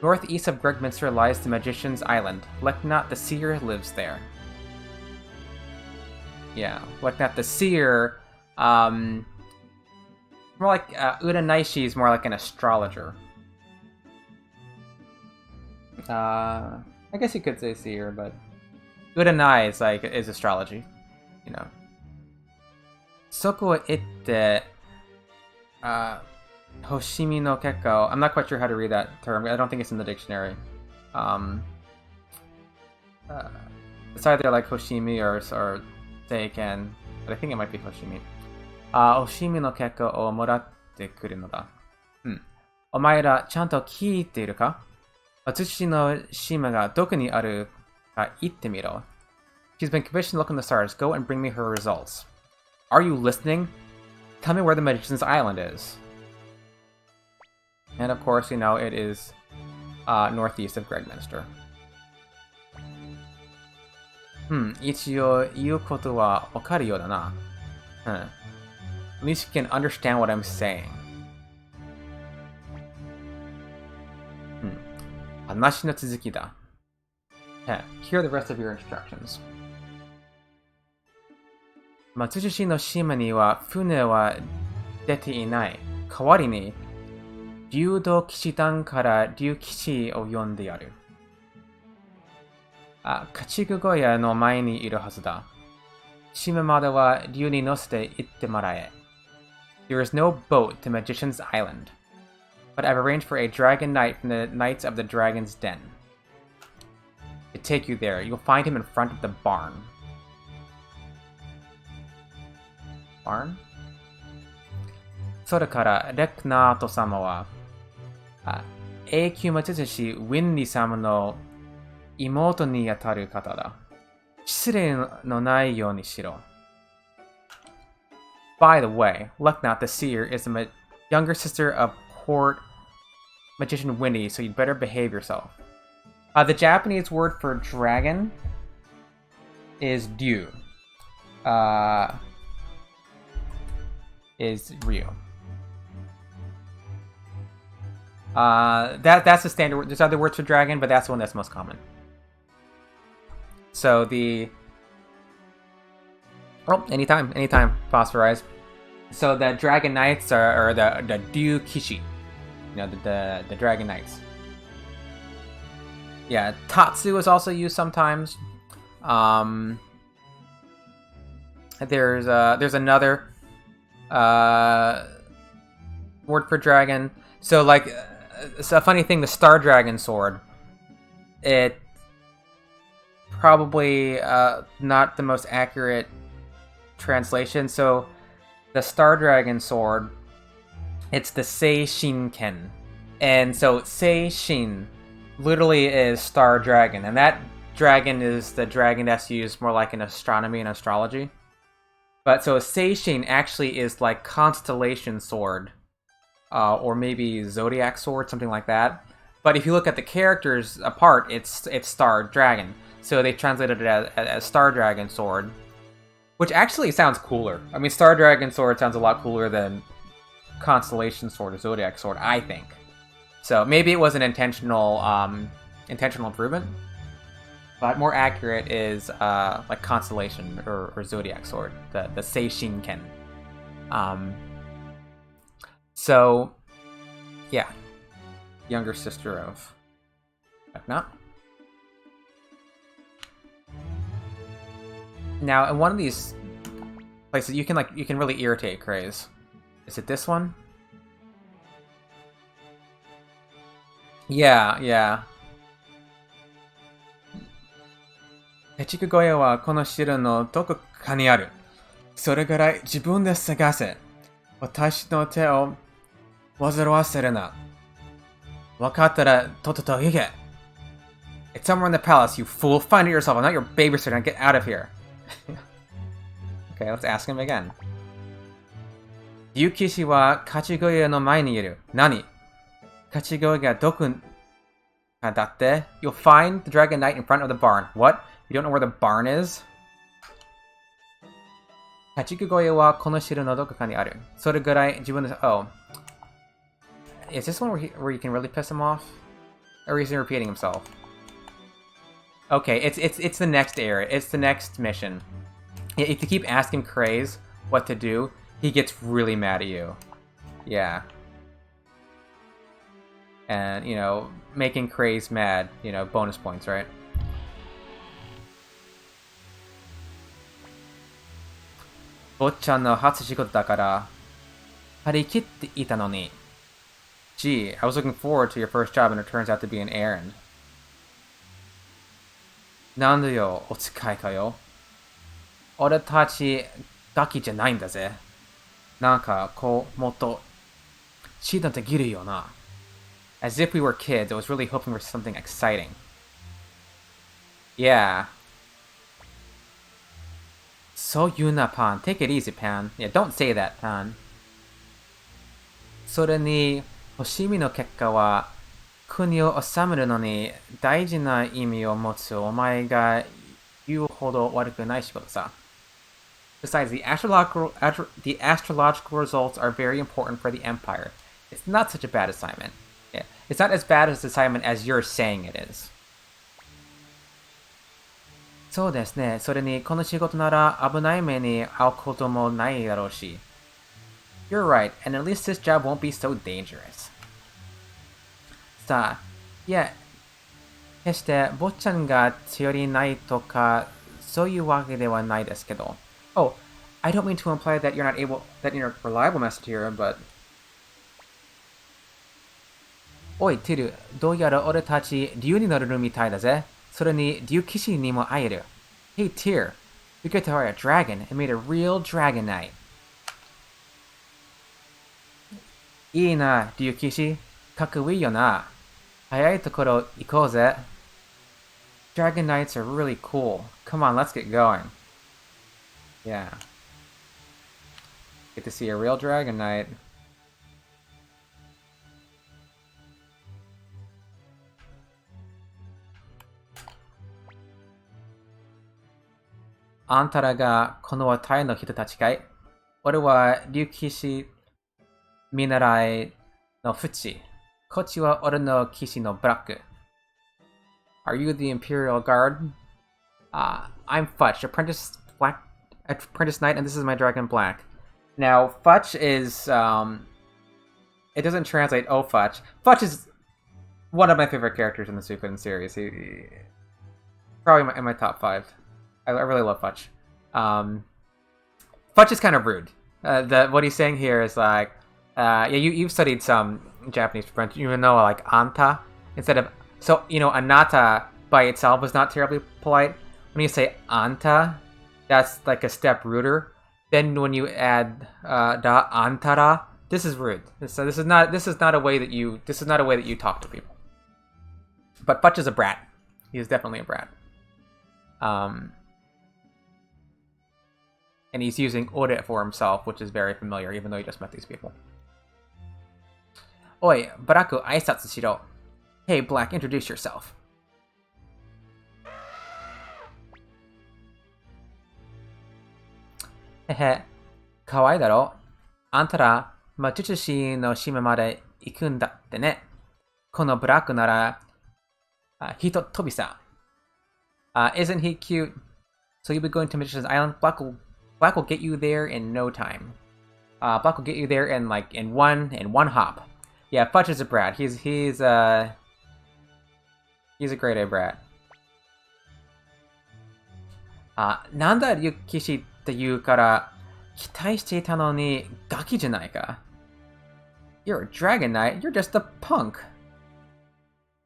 Northeast of Gregminster lies the Magician's Island. Leknat the Seer lives there. Yeah, Leknat the Seer, more like, Uranaishi is more like an astrologer. I guess you could say Seer, but Uranai is astrology, you know. Soko itte, Hoshimi no Kekko. I'm not quite sure how to read that term. I don't think it's in the dictionary. It's either like Hoshimi or Seiken, but I think it might be Hoshimi. Hoshimi no Kekko o moratte kuru no da. Omae ra chanto kiiteiru ka? Matsushi no shima ga doku ni aru ka itte miro. She's been commissioned to look in the stars. Go and bring me her results. Are you listening? Tell me where the Magician's Island is. And of course, you know, it is northeast of Gregminster. Ichiyo iu koto wa wakaru you da na. At least you can understand what I'm saying. Hanashi no tsuzuki da. Here are the rest of your instructions. Matsushi no shima ni wa fune wa dete inai. Kawari ni Ryudo Kishidan kara Ryukishi o yonde yaru. Kachigugoya no mae ni iru hazu da. Shima made wa ryu ni nosete itte marae. There is no boat to Magician's Island, but I've arranged for a dragon knight from the Knights of the Dragon's Den to take you there. You'll find him in front of the barn. Barn? それからレクナート様は永久魔術師ウィンリー様の妹にあたる方だ。失礼のないようにしろ。By the way, Leknat the Seer is the younger sister of Court Magician Winnie, so you'd better behave yourself. The Japanese word for dragon is Ryu. Is Ryu. That's the standard word. There's other words for dragon, but that's the one that's most common. So the... Oh, anytime, phosphorize. So the Dragon Knights are the Ryu Kishi. You know, the Dragon Knights. Yeah, Tatsu is also used sometimes. There's another word for dragon. So like, it's a funny thing. The Star Dragon sword. It probably not the most accurate translation. So the Star Dragon sword, it's the Seishinken, and so Seishin literally is Star Dragon, and that dragon is the dragon that's used more like in astronomy and astrology. But so Seishin actually is like constellation sword, or maybe zodiac sword, something like that. But if you look at the characters apart, it's Star Dragon. So they translated it as Star Dragon sword, which actually sounds cooler. I mean, Star Dragon sword sounds a lot cooler than Constellation sword or Zodiac sword, I think. So maybe it was an intentional improvement, but more accurate is like Constellation or Zodiac sword, the Seishinken. So yeah, younger sister of Vecna. Now, in one of these places, you can really irritate Craze. Is it this one? Yeah. ペチク小屋はこの城のどこかにある。それぐらい自分で探せ。私の手を煩わせるな。わかったらとっとと行け。It's somewhere in the palace, you fool. Find it yourself. I'm not your babysitter. Get out of here. Okay, let's ask him again. 竜騎士は勝ち小屋の前にいる。何? 勝ち小屋がどこかだって? You'll find the Dragon Knight in front of the barn. What? You don't know where the barn is? 勝ち小屋はこの城のどこかにある。それぐらい自分で... Oh. Is this one where you can really piss him off? Or is he repeating himself? Okay, it's the next area. It's the next mission. If you keep asking Craze what to do, he gets really mad at you. Yeah. And, you know, making Craze mad, you know, bonus points, right? Bochan no hatsushikoto dakara, harikitte ita no ni. Gee, I was looking forward to your first job and it turns out to be an errand. Nando yo, otsukai ka yo? 俺たちガキじゃないんだぜ。なんかこうもっと指導できるよな。As if we were kids, I was really hoping for something exciting. Yeah. そう言うな、Pan. Take it easy, Pan. Yeah, don't say that, Pan. それに、星見の結果は、国を治めるのに大事な意味を持つお前が言うほど悪くない仕事さ。Besides, the astrological results are very important for the Empire. It's not such a bad assignment. Yeah. It's not as bad as assignment as you're saying it is. そうですね。それに、この仕事なら危ない目に遭うこともないだろうし。You're right, and at least this job won't be so dangerous. さあ、いや、決して坊ちゃんが強りないとか、そういうわけではないですけど。Oh, I don't mean to imply that you're a reliable messenger, but... おい、ティル、どうやら俺たち竜に乗れるみたいだぜ。それに竜騎士にも会える。Hey, Tyr, you get to ride a dragon and made a real dragon knight. いいな、竜騎士。かっこいいよな。早いところ行こうぜ。Dragon knights are really cool. Come on, let's get going. Yeah. Get to see a real Dragon Knight. Antara ga kono wa tai no hito tachi kai? Ore wa ryukishi minarai no Fuchi. Kochi wa ore no kishi no Black. Are you the Imperial Guard? I'm Futch, apprentice knight, and this is my dragon Black. Now, Futch is it doesn't translate. Oh, Futch. Futch is one of my favorite characters in the Suikoden series. He probably in my top 5. I really love Futch. Futch is kind of rude. What he's saying here is like, yeah, you've studied some Japanese French. You know, like anta instead of anata by itself is not terribly polite. When you say anta, that's like a step ruder. Then when you add da antara, this is rude. So this is not a way that you talk to people. But Futch is a brat. He is definitely a brat. And he's using ore for himself, which is very familiar, even though he just met these people. Oi, Baraku, aisatsu shiro. Hey, Black, introduce yourself. Hehe, kawaii daro. Antara, Matsutsushi no shima made iku n datte ne. Kono Black nara hito tobisa. Isn't he cute? So you'll be going to Magician's Island. Black will get you there in no time. Black will get you there in one hop. Yeah, Futch is a brat. He's a grade A brat. Nanda Ryukishiって言うから期待していたのにガキじゃないか. You're a Dragon Knight. You're just a punk.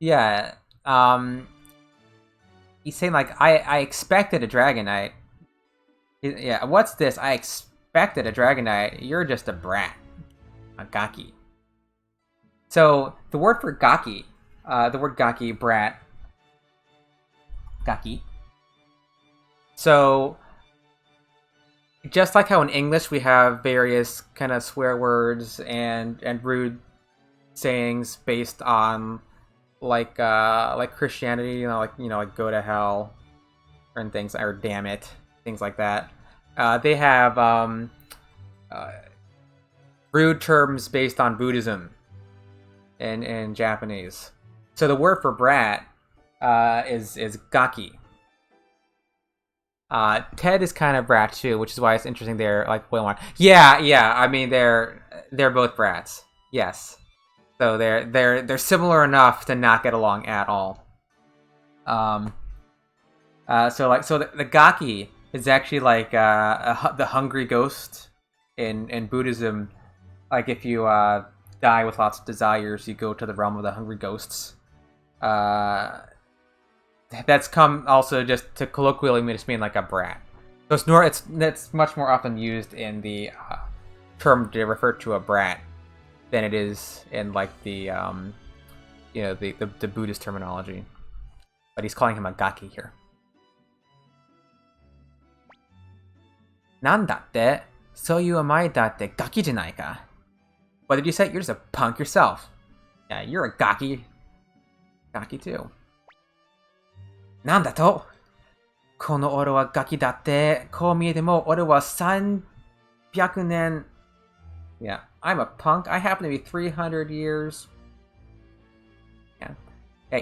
Yeah. He's saying like I expected a Dragon Knight. Yeah, what's this? I expected a Dragon Knight. You're just a brat. A gaki. So the word for gaki, brat. Gaki. So just like how in English we have various kind of swear words and rude sayings based on like Christianity, like go to hell and things, or damn it, things like that. They have rude terms based on Buddhism in Japanese. So the word for brat is gaki. Ted is kind of brat too, which is why it's interesting they're like Will. Yeah. I mean they're both brats. Yes. So they're similar enough to not get along at all. So the gaki is actually like the hungry ghost in Buddhism. Like if you die with lots of desires, you go to the realm of the hungry ghosts. That's come also just to colloquially just mean like a brat. So it's much more often used in the term to refer to a brat than it is in like the the Buddhist terminology. But he's calling him a gaki here. Nandatte? Soyu amai datte gaki janai ka? What did you say? You're just a punk yourself. Yeah, you're a gaki. Gaki too. Nandato? Kono oro wa gaki datte. Kou miete mo oro wa 300 nen. Yeah, I'm a punk. I happen to be 300 years. Yeah.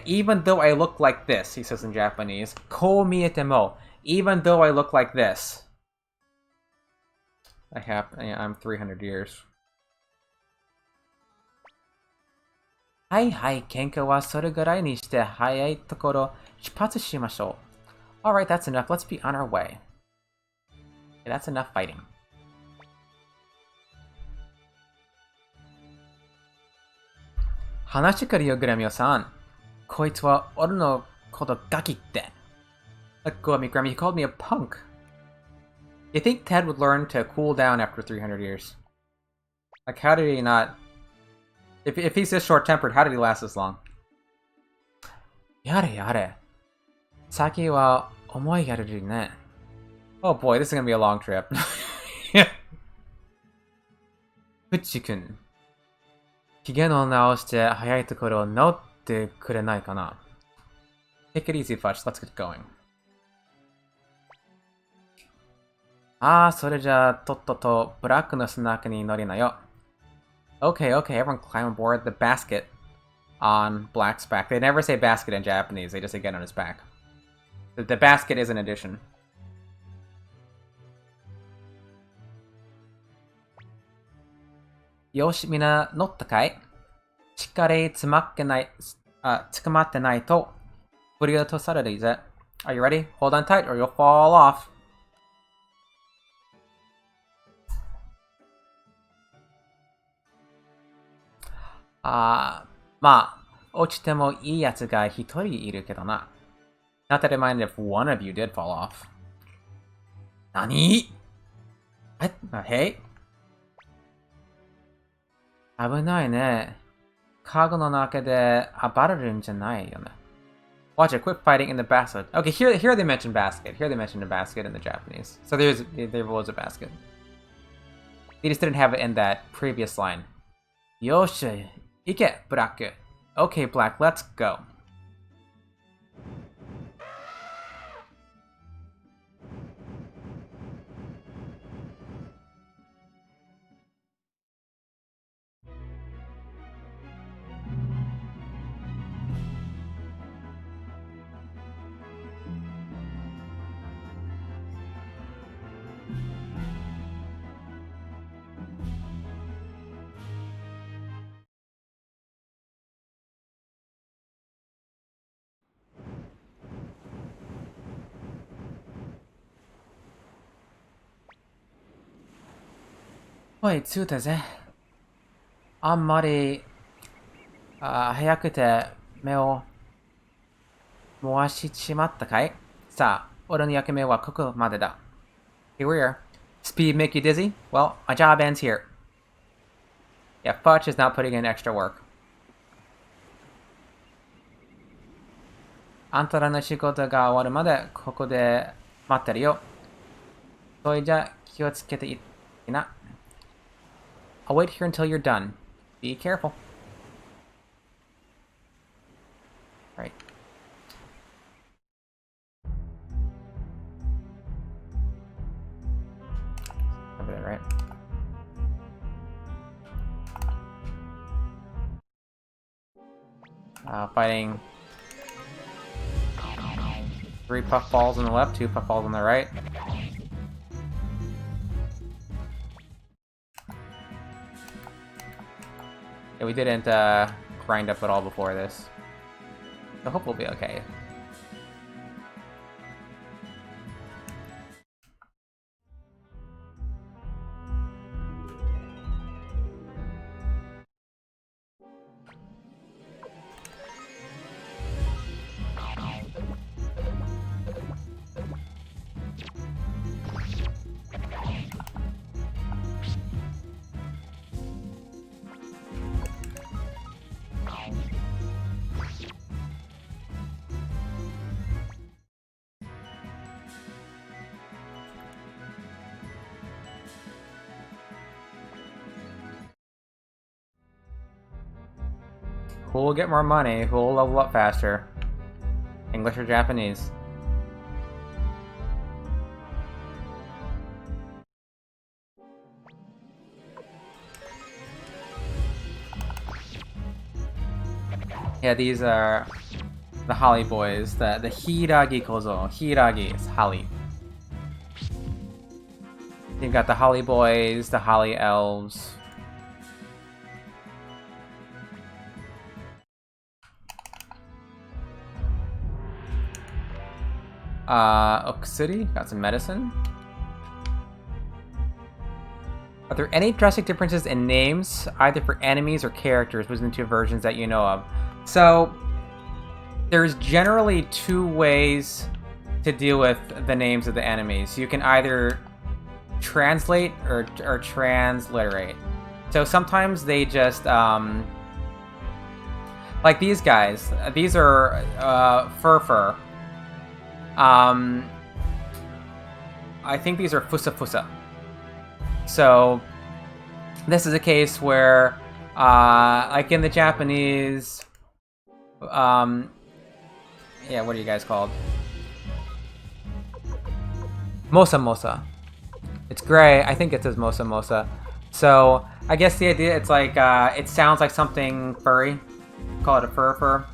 Even though I look like this, he says in Japanese. Kou miete mo. Even though I look like this. I'm 300 years. Hai, kenka wa sore gurai ni shite hayai tokoro shipatsu shimashou. Alright, that's enough. Let's be on our way. Yeah, that's enough fighting. Hanashi karu yo, Gremio-san. Koitsu wa oru no koto gaki tte. Let go of me, Gremio. He called me a punk. You think Ted would learn to cool down after 300 years? Like, how did he not... If he's this short-tempered, how did he last this long? Yare. Saki wa omoi yareru ne. Oh boy, this is gonna be a long trip. Fuchi-kun. Kigen o naoshite hayai tokoro o naotte kurenai kana? Take it easy, Futch. Let's get going. Sore ja tottoto Black no sunaku ni norina yo. Okay, everyone climb aboard the basket on Black's back. They never say basket in Japanese, they just say get on his back. The basket is an addition. よし、みんな乗ったかい？しっかりつまってないと、振り落とされるぜ。Are you ready? Hold on tight or you'll fall off. まあ、落ちてもいいやつが一人いるけどな。Not that it minded if one of you did fall off. 何？Hey? 危ないね。カゴの中で暴れるんじゃないよね。Watch it, quit fighting in the basket. Okay, here they mention basket. Here they mentioned a basket in the Japanese. So there was a basket. They just didn't have it in that previous line. Yoshi, ike, Black. Okay, Black, let's go. Wait, 着いたぜ。あんまり、早くて目を回しちまったかい？さあ、俺の役目はここまでだ。Here we are. Speed make you dizzy? Well, my job ends here. Yeah, Fudge is not putting in extra work. あんたらの仕事が終わるまでここで待ってるよ。それじゃ気をつけていな。I'll wait here until you're done. Be careful. Right. Over there, right? Fighting 3 puffballs on the left, 2 puffballs on the right. Yeah, we didn't grind up at all before this. So hope we'll be okay. Who will get more money? Who will level up faster? English or Japanese? Yeah, these are the Holly boys. The Hiragi Kozo. Hiragi is Holly. You've got the Holly boys, the Holly elves. Oak City, got some medicine. Are there any drastic differences in names, either for enemies or characters within the 2 versions that you know of? So, there's generally 2 ways to deal with the names of the enemies. You can either translate or transliterate. So sometimes they just, like these guys. These are Furfur. I think these are Fusa Fusa. So this is a case where, like in the Japanese, yeah, what are you guys called? Mosa Mosa. It's gray. I think it says Mosa Mosa. So I guess the idea, it's like, it sounds like something furry. Call it a Furfur.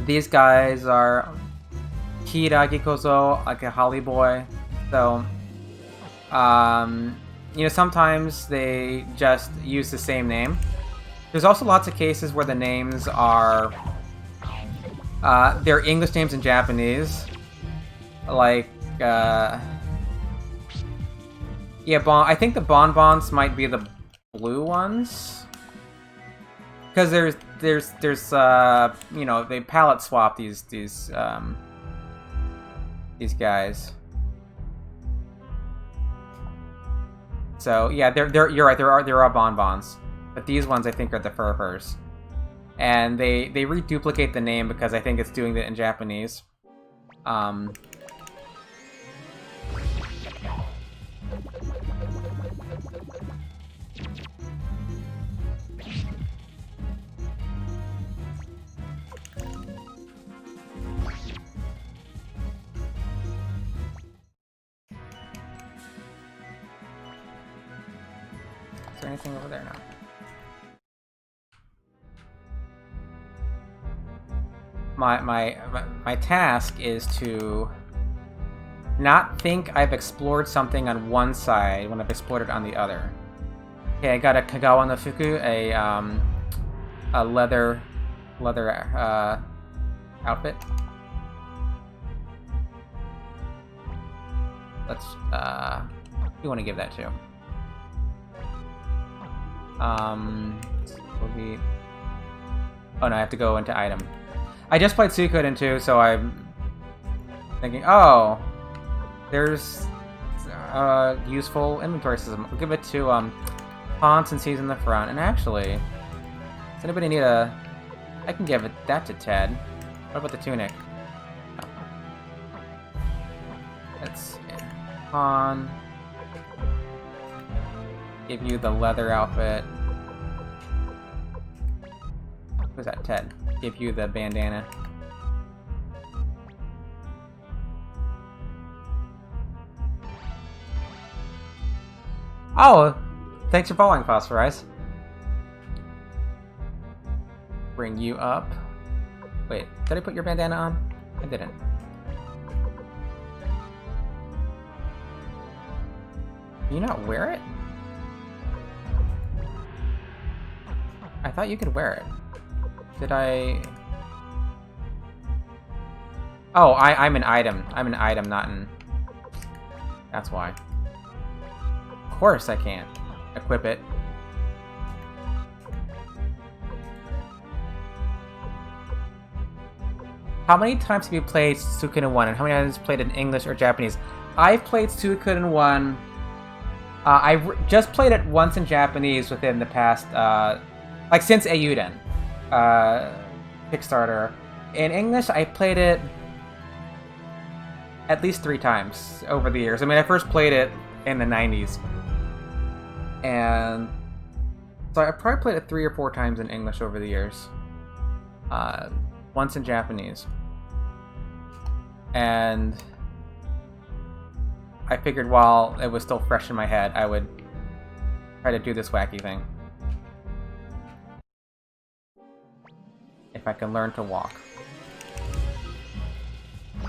These guys are Hiragi Kozo, like a Holly boy. So, you know, sometimes they just use the same name. There's also lots of cases where the names are they're English names in Japanese, like yeah, I think the bonbons might be the blue ones, because there's you know, they palette swap these guys. So yeah, you're right. There are bonbons, but these ones I think are the furfurs, and they reduplicate the name because I think it's doing it in Japanese. Is there anything over there now? My task is to not think I've explored something on one side when I've explored it on the other. Okay, I got a Kagawa no Fuku, a leather outfit. Let's we want to give that to. Would be. Oh no, I have to go into item. I just played Suikoden 2, so I'm thinking, oh, there's useful inventory system. We'll give it to Han since he's in the front. And actually, does anybody need a? I can give that to Ted. What about the tunic? Oh. Let's see. Han. Give you the leather outfit. Who's that? Ted. Give you the bandana. Oh! Thanks for following, Phosphorize. Bring you up. Wait, did I put your bandana on? I didn't. Can you not wear it? I thought you could wear it. Did I... Oh, I'm an item. I'm an item, not an... That's why. Of course I can. Equip it. How many times have you played Suikoden 1, and how many times have you played it in English or Japanese? I've played Suikoden 1... I've just played it once in Japanese within the past, like since Eiyuden, Kickstarter. In English, I played it at least 3 times over the years. I mean, I first played it in the 90s. And so I probably played it 3 or 4 times in English over the years. Once in Japanese. And I figured while it was still fresh in my head, I would try to do this wacky thing. If I can learn to walk.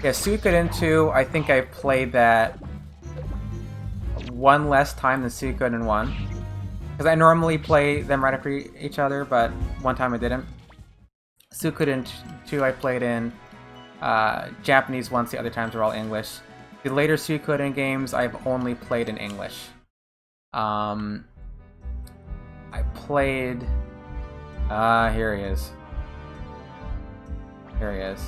Yeah, Suikoden 2, I think I played that 1 less time than Suikoden 1. Because I normally play them right after each other, but one time I didn't. Suikoden 2 I played in Japanese once, the other times were all English. The later Suikoden games I've only played in English. I played... here he is. Here he is.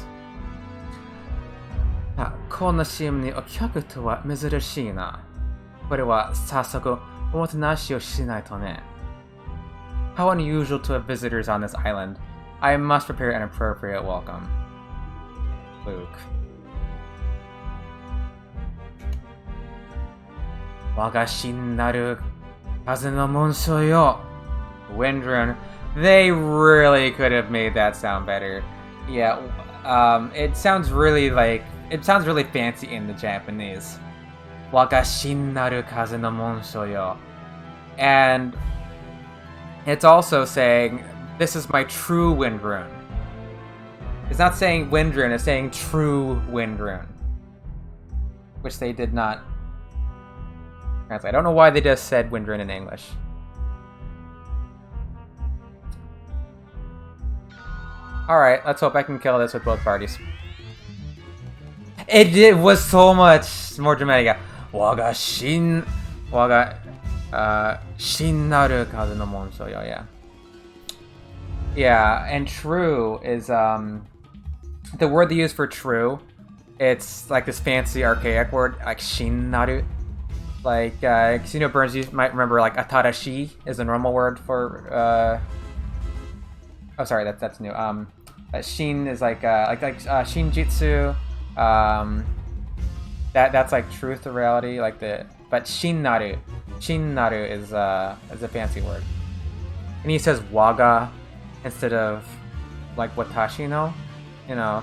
こんな CM にお客とは珍しいな。これは早速おもてなしをしないとね。How unusual to have visitors on this island. I must prepare an appropriate welcome. Luke. 我が死んだる風の紋章よ。Windrun. They really could have made that sound better. Yeah, it sounds really fancy in the Japanese. 我が死んだる風の紋章よ. And it's also saying, this is my true wind rune. It's not saying wind rune, it's saying true wind rune. Which they did not translate. I don't know why they just said Windrun in English. Alright, let's hope I can kill this with both parties. It was so much more dramatic. Waga shin naru kazu no monsho yo, yeah. Yeah, and true is the word they use for true. It's like this fancy archaic word, like shin naru. Like, cause you know, Burns, you might remember like atarashi is a normal word for oh, sorry, that's new. Shin is like shinjitsu. That's like truth or reality, like but shinnaru is a fancy word, and he says waga instead of like watashi no, you know.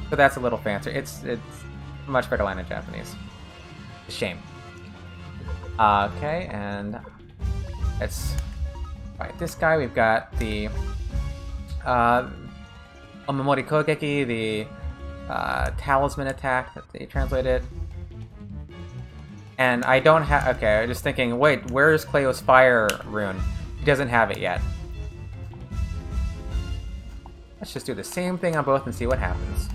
So that's a little fancier. It's much better line in Japanese. A shame. Okay, and let's fight this guy. We've got the Omamori Kogeki, the talisman attack that they translated. And I don't have... Okay, I'm just thinking, wait, where's Cleo's fire rune? He doesn't have it yet. Let's just do the same thing on both and see what happens.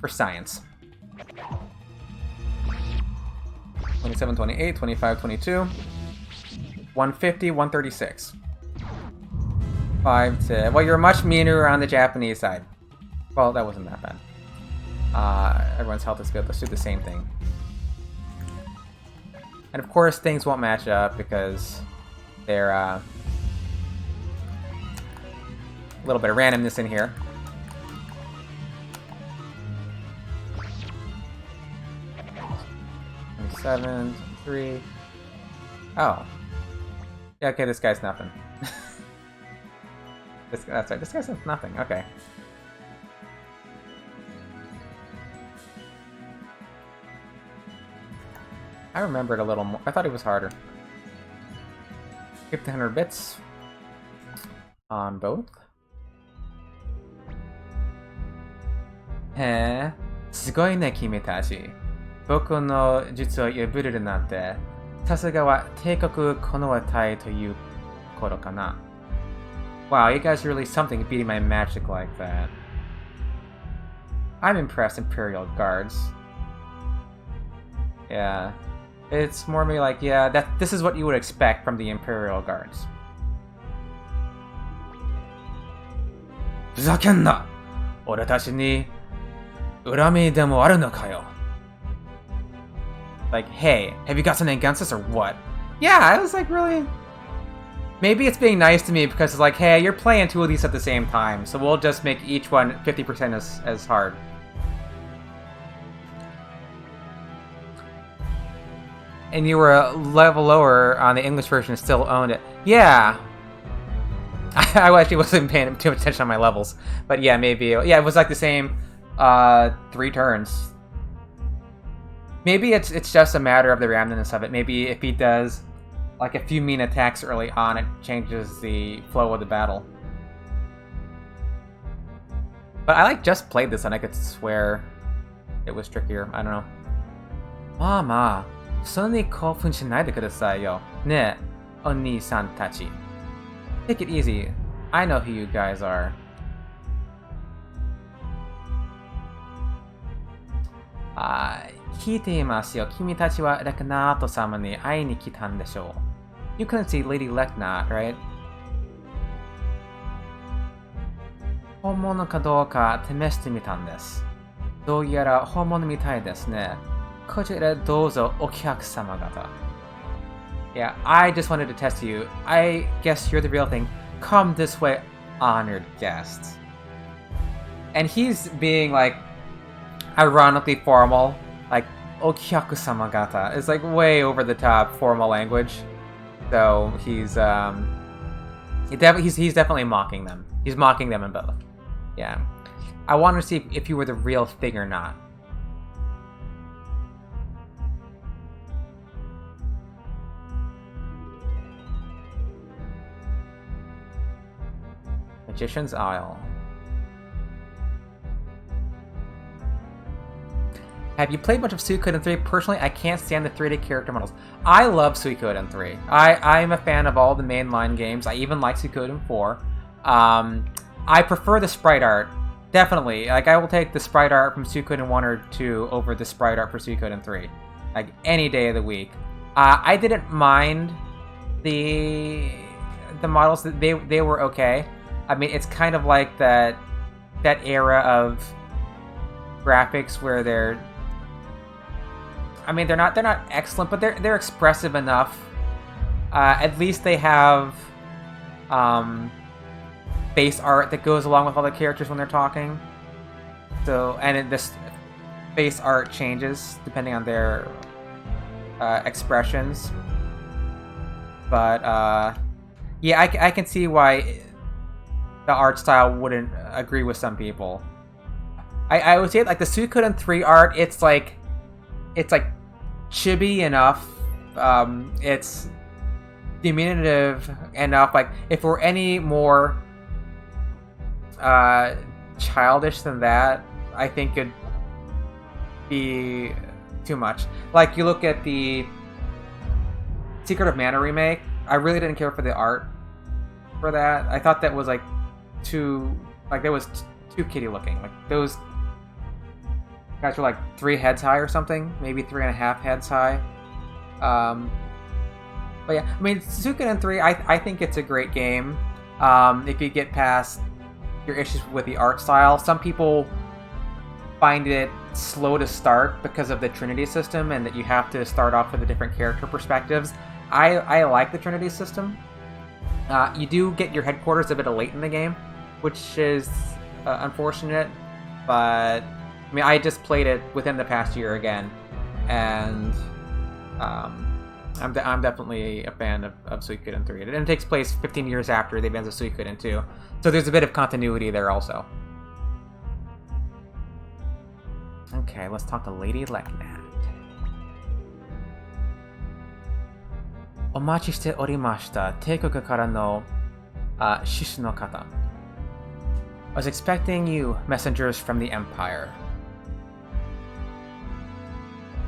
For science. 27, 28, 25, 22. 150, 136. 5 to... Well, you're much meaner on the Japanese side. Well, that wasn't that bad. Everyone's health is good. Let's do the same thing. And of course, things won't match up because they're a little bit of randomness in here. Seven, 3. Oh. Yeah, okay, this guy's nothing. That's right, this guy's nothing. Okay. I remembered a little more. I thought it was harder. 1,500 bits on both. へえ、すごいね君たち。僕の術を破れるなんて、さすがは帝国この隊ということかな。Wow, you guys are really something beating my magic like that. I'm impressed, Imperial Guards. Yeah. It's more me like, yeah, this is what you would expect from the Imperial Guards. ふざけんな! 俺たちに恨みでもあるのかよ? Like, hey, have you got something against us or what? Yeah, I was like, really? Maybe it's being nice to me because it's like, hey, you're playing two of these at the same time, so we'll just make each one 50% as hard. And you were a level lower on the English version and still owned it. Yeah. I actually wasn't paying too much attention on my levels. But yeah, maybe. Yeah, it was like the same 3 turns. Maybe it's just a matter of the randomness of it. Maybe if he does like a few mean attacks early on, it changes the flow of the battle. But I like just played this and I could swear it was trickier. I don't know. Mama. そんなに興奮しないでくださいよ。ねえ、お兄さんたち。Take it easy. I know who you guys are. Ah, 聞いていますよ。君たちはレクナート様に会いに来たんでしょう。You couldn't see Lady Leknat, right? 本物かどうか試してみたんです。どうやら本物みたいですね。こちらどうぞお客様方。Yeah, I just wanted to test you. I guess you're the real thing. Come this way, honored guests. And he's being like ironically formal, like okyaku samagata. It's like way over the top formal language. So he's he's definitely mocking them. He's mocking them in both. Yeah. I wanted to see if you were the real thing or not. Magician's Isle. Have you played much of Suikoden 3? Personally, I can't stand the 3D character models. I love Suikoden 3. I'm a fan of all the mainline games. I even like Suikoden 4. I prefer the sprite art. Definitely. Like, I will take the sprite art from Suikoden 1 or 2 over the sprite art for Suikoden 3. Like, any day of the week. I didn't mind the models. They were okay. I mean, it's kind of like that era of graphics where they're not excellent, but they're expressive enough. At least they have base art that goes along with all the characters when they're talking. So, and this base art changes depending on their expressions. But yeah, I can see why the art style wouldn't agree with some people. I would say like the Suikoden 3 art, it's like chibi enough. It's diminutive enough. Like if we're any more childish than that, I think it'd be too much. Like you look at the Secret of Mana remake, I really didn't care for the art for that. I thought that was like too kiddie looking. Like those guys were like 3 heads high or something, maybe 3.5 heads high. But yeah, I mean, Suikoden 3, I think it's a great game. If you get past your issues with the art style, some people find it slow to start because of the Trinity system and that you have to start off with the different character perspectives. I like the Trinity system. You do get your headquarters a bit late in the game, which is unfortunate, but I mean, I just played it within the past year again, and I'm definitely a fan of Suikoden 3. And it takes place 15 years after the events of Suikoden 2, so there's a bit of continuity there also. Okay, let's talk to Lady Leknat. お待ちしておりました。帝国からの使者の方。I was expecting you, messengers from the Empire.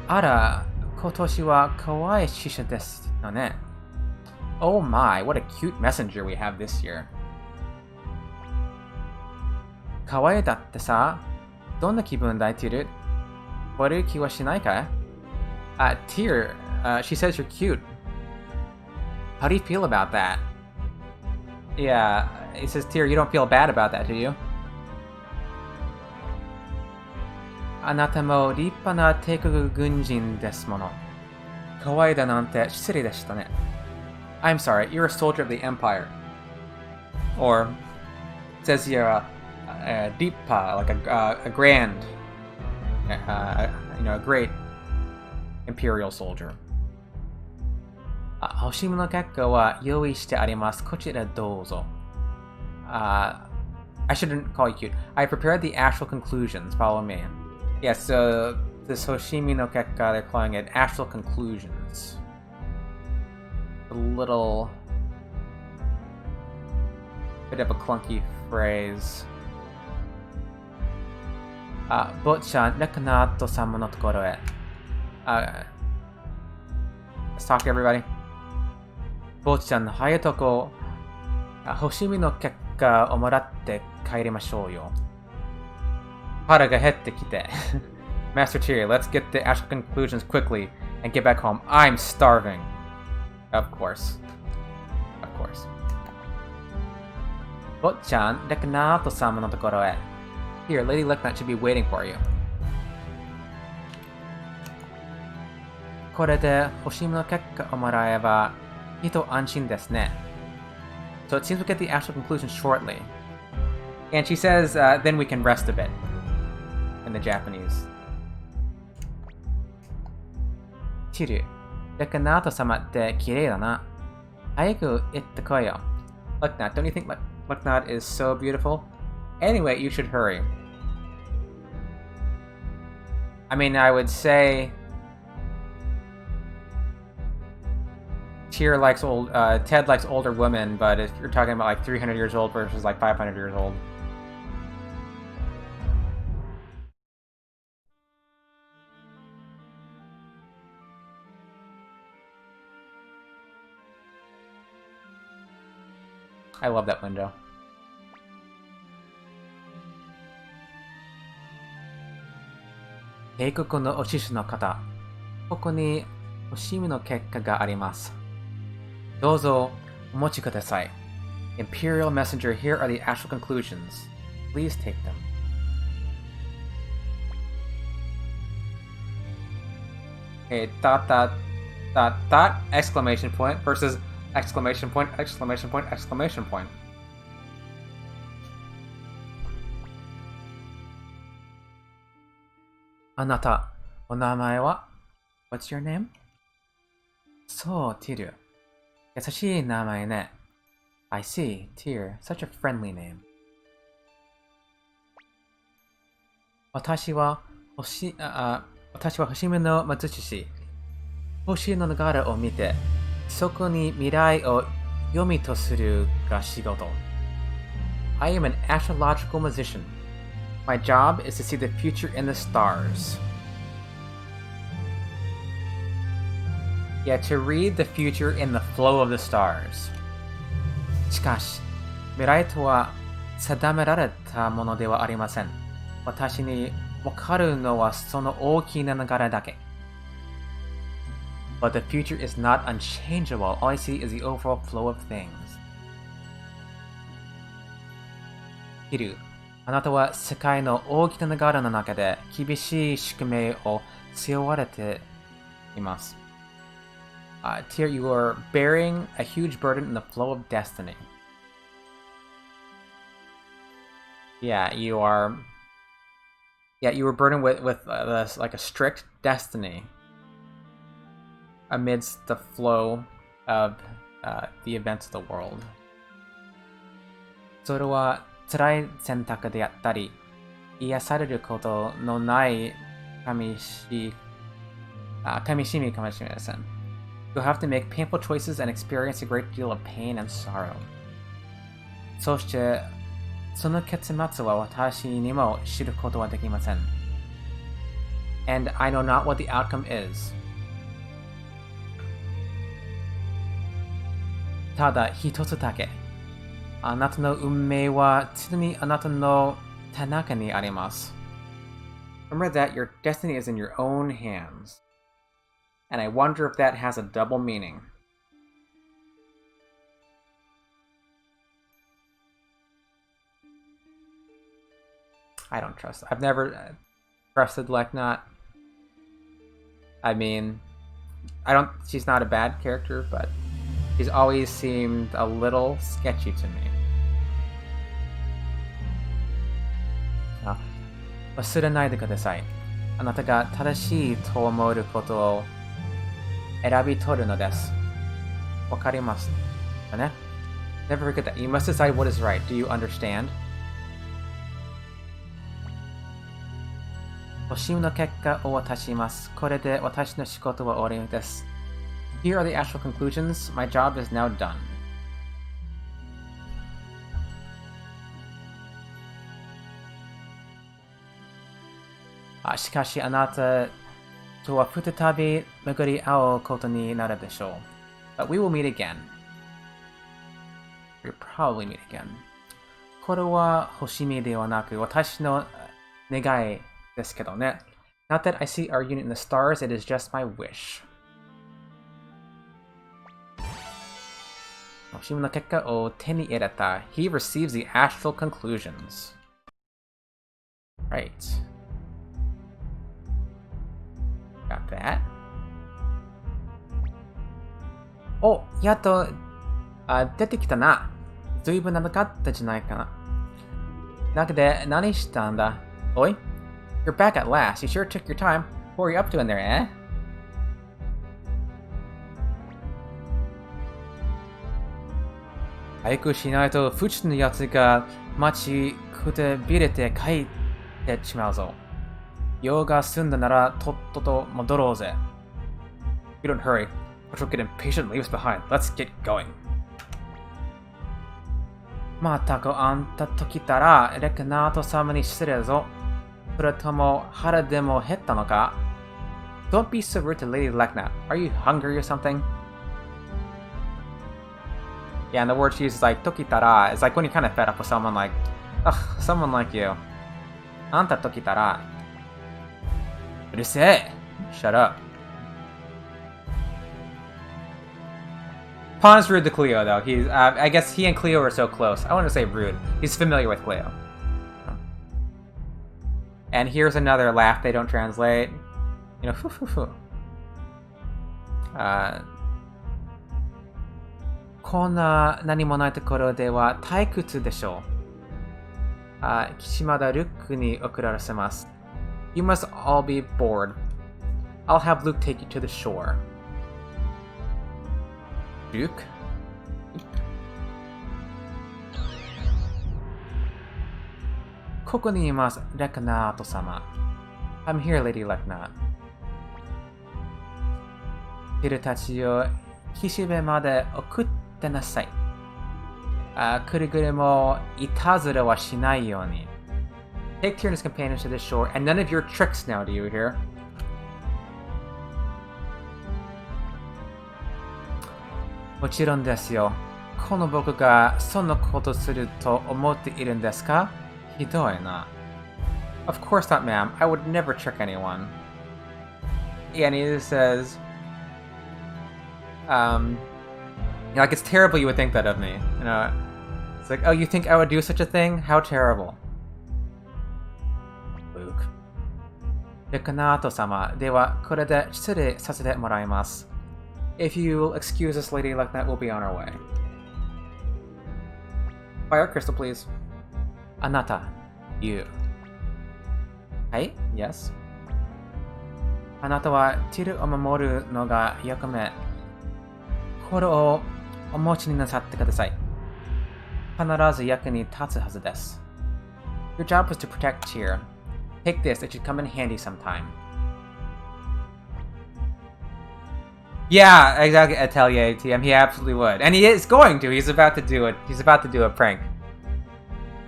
あら、今年は可愛い使者ですよね。Oh my, what a cute messenger we have this year. 可愛いだってさ、どんな気分だいてる？悪い気はしないか？Tear, she says you're cute. How do you feel about that? Yeah, he says, Tear, you don't feel bad about that, do you? あなたも立派な帝国軍人ですもの。可愛いだなんて失礼でしたね。I'm sorry, you're a soldier of the Empire. Or, it says you're a Deepa, like a grand, a great Imperial soldier. 欲しいもの結果は用意してあります。こちらどうぞ。I shouldn't call you cute. I prepared the actual conclusions. Follow me. Yes, so this Hoshimi no Kekka, they're calling it actual conclusions. A little bit of a clunky phrase. 坊ちゃん、レクナート様のところへ。Let's talk to everybody. 坊ちゃん、早いとこ、星見の結果をもらって帰りましょうよ。腹が減ってきて。Master Tyr, let's get the actual conclusions quickly and get back home. I'm starving. Of course. Of course. 坊ちゃん、レクナート様のところへ。Here, Lady Leknat should be waiting for you. これで星見の結果をもらえば一安心ですね。So it seems we'll get the actual conclusion shortly. And she says, then we can rest a bit. In the Japanese. チル、レクナート様って綺麗だな。早く行ってこいよ。Leknat, don't you think Leknat is so beautiful? Anyway, you should hurry. I mean, I would say Ted likes older women, but if you're talking about like 300 years old versus like 500 years old. I love that window. Keikoku no oshishi no kata. Koko ni oshimi no kekka ga arimasu. Dozo omochi kudasai. Imperial Messenger, here are the actual conclusions. Please take them. Okay, dot dot dot dot exclamation point versus exclamation point exclamation point exclamation point. Anata, onamae wa? What's your name? So, Tiru. Yasashii namae ne. I see, Tyr, such a friendly name. Watashi wa Hoshimi no Matsushi. Hoshi no Nagara o mite, soko ni mirai o yomito suru ga shigoto. I am an astrological musician. My job is to see the future in the stars. Yeah, to read the future in the flow of the stars. しかし、未来とは定められたものではありません。私にわかるのはその大きな流れだけ。But the future is not unchangeable. All I see is the overall flow of things. ヒル、あなたは世界の大きな流れの中で厳しい宿命を背負われています。Tyr, you are bearing a huge burden in the flow of destiny. Yeah, you are. Yeah, you were burdened with this, like a strict destiny amidst the flow of the events of the world. それは辛い選択であったり、癒されることのない寂しみかもしれません。You'll have to make painful choices and experience a great deal of pain and sorrow. そして、その結末は私にも知ることはできません。And I know not what the outcome is. ただ一つだけ。あなたの運命は常にあなたの手中にあります。Remember that your destiny is in your own hands. And I wonder if that has a double meaning. I don't trust. I've never trusted Leknot. I mean, she's not a bad character, but she's always seemed a little sketchy to me. 忘れないでください。あなたが正しいと思えることを選び取るのです。わかりますかね? Never forget that. You must decide what is right. Do you understand? 星の結果を渡します。これで私の仕事は終わりです。Here are the actual conclusions. My job is now done. しかしあなたとは再び巡り合うことになるでしょう。But we will meet again. We'll probably meet again. これは星見ではなく私の願いですけどね。Not that I see our unit in the stars, it is just my wish. 星の結果を手に入れた。He receives the astral conclusions. Right. Got that. お、やっと出てきたな。ずいぶん長かったじゃないかな。中で何したんだ？おい？ You're back at last. You sure took your time. What were you up to in there, eh? 早くしないとフチのやつが待ちくてびれて帰ってしまうぞ。用が済んだならとっとと戻ろうぜ。You don't hurry. Which will get impatient and leave us behind. Let's get going. まったくあんたと来たらレクナート様に失礼ぞ。それとも腹でも減ったのか？ Don't be so rude to Lady Lekna. Are you hungry or something? Yeah, and the word she uses like tokitara. It's like when you're kind of fed up with someone like, ugh, someone like you. Anta tokitara. Urusei. Shut up. Pawn's rude to Cleo, though. He's, I guess he and Cleo are so close. I want to say rude. He's familiar with Cleo. And here's another laugh they don't translate. You know, foo foo foo. こんな何もないところでは退屈でしょう。岸まだルックに送らせます。You must all be bored. I'll have Luke take you to the shore. Luke? Koko ni imasu, Leknato-sama. I'm here, Lady Leknat. 昼たちを岸辺まで送ってなさい。くれぐれもいたずらはしないように。Take Tyrannus' companions to the shore, and none of your tricks now, do you hear? もちろんですよ。この僕がそんなことすると思っているんですか？ひどいな。Of course not, ma'am. I would never trick anyone. Yeah, and he just says, like, it's terrible you would think that of me. You know, it's like, oh, you think I would do such a thing? How terrible. Luke. レカナート様、ではこれで失礼させてもらいます。If you will excuse us, Lady Leknat, we'll be on our way. Fire crystal, please. Anata. You. Hey? Yes? あなたはティルを守るのが役目。これをお持ちになさってください。必ず役に立つはずです。Your job was to protect Tyr. Take this, it should come in handy sometime. Yeah, exactly, Atelier TM. He absolutely would. And he is going to. He's about to do it. He's about to do a prank.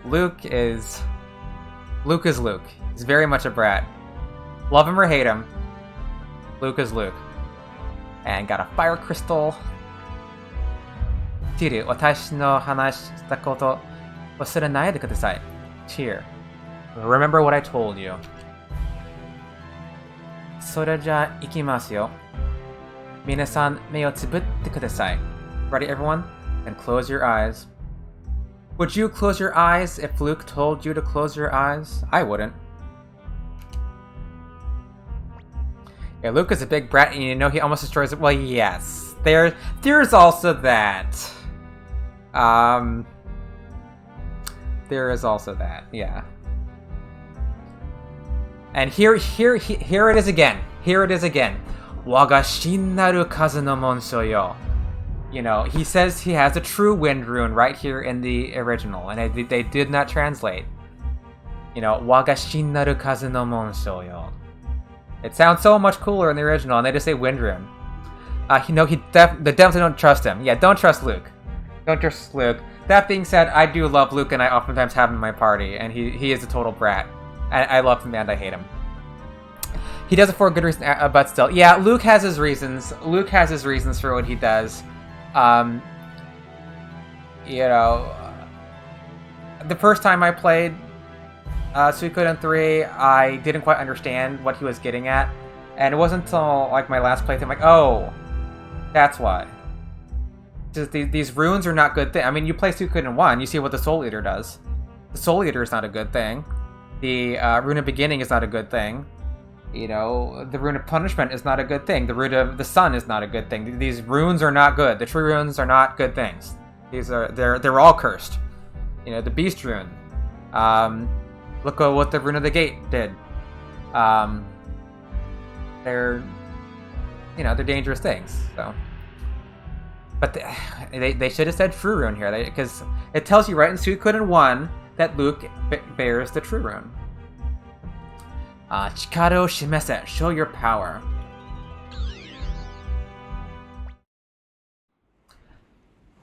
Luke is Luke. He's very much a brat. Love him or hate him, Luke is Luke. And got a fire crystal. Tyr, watashi no hanashi shita koto wasuranaide kudasai. Tyr, remember what I told you. それじゃ行きますよ。皆さん、目をつぶってください。Ready, everyone? Then close your eyes. Would you close your eyes if Luke told you to close your eyes? I wouldn't. Yeah, Luke is a big brat, and you know he almost destroys it. Well, yes. There's also that. There is also that, yeah. And here it is again. Here it is again. Waga shinnaru kazu no monsho yo. You know, he says he has a true wind rune right here in the original, and they did not translate. You know, Waga shinnaru kazu no monsho yo. It sounds so much cooler in the original, and they just say wind rune. You know, they definitely don't trust him. Yeah, don't trust Luke. Don't trust Luke. That being said, I do love Luke, and I oftentimes have him in my party, and he is a total brat. I love him and I hate him. He does it for a good reason, but still. Yeah, Luke has his reasons. Luke has his reasons for what he does. You know, the first time I played Suikoden 3, I didn't quite understand what he was getting at. And it wasn't until like my last playthrough, I'm like, oh, that's why. Just these runes are not good things. I mean, you play Suikoden 1, you see what the Soul Eater does. The Soul Eater is not a good thing. The Rune of Beginning is not a good thing. You know, the Rune of Punishment is not a good thing. The Rune of the Sun is not a good thing. These runes are not good. The true runes are not good things. They're all cursed. You know, the Beast Rune. Look at what the Rune of the Gate did. They're dangerous things. So, but they should have said True Rune here, because it tells you right in Suikoden 1 that Luke bears the True Rune. Chikara o shimese, show your power.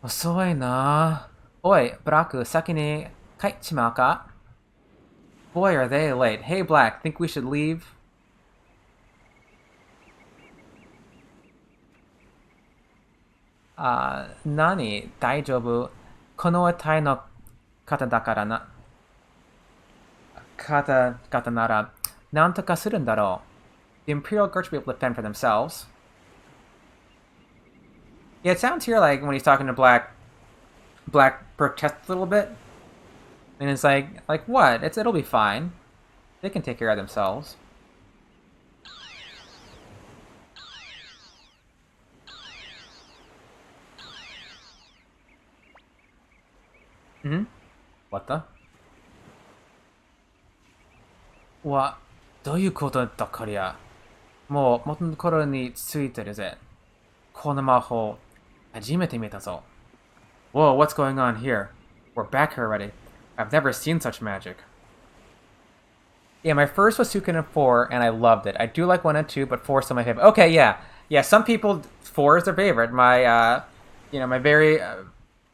Osoi na. Oi, Braku, saki ni kaichimau ka? Boy, are they late. Hey, Black, think we should leave? 何大丈夫この体の方だからな、方なら、なんとかするんだろう. The Imperial Guard should be able to fend for themselves. Yeah, it sounds here like when he's talking to Black protests a little bit. And it's like what? It'll be fine. They can take care of themselves. Mm-hmm. What the? は、どういうことだこりゃ。もう元の頃についてるぜ。この魔法、初めて見たぞ。Whoa, what's going on here? We're back here already. I've never seen such magic. Yeah, my first was Suikoden 4, and I loved it. I do like 1 and 2, but 4 is still my favorite. Okay, yeah. Yeah, some people, 4 is their favorite. My very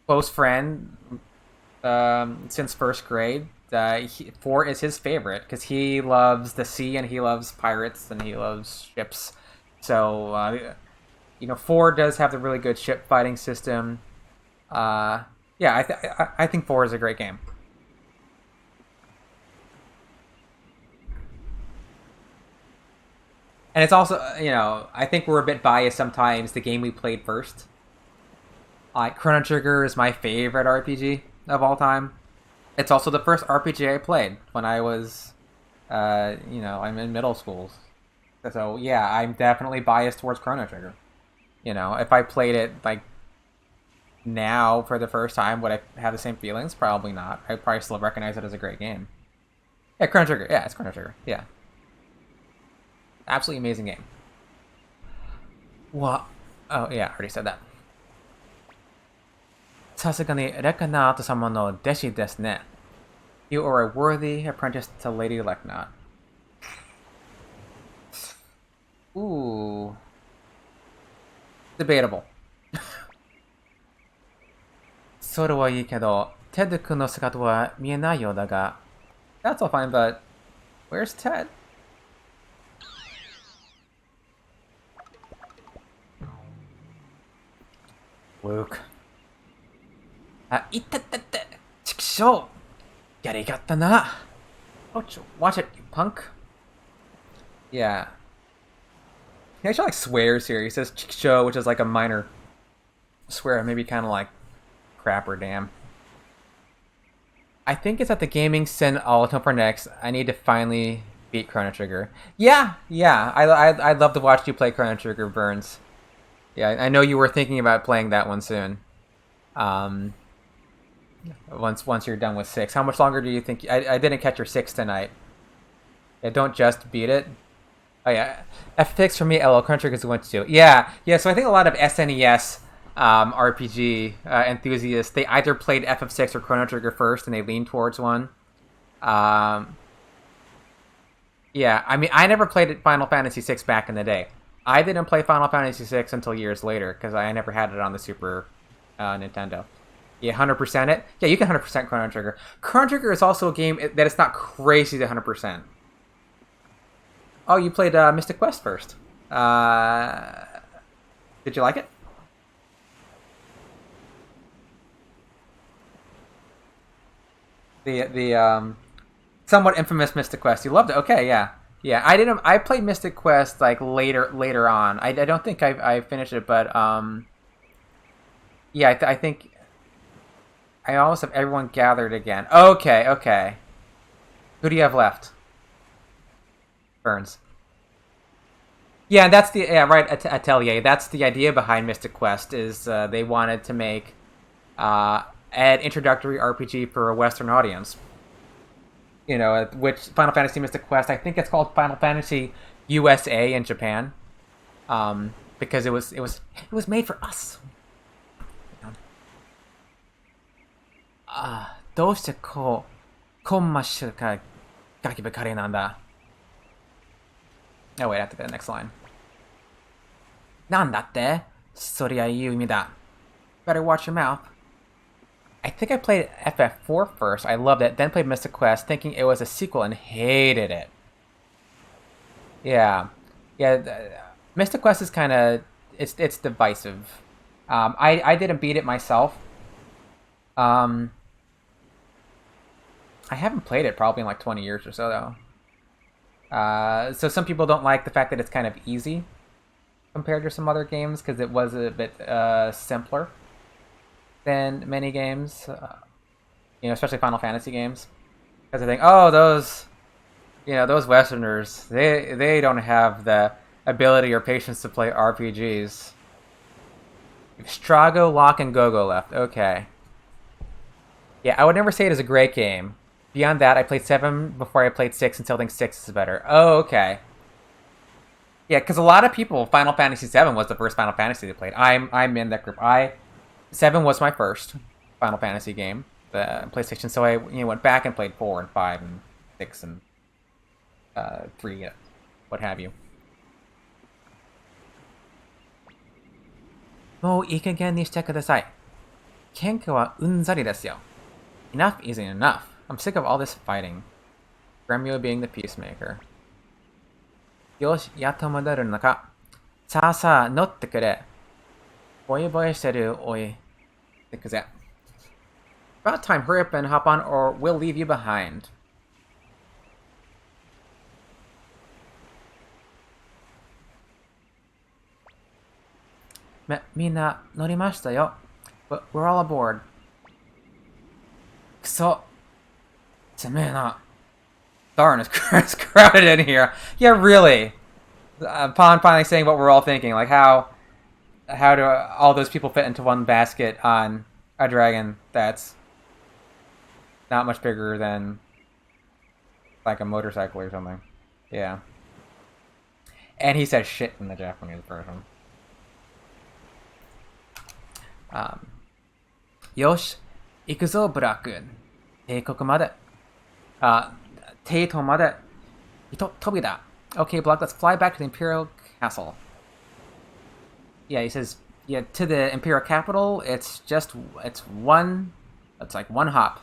close friend since first grade, 4 is his favorite, because he loves the sea, and he loves pirates, and he loves ships. So, 4 does have the really good ship fighting system. Yeah, I think 4 is a great game. And it's also, I think we're a bit biased sometimes, the game we played first. Chrono Trigger is my favorite RPG of all time. It's also the first RPG I played when I was, I'm in middle school. So, yeah, I'm definitely biased towards Chrono Trigger. If I played it, now for the first time, would I have the same feelings? Probably not. I'd probably still recognize it as a great game. Yeah, Chrono Trigger. Yeah, it's Chrono Trigger. Yeah. Absolutely amazing game. What? Oh, yeah, I already said that. さすがにレカナート様の弟子ですね. You are a worthy apprentice to Lady Leknot. Ooh. Debatable. それはいいけど、テッド君の姿は見えないようだが。That's all fine, but where's Ted? Luke. いったったった。ちくしょう。やりがったな。Watch it, you punk. Yeah. He actually swears here. He says chiksho, which is like a minor swear, maybe kind of like crap or damn. I think it's at the Gaming Sin Ultimate for next. I need to finally beat Chrono Trigger. Yeah. I'd love to watch you play Chrono Trigger, Burns. Yeah, I know you were thinking about playing that one soon. Once you're done with 6. How much longer do you think? I didn't catch your 6 tonight. Yeah, don't just beat it. Oh yeah, F6 for me. LL Chrono Trigger is going to do. Yeah. So I think a lot of SNES RPG enthusiasts, they either played FF6 or Chrono Trigger first, and they lean towards one. Yeah, I mean, I never played Final Fantasy VI back in the day. I didn't play Final Fantasy VI until years later, because I never had it on the Super Nintendo. Yeah, 100% it? Yeah, you can 100% Chrono Trigger. Chrono Trigger is also a game that it's not crazy to 100%. Oh, you played Mystic Quest first. Did you like it? The somewhat infamous Mystic Quest. You loved it. Okay, yeah. Yeah, I didn't. I played Mystic Quest later on. I don't think I finished it, but yeah, I think I almost have everyone gathered again. Okay. Who do you have left? Burns. Yeah, that's the Atelier. That's the idea behind Mystic Quest. Is they wanted to make an introductory RPG for a Western audience. Which Final Fantasy Mystic Quest, I think it's called Final Fantasy USA in Japan, because it was made for us. どうしてコンマッシュかガキばかりなんだ? Oh wait, I have to get the next line. なんだって? そりゃいい意味だ. Better watch your mouth. I think I played FF4 first. I loved it. Then played Mystic Quest, thinking it was a sequel, and hated it. Yeah. Mystic Quest is kind of it's divisive. I didn't beat it myself. I haven't played it probably in like 20 years or so, though. So some people don't like the fact that it's kind of easy compared to some other games because it was a bit simpler than many games, especially Final Fantasy games. Because I think, oh, those Westerners, they don't have the ability or patience to play RPGs. Strago, Lock, and Go-Go left. Okay. Yeah, I would never say it is a great game. Beyond that, I played 7 before I played 6 and still think 6 is better. Oh, okay. Yeah, because a lot of people, Final Fantasy 7 was the first Final Fantasy they played. I'm in that group. 7 was my first Final Fantasy game, the PlayStation. So I went back and played 4 and 5 and 6 and 3, what have you. もういい加減にしてください。喧嘩はうんざりですよ。Enough isn't enough. I'm sick of all this fighting. Gremio being the peacemaker. よし、やっと戻るのか。さあさあ、乗ってくれ。ボイボイしてるおい。ってくぜ。About time, hurry up and hop on or we'll leave you behind. Mina, 乗りましたよ. We're all aboard. くそ. Darn, it's crowded in here. Yeah, really. Upon finally saying what we're all thinking, like how do all those people fit into one basket on a dragon that's not much bigger than like a motorcycle or something. Yeah. And he says shit in the Japanese version. Yosh, ikuzo, Braku. Teikoku made. Teito made. Ito tobida. Okay, Block, let's fly back to the Imperial Castle. Yeah, he says, yeah, to the Imperial Capital, it's like one hop.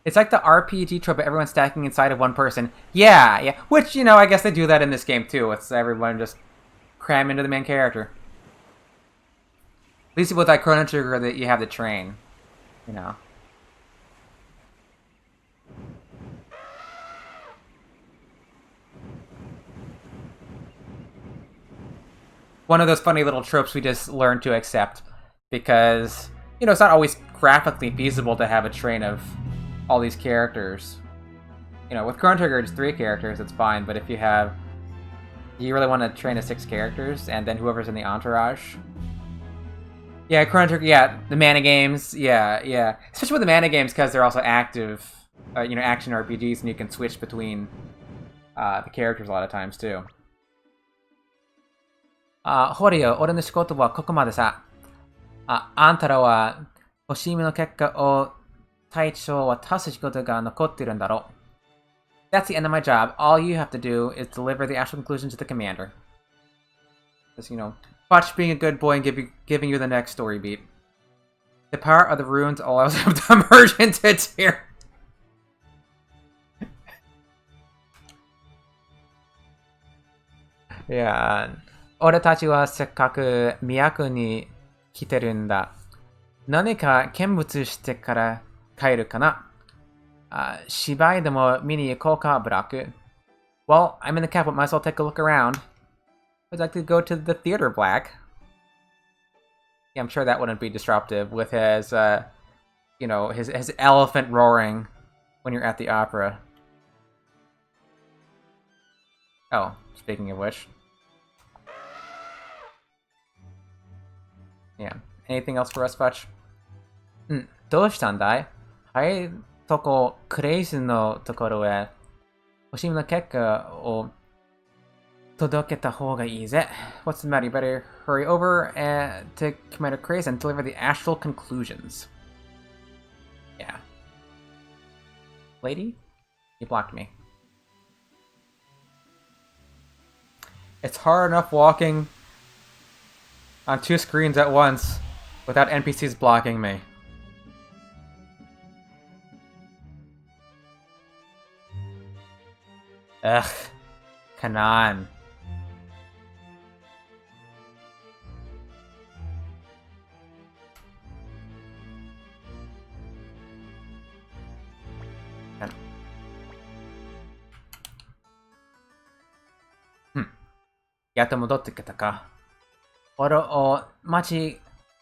It's like the RPG trope of everyone stacking inside of one person. Yeah. Which, I guess they do that in this game, too. It's everyone just cram into the main character. At least with that Chrono Trigger that you have the train, One of those funny little tropes we just learned to accept because, it's not always graphically feasible to have a train of all these characters. With Chrono Trigger, it's 3 characters, it's fine, but if you really want to train of 6 characters and then whoever's in the entourage. Yeah, Chrono Trigger, yeah, the mana games, yeah. Especially with the mana games because they're also active, action RPGs and you can switch between the characters a lot of times too. ホリよ、俺の仕事はここまでさ。あんたらは欲しいもの結果を隊長は渡す仕事が残ってるんだろう。That's the end of my job. All you have to do is deliver the actual conclusion to the commander. Just, Fudge being a good boy and giving you the next story beat. The power of the runes allows him to merge into tears. Yeah. 俺たちはせっかく都に来てるんだ。何か見物してから帰るかな。芝居でも見に行こうか、ブラック。Well, I'm in the capital, might as well take a look around. I'd like to go to the theater, Black. Yeah, I'm sure that wouldn't be disruptive with his, his elephant roaring when you're at the opera. Oh, speaking of which. Yeah. Anything else for us, Fudge? どうしたんだい？はい、クレイズのところへ欲しいもの結果を届けた方がいいぜ。What's the matter? You better hurry over to Commander Craze and deliver the astral conclusions. Yeah. Lady? You blocked me. It's hard enough walking on 2 screens at once without NPCs blocking me. Ugh. Kanan. やっと戻ってきたか。俺を待ち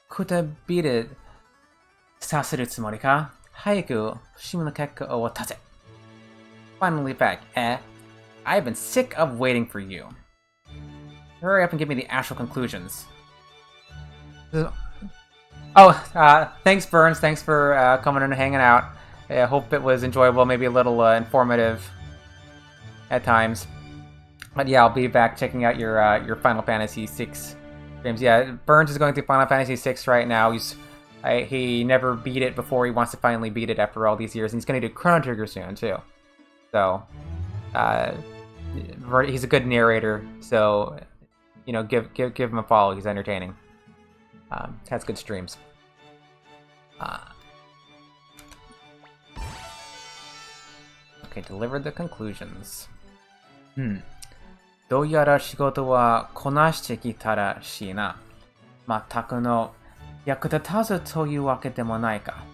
くたびれさせるつもりか。早くシムの結果を立て。Finally back, eh? I've been sick of waiting for you. Hurry up and give me the actual conclusions. Thanks, Burns. Thanks for coming in and hanging out. I hope it was enjoyable, maybe a little informative at times. But yeah, I'll be back checking out your Final Fantasy VI games. Yeah, Burns is going through Final Fantasy VI right now. He never beat it before. He wants to finally beat it after all these years, and he's going to do Chrono Trigger soon too. So, he's a good narrator. So, give him a follow. He's entertaining. Has good streams. Okay, delivered the conclusions. どうやら仕事はこなしてきたらしいな。まったくの役立たずというわけでもないか。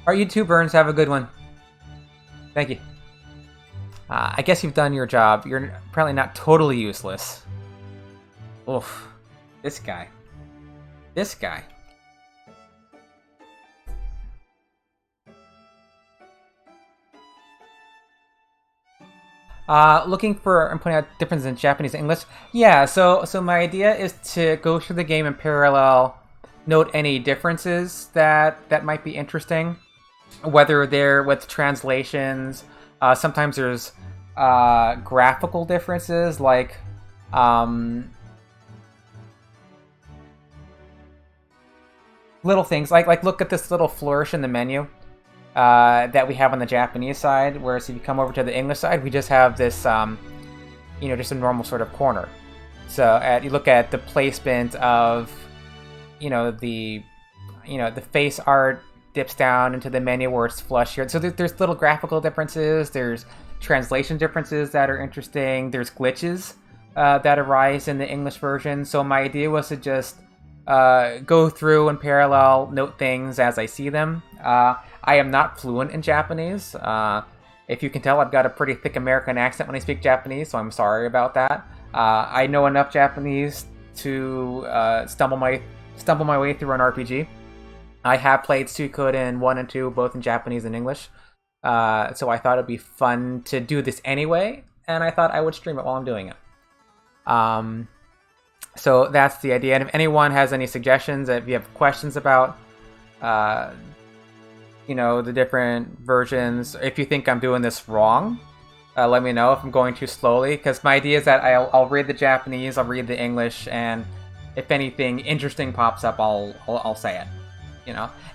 Alright, you too, Burns. Have a good one. Thank you. I guess you've done your job. You're apparently not totally useless. Oof. This guy. This guy. Looking for and pointing out differences in Japanese and English. Yeah, so my idea is to go through the game in parallel, note any differences that might be interesting, whether they're with translations. Sometimes there's graphical differences, like little things like look at this little flourish in the menu. That we have on the Japanese side, whereas if you come over to the English side, we just have this, just a normal sort of corner. So you look at the placement of, the face art dips down into the menu where it's flush here. So there's little graphical differences, there's translation differences that are interesting, there's glitches that arise in the English version. So my idea was to just go through and parallel note things as I see them. I am not fluent in Japanese. If you can tell, I've got a pretty thick American accent when I speak Japanese, so I'm sorry about that. I know enough Japanese to stumble my way through an RPG. I have played Suikoden 1 and 2, both in Japanese and English. So I thought it'd be fun to do this anyway, and I thought I would stream it while I'm doing it. So that's the idea. And if anyone has any suggestions, if you have questions about the different versions, if you think I'm doing this wrong, let me know if I'm going too slowly, because my idea is that I'll read the Japanese, I'll read the English, and if anything interesting pops up, I'll say it,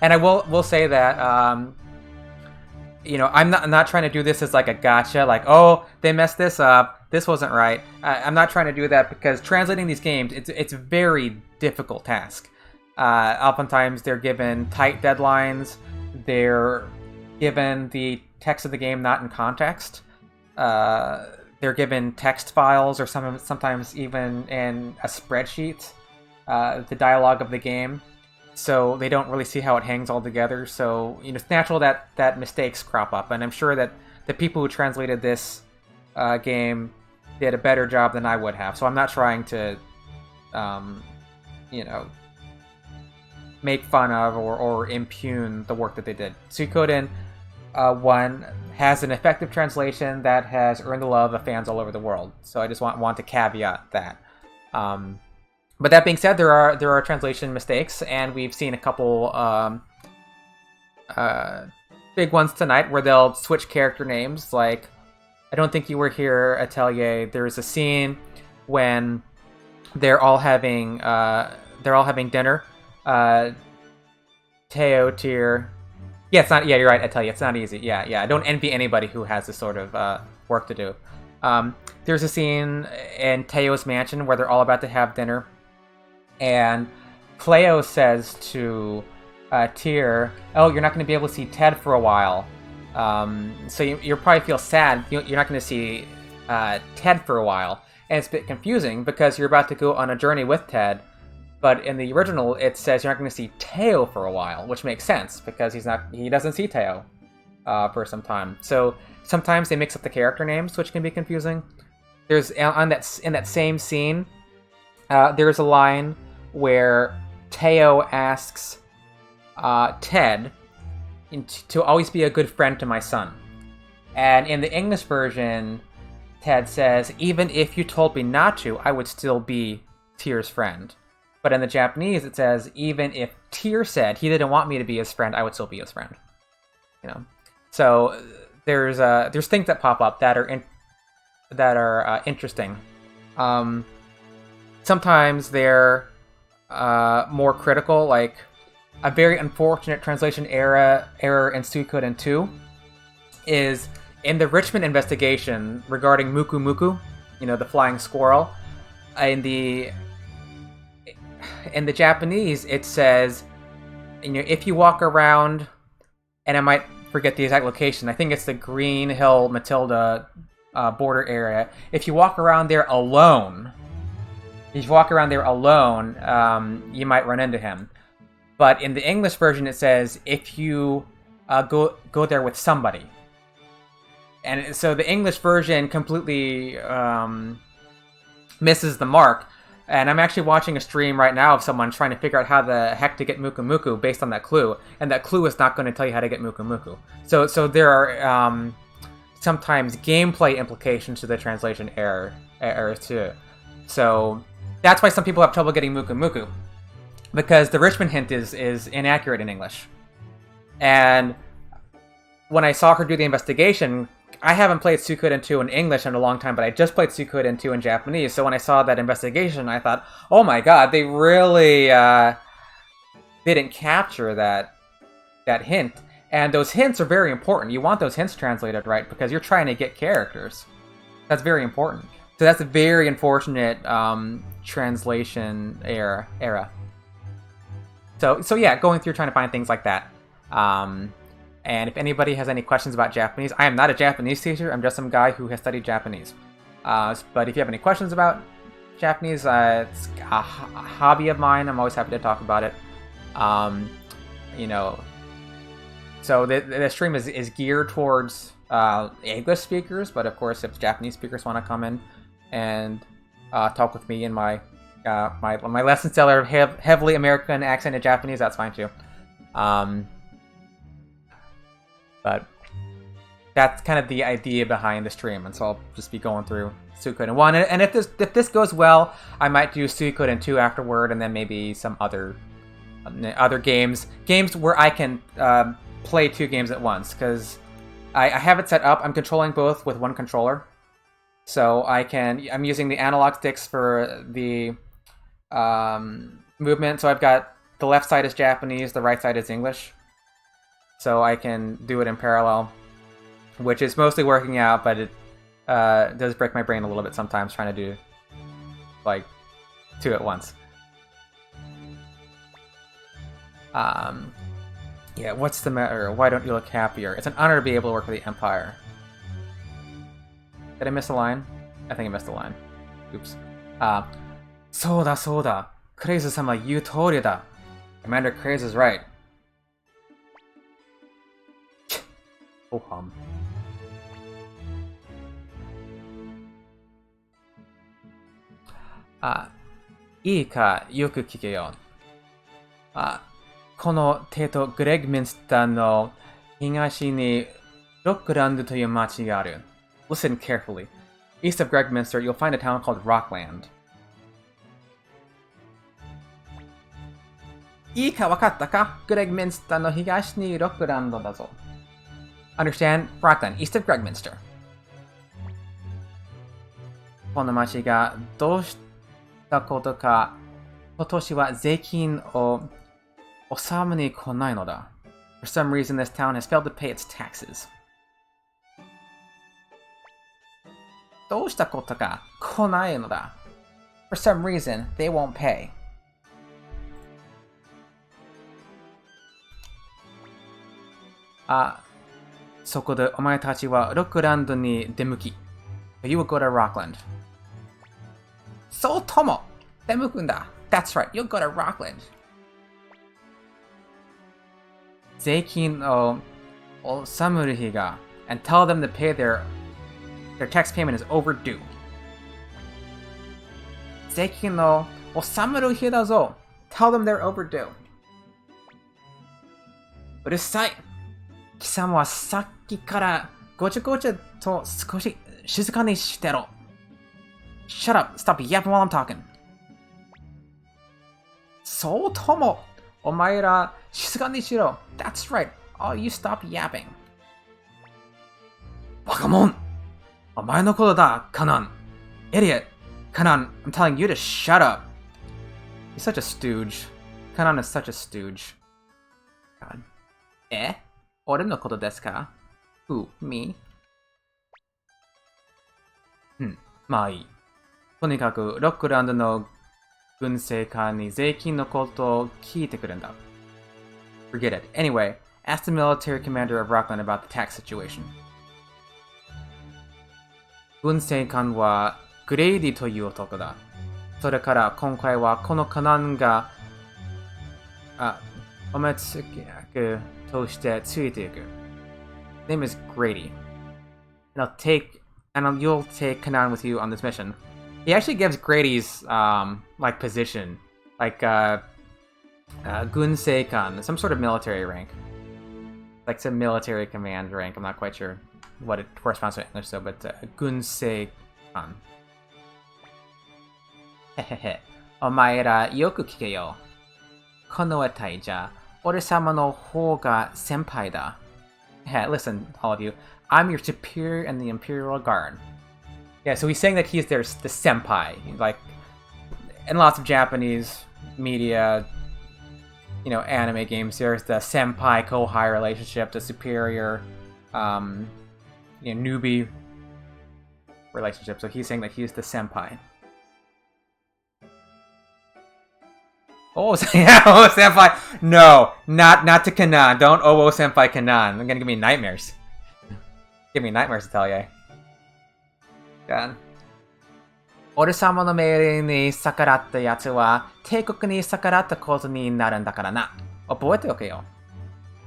And I will say that I'm not trying to do this as like a gotcha, like, oh, they messed this up, this wasn't right. I'm not trying to do that, because translating these games, it's a very difficult task. Oftentimes they're given tight deadlines. They're given the text of the game not in context. They're given text files, or sometimes even in a spreadsheet, the dialogue of the game. So they don't really see how it hangs all together. So it's natural that mistakes crop up. And I'm sure that the people who translated this game did a better job than I would have. So I'm not trying to, make fun of or impugn the work that they did. Suikoden 1 has an effective translation that has earned the love of fans all over the world. So I just want to caveat that. But that being said, there are translation mistakes, and we've seen a couple big ones tonight where they'll switch character names. Like, I don't think you were here, Atelier. There's a scene when they're all having dinner. Teo, Tyr. Yeah, it's not. Yeah, you're right. I tell you, it's not easy. Yeah. I don't envy anybody who has this sort of work to do. There's a scene in Teo's mansion where they're all about to have dinner, and Cleo says to Tyr, "Oh, you're not going to be able to see Ted for a while, so you'll probably feel sad. You're not going to see Ted for a while." And it's a bit confusing because you're about to go on a journey with Ted. But in the original, it says you're not going to see Teo for a while, which makes sense because he doesn't see Teo. for some time. So sometimes they mix up the character names, which can be confusing. There's in that same scene, there's a line where Teo asks Ted to always be a good friend to my son. And in the English version, Ted says, even if you told me not to, I would still be Tyr's friend. But in the Japanese, it says, even if Tyr said he didn't want me to be his friend, I would still be his friend. You know, so there's things that pop up that are interesting. Sometimes they're more critical, like a very unfortunate translation error in Suikoden 2 is in the Richmond investigation regarding Muku Muku, you know, the flying squirrel. In the Japanese, it says, you know, if you walk around, and I might forget the exact location, I think it's the Green Hill Matilda border area. If you walk around there alone, you might run into him. But in the English version, it says if you go there with somebody. And so the English version completely misses the mark. And I'm actually watching a stream right now of someone trying to figure out how the heck to get Muku Muku based on that clue. And that clue is not going to tell you how to get Muku Muku. So there are sometimes gameplay implications to the translation errors too. So that's why some people have trouble getting Muku Muku. Because the Richmond hint is inaccurate in English. And when I saw her do the investigation, I haven't played Suikoden 2 in English in a long time, but I just played Suikoden 2 in Japanese. So when I saw that investigation, I thought, oh my god, they really didn't capture that hint. And those hints are very important. You want those hints translated right because you're trying to get characters. That's very important. So that's a very unfortunate translation era. So yeah, going through trying to find things like that. And if anybody has any questions about Japanese, I am not a Japanese teacher. I'm just some guy who has studied Japanese. But if you have any questions about Japanese, it's a hobby of mine. I'm always happy to talk about it. You know, so the stream is geared towards English speakers, but of course, if Japanese speakers want to come in and talk with me in my lesson stellar heavily American accented Japanese, that's fine too. But that's kind of the idea behind the stream, and so I'll just be going through Suikoden 1. And if this goes well, I might do Suikoden 2 afterward, and then maybe some other games where I can play 2 games at once, because I have it set up. I'm controlling both with one controller, so I'm using the analog sticks for the movement. So I've got the left side is Japanese, the right side is English. So I can do it in parallel, which is mostly working out, but it does break my brain a little bit sometimes trying to do, like, 2 at once. Yeah, what's the matter? Why don't you look happier? It's an honor to be able to work for the Empire. Did I miss a line? I think I missed a line. Oops. Soda. Crazy-sama, you told you that. Commander Craze is right. Oh hum. Ah, いいか、よく聞けよ。このテトグレグミンスターの東にロックランドという町がある。Listen carefully. East of Gregminster, you'll find a town called Rockland. いいか分かったか？グレグミンスターの東にロックランドだぞ。Understand? Rockland, east of Gregminster. この町がどうしたことか、今年は税金を納めに来ないのだ。For some reason, this town has failed to pay its taxes. どうしたことか来ないのだ。For some reason, they won't pay. そこでお前たちはロックランドに出向き。You will go to Rockland. そうとも出向くんだ。That's right, you'll go to Rockland. 税金を Osamuruhiga, and tell them to pay their tax payment is overdue. Zeikin no Osamuruhi da zo. Tell them they're overdue. Urusai. Kisama wa sakki kara gocha gocha to skoshi shizuka ni shitero. Shut up, stop yapping while I'm talking. So Tomo, omaera shizuka ni shiro. That's right, all you stop yapping. Bakamon! Omae no koto da, Kanan. Idiot. Kanan, I'm telling you to shut up. He's such a stooge. Kanan is such a stooge. God. Ore no koto desu ka? Who, me? Ma ii. Tonikaku, Rockland no gunseikan ni zeikin no koto o kiite kuru n da. Forget it. Anyway, ask the military commander of Rockland about the tax situation. Gunseikan wa Grady という男だ。それから今回はこのカナンがお目付けとしてついていく。Name is Grady. And you'll take Kanan with you on this mission. He actually gives Grady's like position, like Gunseikan, some sort of military rank. Like some military command rank. I'm not quite sure what it corresponds to in English, though, but Gunseikan. Hehehe. Omaera yoku kike yo. Kono etai ja, ore-sama no hou ga senpai da. Hey, listen, all of you. I'm your superior in the Imperial Guard. Yeah, so he's saying that he's the senpai. Like, in lots of Japanese media, you know, anime games, there's the senpai-kohai relationship, the superior, you know, newbie relationship. So he's saying that he's the senpai. Oh, yeah, oh, senpai. No, not to Kanan. Don't oh, senpai Kanan. They're gonna give me nightmares. Give me nightmares to tell you. God. Ore-sama no meirei ni sakaratta yatsu wa teikoku ni sakaratta koto ni naru n da kara na. Oboete oke yo.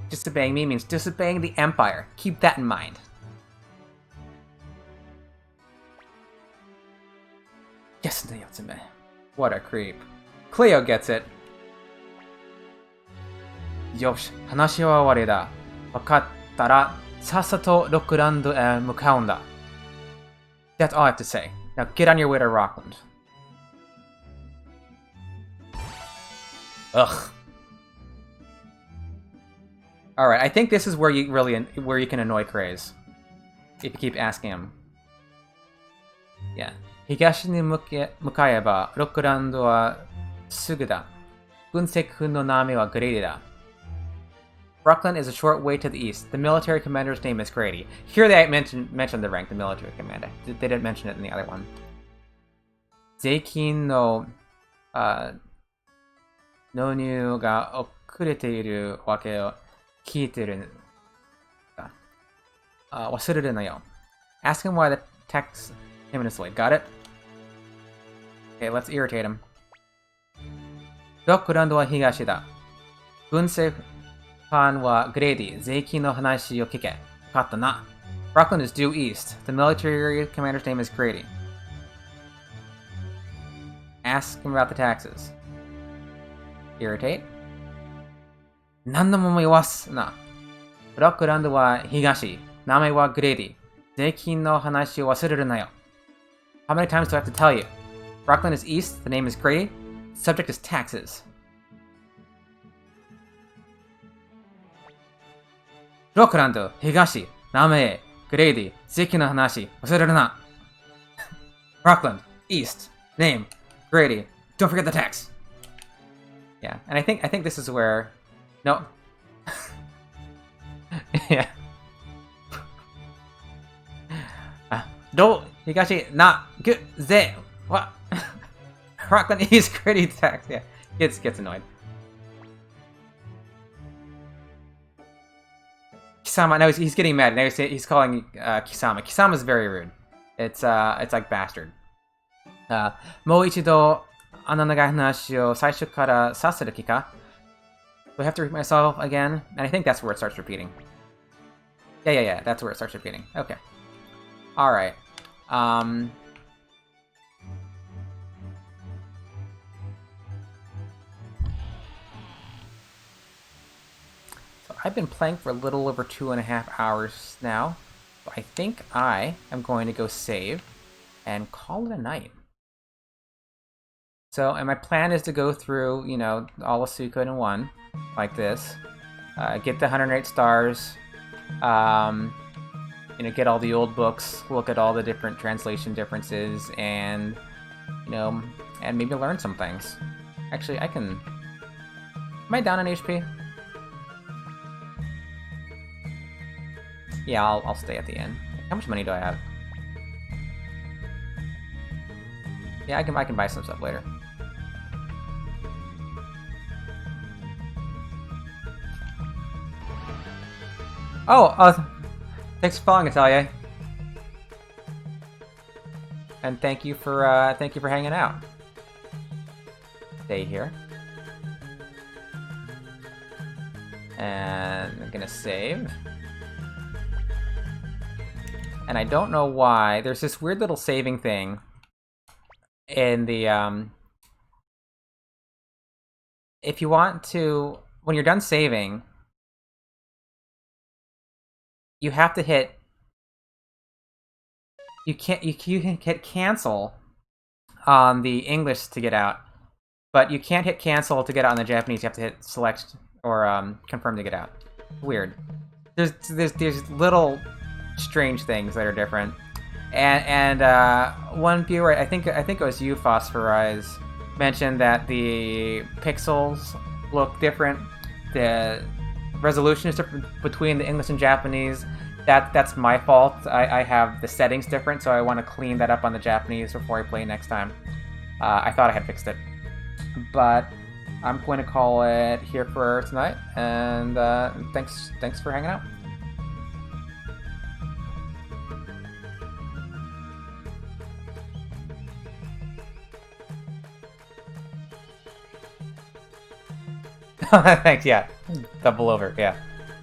Disobeying me means disobeying the Empire. Keep that in mind. Yes, no Yatsume. What a creep. Cleo gets it. Yosh, hanashi wa owari da. Wakatta ra sassato Rockland e mukau n da. That's all I have to say. Now get on your way to Rockland. Ugh. Alright, I think this is where you can annoy Craze. If you keep asking him. Yeah. Higashi ni mukaeba, Rockland wa sugu da. Gunseku no name wa Grady da. Rockland is a short way to the east. The military commander's name is Grady. Here they mentioned the rank, the military commander. They didn't mention it in the other one. Zeikin no nonyu ga okurete iru wake o kiiteru da. Wasururu no yo. Ask him why the tax payment is late. Got it? Okay, let's irritate him. Rockland wa higashi da. Gunsei Pan wa Grady, Zeiki no hanashi o kike. Katta na. Rockland is due east. The military commander's name is Grady. Ask him about the taxes. Irritate. Nandomo mo iwasu na. Rockland wa higashi. Name wa Grady. Zeiki no hanashi o wasururu na yo. How many times do I have to tell you? Rockland is east. The name is Grady. The subject is taxes. Rockland, Higashi, Name, Grady, Zeiki no hanashi, wasururu na. Rockland, East, name, Grady. Don't forget the tax. Yeah, and I think this is where, no. Yeah. Do Higashi na gu ze what? Rockland East, Grady tax. Yeah, gets annoyed. Kisama, no, he's getting mad. Now he's calling Kisama. Kisama's very rude. It's like bastard. Mou ichido ano nagai hanashi o saishu kara sasaru ki ka? Do I have to repeat myself again? And I think that's where it starts repeating. Yeah. That's where it starts repeating. Okay. Alright. So I've been playing for a little over 2.5 hours now. So I think I am going to go save and call it a night. So, and my plan is to go through, you know, all of Suikoden 1, like this. Get the 108 stars. You know, get all the old books, look at all the different translation differences, and, you know, and maybe learn some things. Actually, I can... Am I down on HP? Yeah, I'll stay at the end. How much money do I have? Yeah, I can buy some stuff later. Oh, thanks for following, Atelier. And thank you for hanging out. Stay here. And I'm gonna save. And I don't know why. There's this weird little saving thing in the if you want to, when you're done saving, you have to hit. You can hit cancel on the English to get out, but you can't hit cancel to get out on the Japanese. You have to hit select or confirm to get out. Weird. There's little strange things that are different. And one viewer, I think it was you, Phosphorize, mentioned that the pixels look different. The resolution is different between the English and Japanese. That's my fault. I have the settings different, so I want to clean that up on the Japanese before I play next time. I thought I had fixed it, but I'm going to call it here for tonight. And thanks for hanging out. Thanks, yeah. Double over, yeah.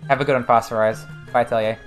Have a good one, Phosphorize. Bye, Tellier.